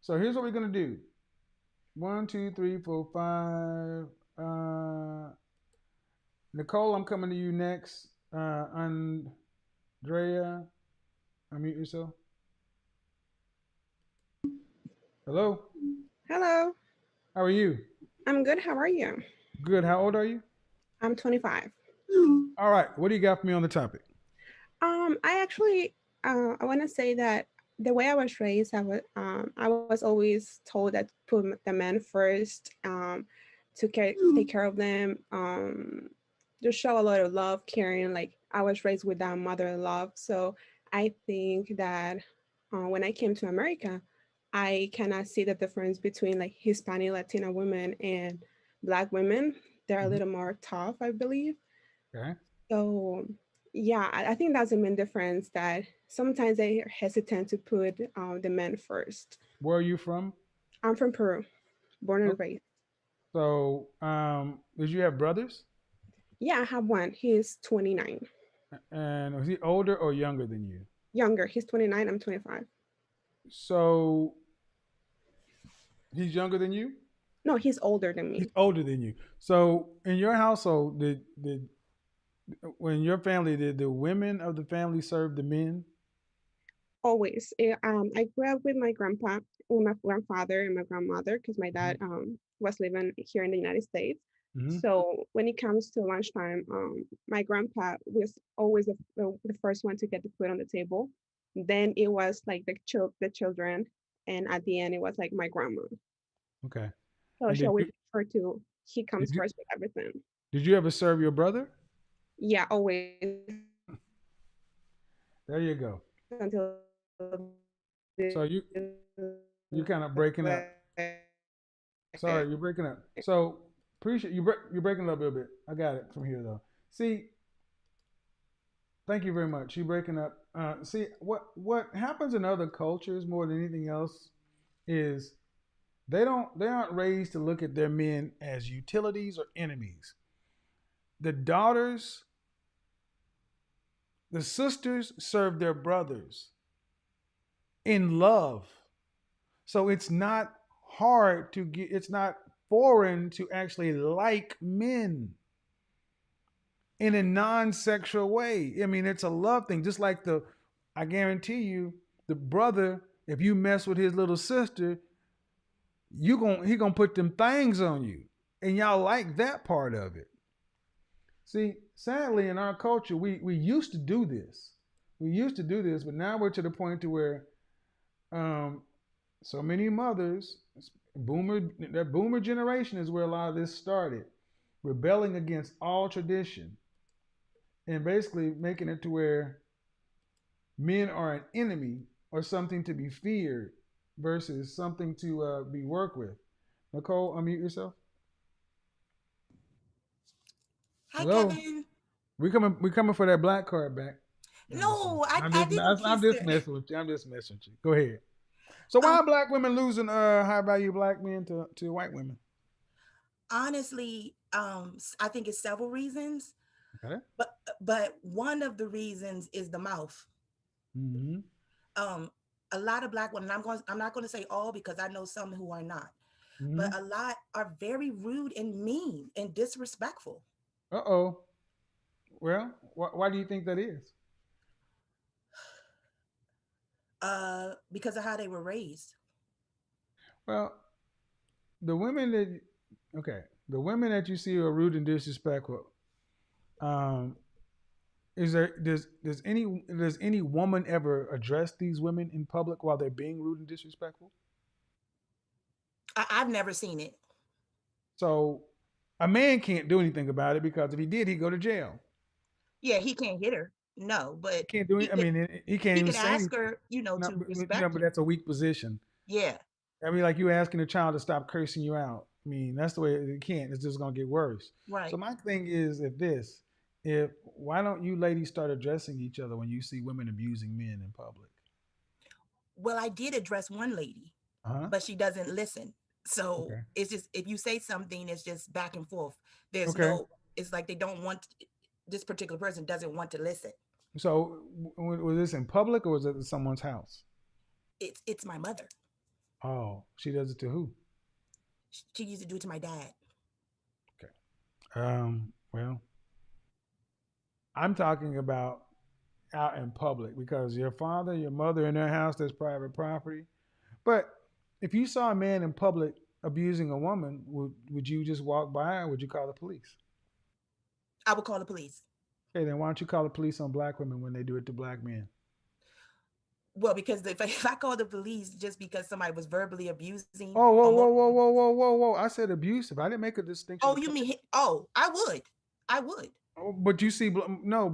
So here's what we're gonna do. One, two, three, four, five. Nicole, I'm coming to you next. Andrea, unmute yourself. Hello. Hello, How are you? I'm good. How are you? Good. How old are you? I'm 25. All right. What do you got for me on the topic? I actually, I want to say that the way I was raised, I was always told that put the men first, take care of them, just show a lot of love, caring. Like I was raised with that mother love, so I think that when I came to America, I cannot see the difference between like Hispanic Latina women and Black women. They're a Mhm. little more tough, I believe. Okay. So yeah, I think that's the main difference that sometimes they hesitant to put the men first. Where are you from? I'm from Peru, born and Okay. raised. So, did you have brothers? Yeah, I have one. He's 29. And was he older or younger than you? Younger. He's 29. I'm 25. So he's younger than you? No, he's older than He's me. older than you. So in your household, did when your family did the women of the family serve the men? Always. I grew up with my grandpa, with my grandfather and my grandmother, because my dad was living here in the United States. Mm-hmm. So when it comes to lunchtime, my grandpa was always the first one to get the food on the table. Then it was like the children, and at the end it was like my grandma. Okay. So And she always referred to he comes did you first with everything. did you ever serve your brother? Yeah, always There you go. until So you kind of breaking up. Sorry, you're breaking up. So appreciate you're breaking up a little bit. I got it from here though. See, thank you very much. You breaking up. See what happens in other cultures more than anything else is they aren't raised to look at their men as utilities or enemies. The daughters, the sisters serve their brothers in love. So it's not hard to get. It's not foreign to actually like men in a non-sexual way. I mean, it's a love thing. Just like I guarantee you, the brother, if you mess with his little sister, he gonna put them things on you, and y'all like that part of it. See, sadly, in our culture, we used to do this. We used to do this, but now we're to the point to where um, so many mothers, that boomer generation is where a lot of this started, rebelling against all tradition and basically making it to where men are an enemy or something to be feared versus something to be worked with. Nicole, unmute yourself. Hi, Hello. Kevin. We coming for that black card back. No, I I'm didn't kiss just her. messing with you. I'm just messing with you. Go ahead. So why are black women losing high value black men to white women? Honestly, I think it's several reasons, Okay. but one of the reasons is the mouth. Mm-hmm. Um, a lot of black women, I'm not going to say all because I know some who are not, Mm-hmm. but a lot are very rude and mean and disrespectful. Uh-oh. Well, why do you think that is? Because of how they were raised. Well, the women that the women that you see are rude and disrespectful. Um, does any woman ever address these women in public while they're being rude and disrespectful? I've never seen it. So a man can't do anything about it because if he did, he'd go to jail. Yeah, he can't hit her. No, but Can't do he it. I could mean, he can't he even could say ask anything. her, No, to no, respect but him. that's a weak position. Yeah. I mean, like you asking a child to stop cursing you out. I mean, that's the way it can't. It's just gonna get worse. So Right. my thing is, if why don't you ladies start addressing each other when you see women abusing men in public? Well, I did address one lady, Uh huh. but she doesn't listen. So Okay. it's just if you say something, it's just back and forth. There's Okay. no. It's like they don't want this particular person doesn't want to listen. So was this in public or was it at someone's house? It's my mother. Oh, she does it to who? She used to do it to my dad. Okay. Well, I'm talking about out in public because your father, your mother in their house, that's private property. But if you saw a man in public abusing a woman, would you just walk by or would you call the police? I would call the police. Okay, then why don't you call the police on black women when they do it to black men? Well, because if I call the police just because somebody was verbally abusing Oh, whoa, or whoa, whoa, whoa, whoa, whoa, whoa! I said abusive. I didn't make a distinction oh, between. you mean oh, I would. I would. Oh, but you see, no,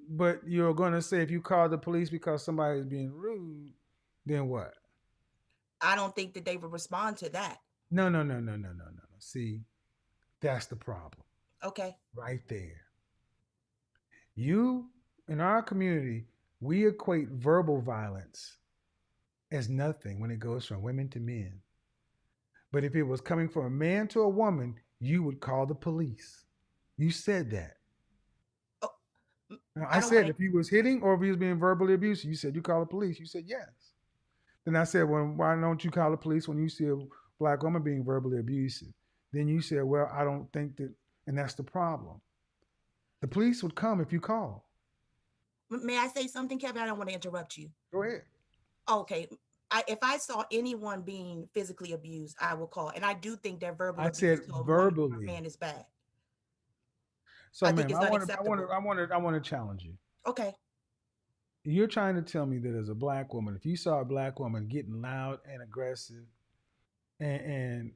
but you're going to say if you call the police because somebody is being rude, then what? I don't think that they would respond to that. No, no, no, no, no, no, no. See, that's the problem Okay. right there. You, in our community, we equate verbal violence as nothing when it goes from women to men. But if it was coming from a man to a woman, you would call the police. You said that. Oh, Now, I I don't said want if he was hitting or if he was being verbally abusive, you said you call the police. You said yes. Then I said, well, why don't you call the police when you see a black woman being verbally abusive? Then you said, well, I don't think that, and that's the problem. The police would come if you call. May I say something, Kevin? I don't want to interrupt you. Go ahead. Okay. If I saw anyone being physically abused, I will call. And I do think that verbal I said abuse to a woman or a verbally. man is bad. So, I think ma'am, it's unacceptable. I want to challenge you. Okay. You're trying to tell me that as a black woman, if you saw a black woman getting loud and aggressive, and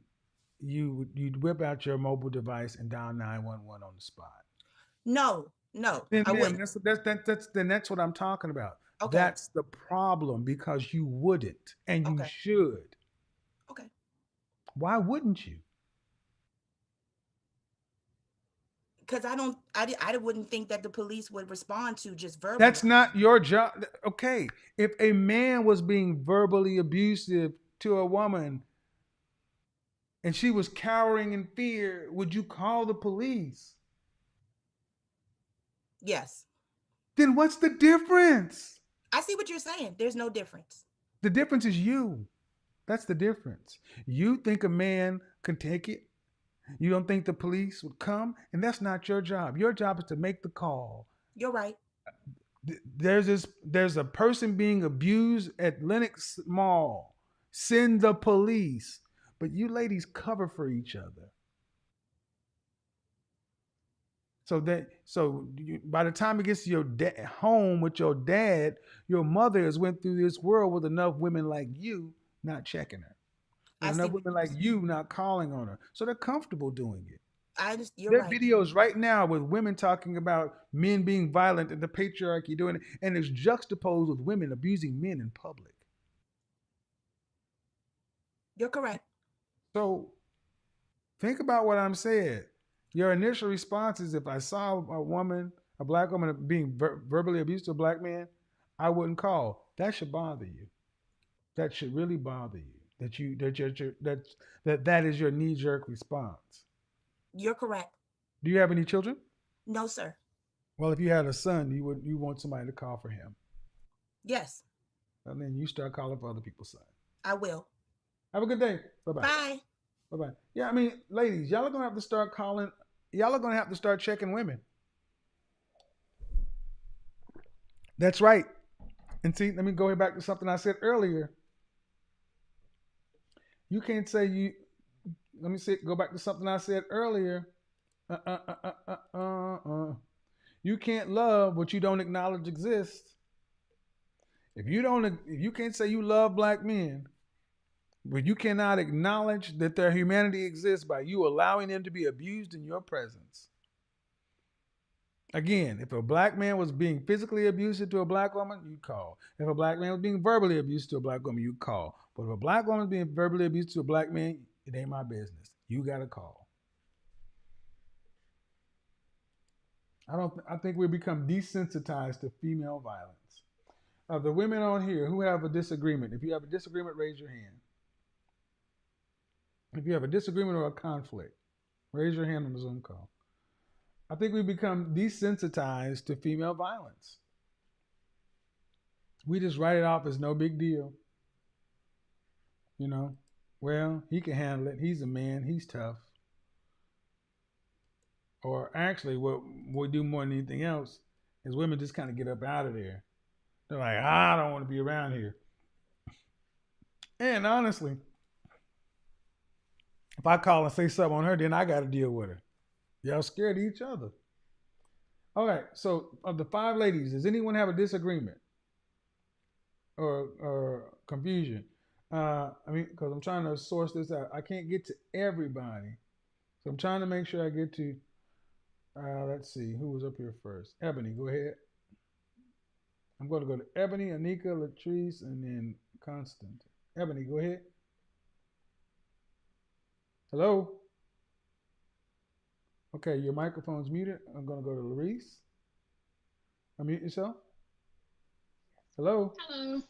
you'd whip out your mobile device and dial 911 on the spot. No, Then, I ma'am, wouldn't. that's what I'm talking about. Okay. That's the problem because you wouldn't and you Okay. should. Okay. Why wouldn't you? Because I wouldn't think that the police would respond to just verbal. That's not your job. Okay, if a man was being verbally abusive to a woman and she was cowering in fear, would you call the police? Yes. Then what's the difference? I see what you're saying. There's no difference. The difference is you. That's the difference. You think a man can take it. You don't think the police would come, and that's not your job. Your job is to make the call. You're right. There's a person being abused at Lenox Mall. Send the police. But you ladies cover for each other. By the time it gets to your home with your dad, your mother has went through this world with enough women like you not checking her. With enough women like you not calling on her. So they're comfortable doing it. You're There are right. videos right now with women talking about men being violent and the patriarchy doing it, and it's juxtaposed with women abusing men in public. You're correct. So think about what I'm saying. Your initial response is if I saw a black woman being verbally abused to a black man, I wouldn't call. That should bother you. That should really bother you. That is your knee-jerk response. You're correct. Do you have any children? No, sir. Well, if you had a son, you want somebody to call for him. Yes. And then you start calling for other people's sons. I will. Have a good day. Bye-bye. Bye. Bye-bye. Yeah, I mean, ladies, y'all are going to have to start calling. Y'all are going to have to start checking women. That's right. And see, let me go back to something I said earlier. You can't say you. Let me go back to something I said earlier. You can't love what you don't acknowledge exists. If you can't say you love black men, but you cannot acknowledge that their humanity exists by you allowing them to be abused in your presence, Again, if a black man was being physically abusive to a black woman, you call. If a black man was being verbally abusive to a black woman, you call. But if a black woman is being verbally abusive to a black man, it ain't my business. You got to call. I think we become desensitized to female violence. Of the women on here who have a disagreement, if you have a disagreement, raise your hand. If you have a disagreement or a conflict, raise your hand on the Zoom call. I think we become desensitized to female violence. We just write it off as no big deal. You know, well, he can handle it. He's a man. He's tough. Or actually, what we do more than anything else is women just kind of get up out of there. They're like, I don't want to be around here. And honestly, if I call and say something on her, then I got to deal with her. Y'all scared of each other. All right. So, of the 5 ladies, does anyone have a disagreement or confusion? Because I'm trying to source this out. I can't get to everybody, so I'm trying to make sure I get to. Let's see who was up here first. Ebony, go ahead. I'm going to go to Ebony, Anika, Latrice, and then Constant. Ebony, go ahead. Hello. Okay, your microphone's muted. I'm going to go to Latrice. Unmute yourself. Hello. Hello,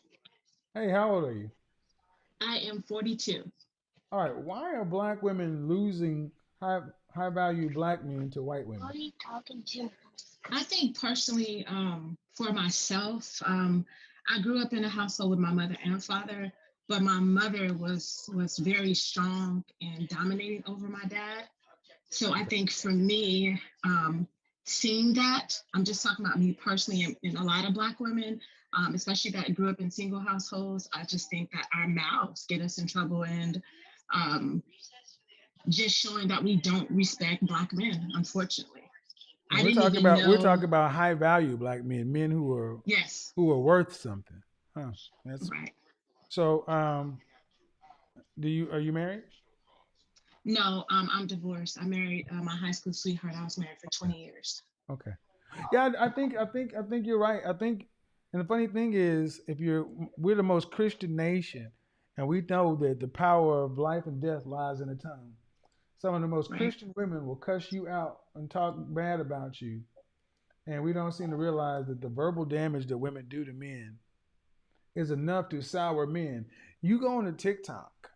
Hey, how old are you? I am 42. All right. Why are black women losing high value black men to white women? Who are you talking to? I think personally, for myself, I grew up in a household with my mother and father, but my mother was very strong and dominating over my dad. So I think for me, seeing that, I'm just talking about me personally and a lot of Black women, especially that grew up in single households, I just think that our mouths get us in trouble and just showing that we don't respect Black men, unfortunately. I We're didn't talking even about know. we're talking about high value black men, men who are Yes, worth something. Huh. That's right. so. Are you married? No, I'm divorced. I married my high school sweetheart. I was married for 20 years. Okay. Yeah, I think you're right. I think, and the funny thing is, we're the most Christian nation, and we know that the power of life and death lies in the tongue. Some of the most Right. Christian women will cuss you out and talk bad about you, and we don't seem to realize that the verbal damage that women do to men is enough to sour men. You go on to TikTok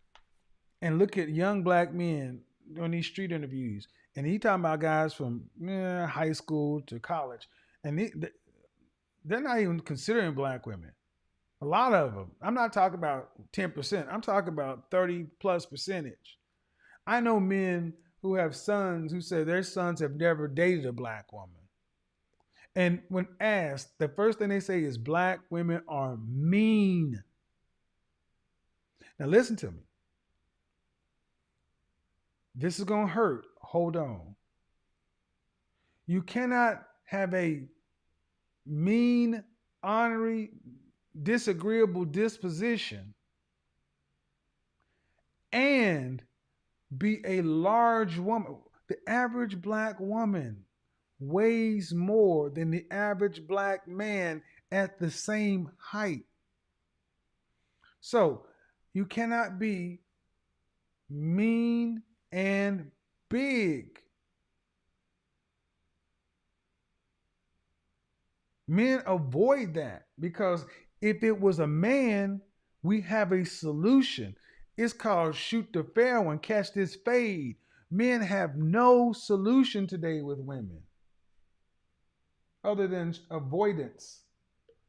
and look at young black men on these street interviews, and he talking about guys from high school to college, and they're not even considering black women. A lot of them. I'm not talking about 10%. I'm talking about 30+%. I know men who have sons who say their sons have never dated a black woman. And when asked, the first thing they say is black women are mean. Now listen to me. This is going to hurt. Hold on. You cannot have a mean, ornery, disagreeable disposition and be a large woman. The average black woman weighs more than the average black man at the same height. So you cannot be mean and big. Men avoid that because if it was a man, we have a solution. It's called shoot the fair one, catch this fade. Men have no solution today with women other than avoidance.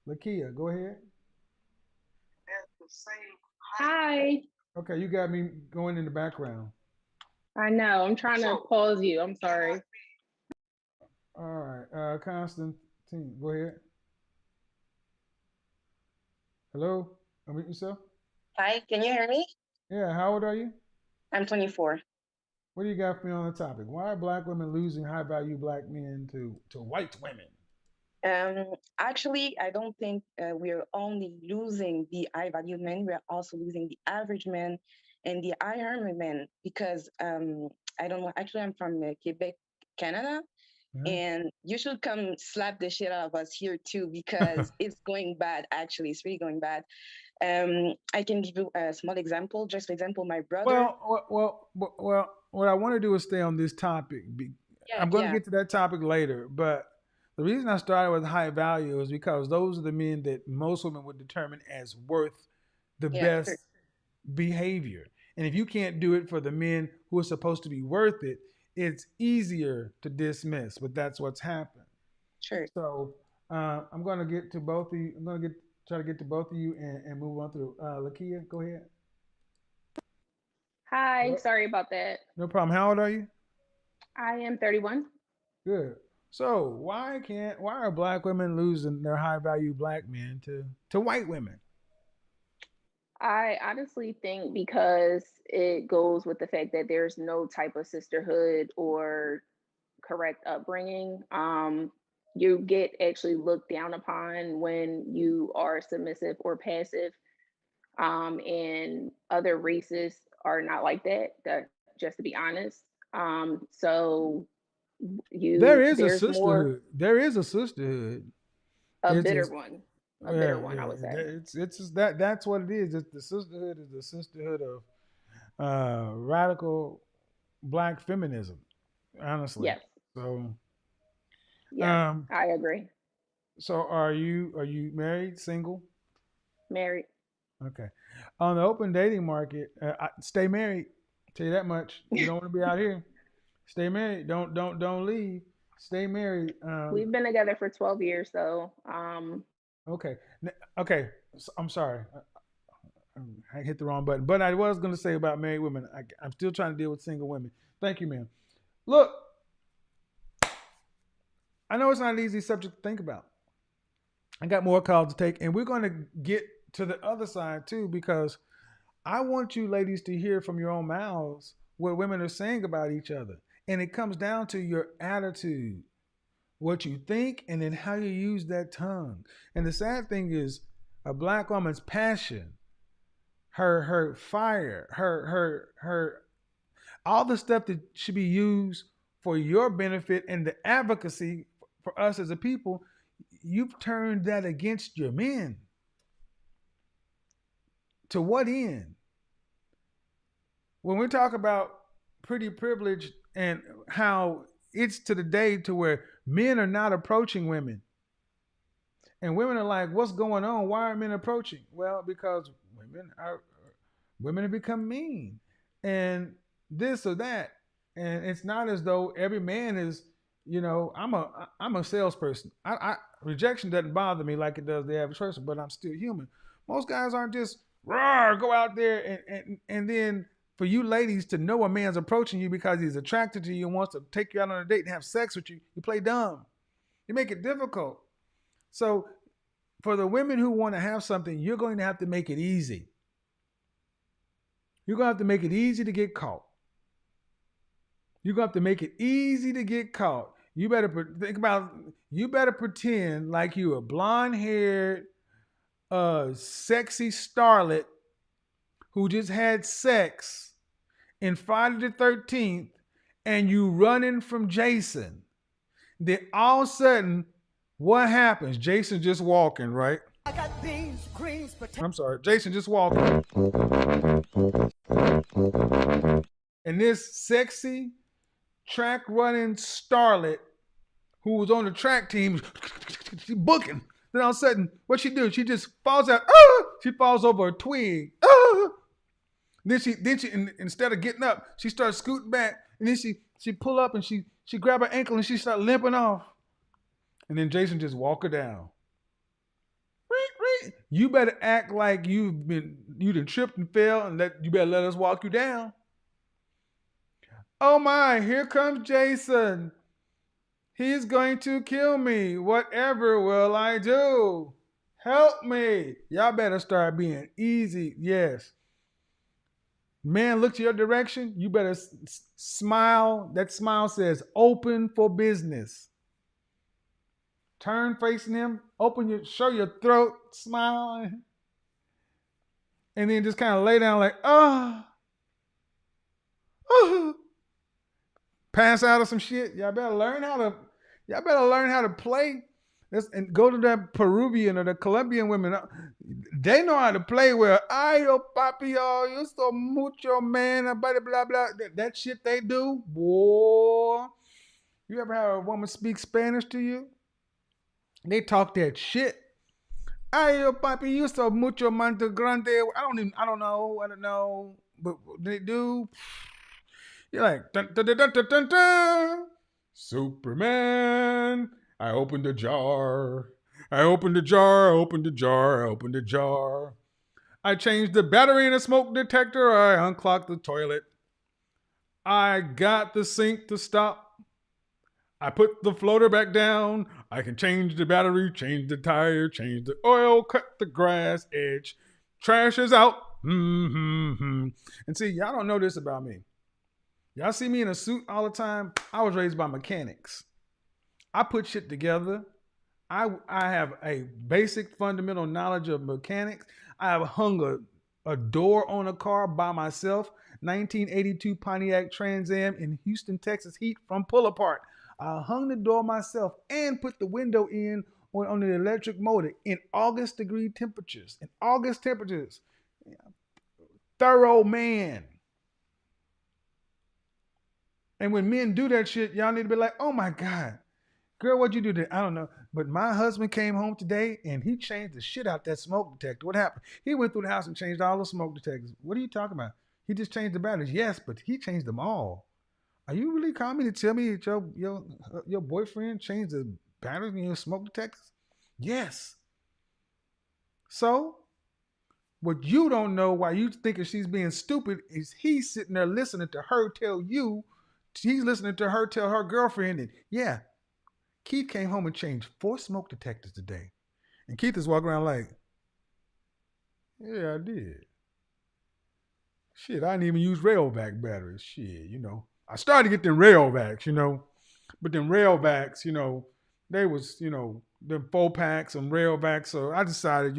Lakia, go ahead. Hi. Okay, you got me going in the background. I know. I'm trying to pause you. I'm sorry. All right, Constantine, go ahead. Hello, unmute yourself. Hi, can you hear me? Yeah, how old are you? I'm 24. What do you got for me on the topic? Why are black women losing high value black men to white women? Actually, I don't think we're only losing the high value men, we're also losing the average men and the higher men because I don't know. Actually, I'm from Quebec, Canada. And you should come slap the shit out of us here too, because it's going bad. Actually, it's really going bad. I can give you a small example. Just for example, my brother. What I want to do is stay on this topic. Yeah, I'm going to yeah, get to that topic later, but the reason I started with high value is because those are the men that most women would determine as worth the yeah, sure, best behavior. And if you can't do it for the men who are supposed to be worth it, it's easier to dismiss. But that's what's happened. sure. So I'm going to get to both of you. I'm going to try to get to both of you and move on through. Lakia, go ahead. Hi, Hello? sorry about that. No problem. How old are you? I am 31. Good. So why are black women losing their high value black men to white women? I honestly think because it goes with the fact that there's no type of sisterhood or correct upbringing. You get actually looked down upon when you are submissive or passive. And other races are not like that. That just to be honest. So There is a there's more sisterhood. There is a sisterhood. a It's bitter just one, a yeah, bitter one, I would yeah. say. It's just that's what it is. The sisterhood is the sisterhood of radical black feminism. Honestly. Yes, So yes, um I agree. so are you married, single? Married. Okay. On the open dating market, stay married. Tell you that much. You don't want to be out here. Stay married. Don't leave. Stay married. We've been together for 12 years, so Okay. Okay. I'm sorry. I hit the wrong button. But I was going to say about married women. I'm still trying to deal with single women. Thank you, ma'am. Look, I know it's not an easy subject to think about. I got more calls to take, and we're going to get to the other side too, because I want you ladies to hear from your own mouths what women are saying about each other. And it comes down to your attitude, what you think, and then how you use that tongue. And the sad thing is, a black woman's passion, her fire, her all the stuff that should be used for your benefit and the advocacy for us as a people, you've turned that against your men. To what end? When we talk about pretty privilege and how it's to the day to where men are not approaching women, and women are like, "What's going on? Why are men approaching?" Well, because women have become mean, and this or that, and it's not as though every man is. I'm a salesperson. Rejection doesn't bother me like it does the average person, but I'm still human. Most guys aren't just raw, go out there and then for you ladies to know a man's approaching you because he's attracted to you and wants to take you out on a date and have sex with you, you play dumb. You make it difficult. So for the women who want to have something, you're going to have to make it easy. You're going to have to make it easy to get caught. You're going to have to make it easy to get caught. You better think about, you better pretend like you a blonde-haired, sexy starlet who just had sex in Friday the 13th and you running from Jason. Then all of a sudden, what happens? Jason just walking, right? I got beans, greens, I'm sorry, Jason just walking. And this sexy track running starlet who was on the track team, she booking. Then all of a sudden, what she do? She just falls out. She falls over a twig. Then she instead of getting up, she starts scooting back, and then she pull up and she grab her ankle and she start limping off. And then Jason just walk her down. You better act like you done tripped and fell, and you better let us walk you down. Oh my, here comes Jason. He's going to kill me. Whatever will I do? Help me. Y'all better start being easy. Yes. Man, look to your direction. You better smile. That smile says open for business. Turn facing him. Show your throat. Smile. And then just kind of lay down like, pass out of some shit. Y'all better learn how to Y'all better learn how to play. And go to that Peruvian or the Colombian women. They know how to play well. Ay, yo, papi, yo, you so mucho, man. Blah, blah, blah. That shit they do, boy. You ever have a woman speak Spanish to you? They talk that shit. Ay, yo, papi, you so mucho, mante grande. I don't know. But they do. You're like, dun, dun, dun, dun, dun, dun, dun. Superman. I opened the jar. I opened the jar. I changed the battery in a smoke detector. I unclogged the toilet. I got the sink to stop. I put the floater back down. I can change the battery, change the tire, change the oil, cut the grass edge. Trash is out. And see, y'all don't know this about me. Y'all see me in a suit all the time. I was raised by mechanics. I put shit together. I have a basic fundamental knowledge of mechanics. I have hung a door on a car by myself. 1982 Pontiac Trans Am in Houston, Texas heat from pull apart. I hung the door myself and put the window in on the electric motor in August degree temperatures. Yeah. Thorough man. And when men do that shit, y'all need to be like, oh my God, girl, what'd you do today? I don't know. But my husband came home today and he changed the shit out that smoke detector. What happened? He went through the house and changed all the smoke detectors. What are you talking about? He just changed the batteries. Yes, but he changed them all. Are you really calling me to tell me that your boyfriend changed the batteries in your smoke detectors? Yes. So, what you don't know why you thinking she's being stupid is he's sitting there listening to her tell you, he's listening to her tell her girlfriend that, yeah, Keith came home and changed 4 smoke detectors today. And Keith is walking around like, yeah, I did. Shit, I didn't even use Railvac batteries. Shit, I started to get them Railvacs, but them Railvacs, they was, them 4-packs and Railvacs. So I decided,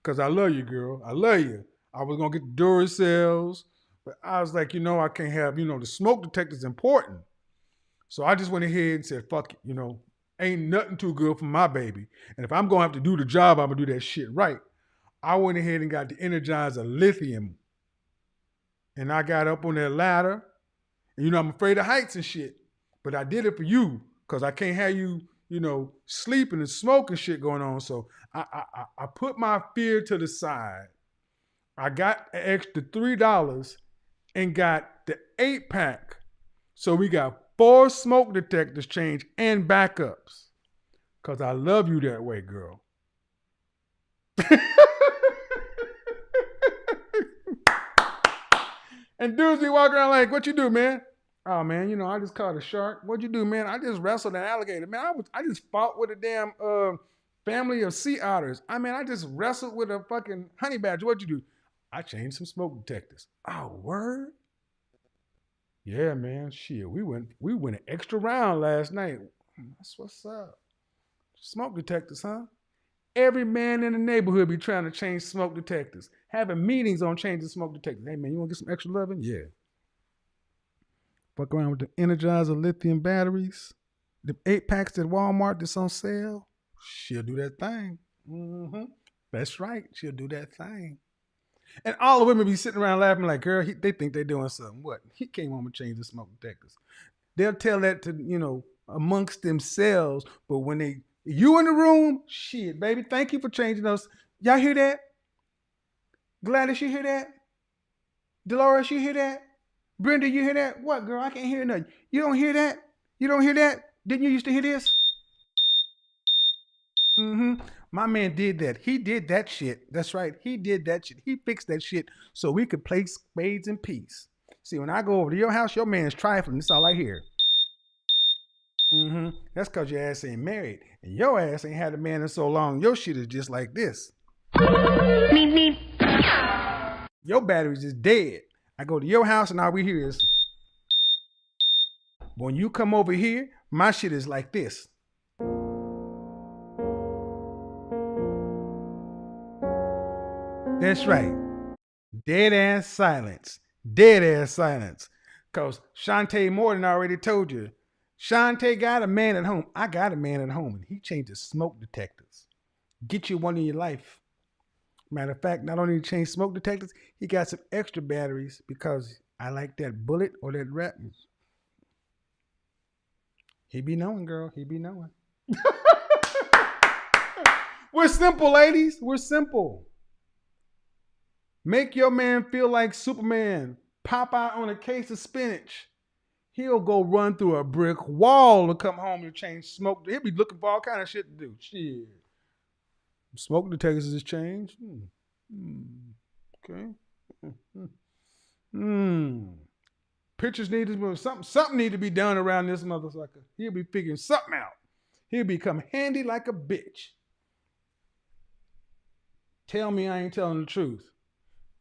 because I love you, girl. I love you. I was going to get the Duracells, but I was like, I can't have, the smoke detector is important. So I just went ahead and said, fuck it, ain't nothing too good for my baby. And if I'm going to have to do the job, I'm going to do that shit right. I went ahead and got the Energizer Lithium. And I got up on that ladder. And, I'm afraid of heights and shit. But I did it for you because I can't have you, sleeping and smoking shit going on. So I put my fear to the side. I got an extra $3 and got the 8-pack. So we got 4 smoke detectors changed and backups. Because I love you that way, girl. And dudes be walking around like, what you do, man? Oh, man, I just caught a shark. What'd you do, man? I just wrestled an alligator. Man, I just fought with a damn family of sea otters. I just wrestled with a fucking honey badger. What'd you do? I changed some smoke detectors. Oh, word? Yeah, man. Shit, we went an extra round last night. That's what's up. Smoke detectors, huh? Every man in the neighborhood be trying to change smoke detectors. Having meetings on changing smoke detectors. Hey, man, you want to get some extra loving? Yeah. Fuck around with the Energizer lithium batteries. The 8-packs at Walmart that's on sale. She'll do that thing. Mm-hmm. That's right. She'll do that thing. And all the women be sitting around laughing like, girl, they think they're doing something. What? He came home and changed the smoke detectors. They'll tell that to, amongst themselves. But when you in the room, shit, baby, thank you for changing those. Y'all hear that? Gladys, you hear that? Dolores, you hear that? Brenda, you hear that? What, girl? I can't hear nothing. You don't hear that? You don't hear that? Didn't you used to hear this? Mm-hmm. My man did that. He did that shit. That's right. He did that shit. He fixed that shit so we could play spades in peace. See, when I go over to your house, your man's trifling. That's all I hear. Mm-hmm. That's because your ass ain't married. And your ass ain't had a man in so long. Your shit is just like this. Your battery's is dead. I go to your house and all we hear is, when you come over here, my shit is like this. That's right. Dead ass silence. Dead ass silence. Because Shantae Morton already told you Shantae got a man at home. I got a man at home, and he changes smoke detectors. Get you one in your life. Matter of fact, not only change smoke detectors, he got some extra batteries because I like that bullet or that rap. He be knowing, girl. He be knowing. We're simple, ladies. We're simple. Make your man feel like Superman. Pop out on a case of spinach. He'll go run through a brick wall to come home and change smoke. He'll be looking for all kind of shit to do. Shit. Smoke detectors has changed. Okay. Pictures need to be something need to be done around this motherfucker. He'll be figuring something out. He'll become handy like a bitch. Tell me I ain't telling the truth.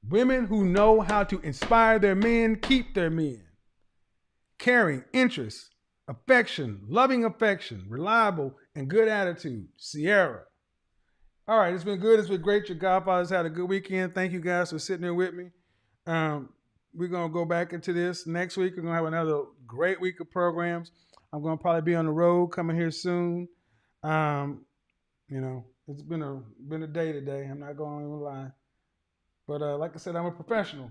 Women who know how to inspire their men keep their men. Caring, interest, affection, loving affection, reliable, and good attitude. Sierra. All right, it's been good. It's been great. Your Godfathers had a good weekend. Thank you guys for sitting there with me. We're going to go back into this next week. We're going to have another great week of programs. I'm going to probably be on the road coming here soon. It's been a day today. I'm not going to lie. But like I said, I'm a professional.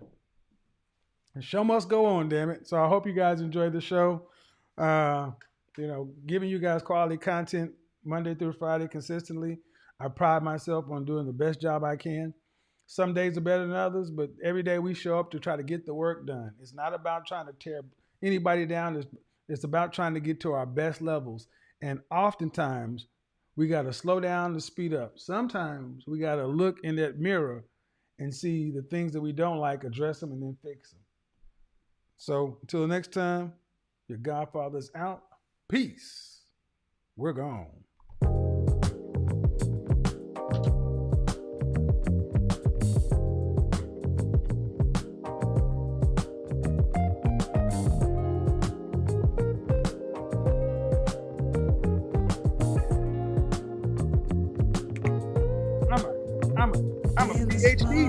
The show must go on, damn it. So I hope you guys enjoyed the show. Giving you guys quality content Monday through Friday consistently. I pride myself on doing the best job I can. Some days are better than others, but every day we show up to try to get the work done. It's not about trying to tear anybody down. It's about trying to get to our best levels. And oftentimes, we got to slow down to speed up. Sometimes we got to look in that mirror and see the things that we don't like, address them, and then fix them. So until next time, your Godfather's out. Peace. We're gone. I'm a PhD.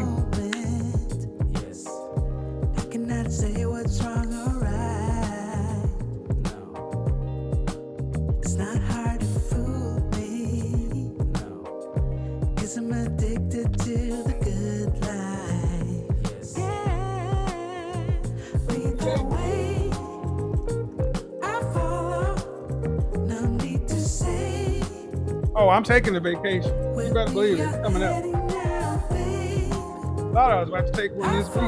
Yes. I cannot say what's wrong or right. No. It's not hard to fool me. No. 'Cause I'm addicted to the good life. Yes. Yeah. Lead the way. I follow. No need to say. Oh, I'm taking a vacation. You better believe it. It's coming up. Thought I was about to take one this week.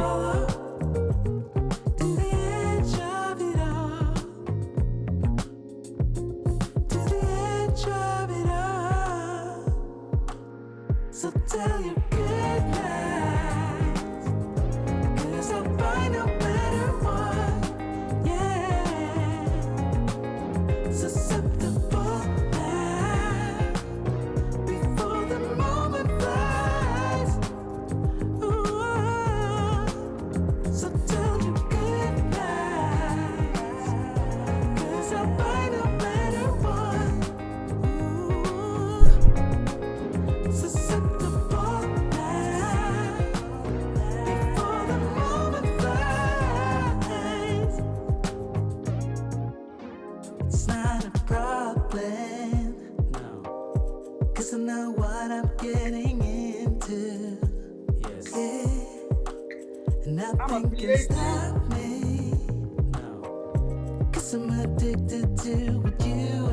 So tell your good lies, 'cause I'll find a better one, yeah. Susceptible now, before the moment flies. Ooh, so tell your good lies, 'cause I'll find a better one. Ooh, susceptible now, before the moment flies. It's not a problem, no, 'cause I know what I'm getting into. Yes. Yeah. And nothing can stop me, no, 'cause I'm addicted to what you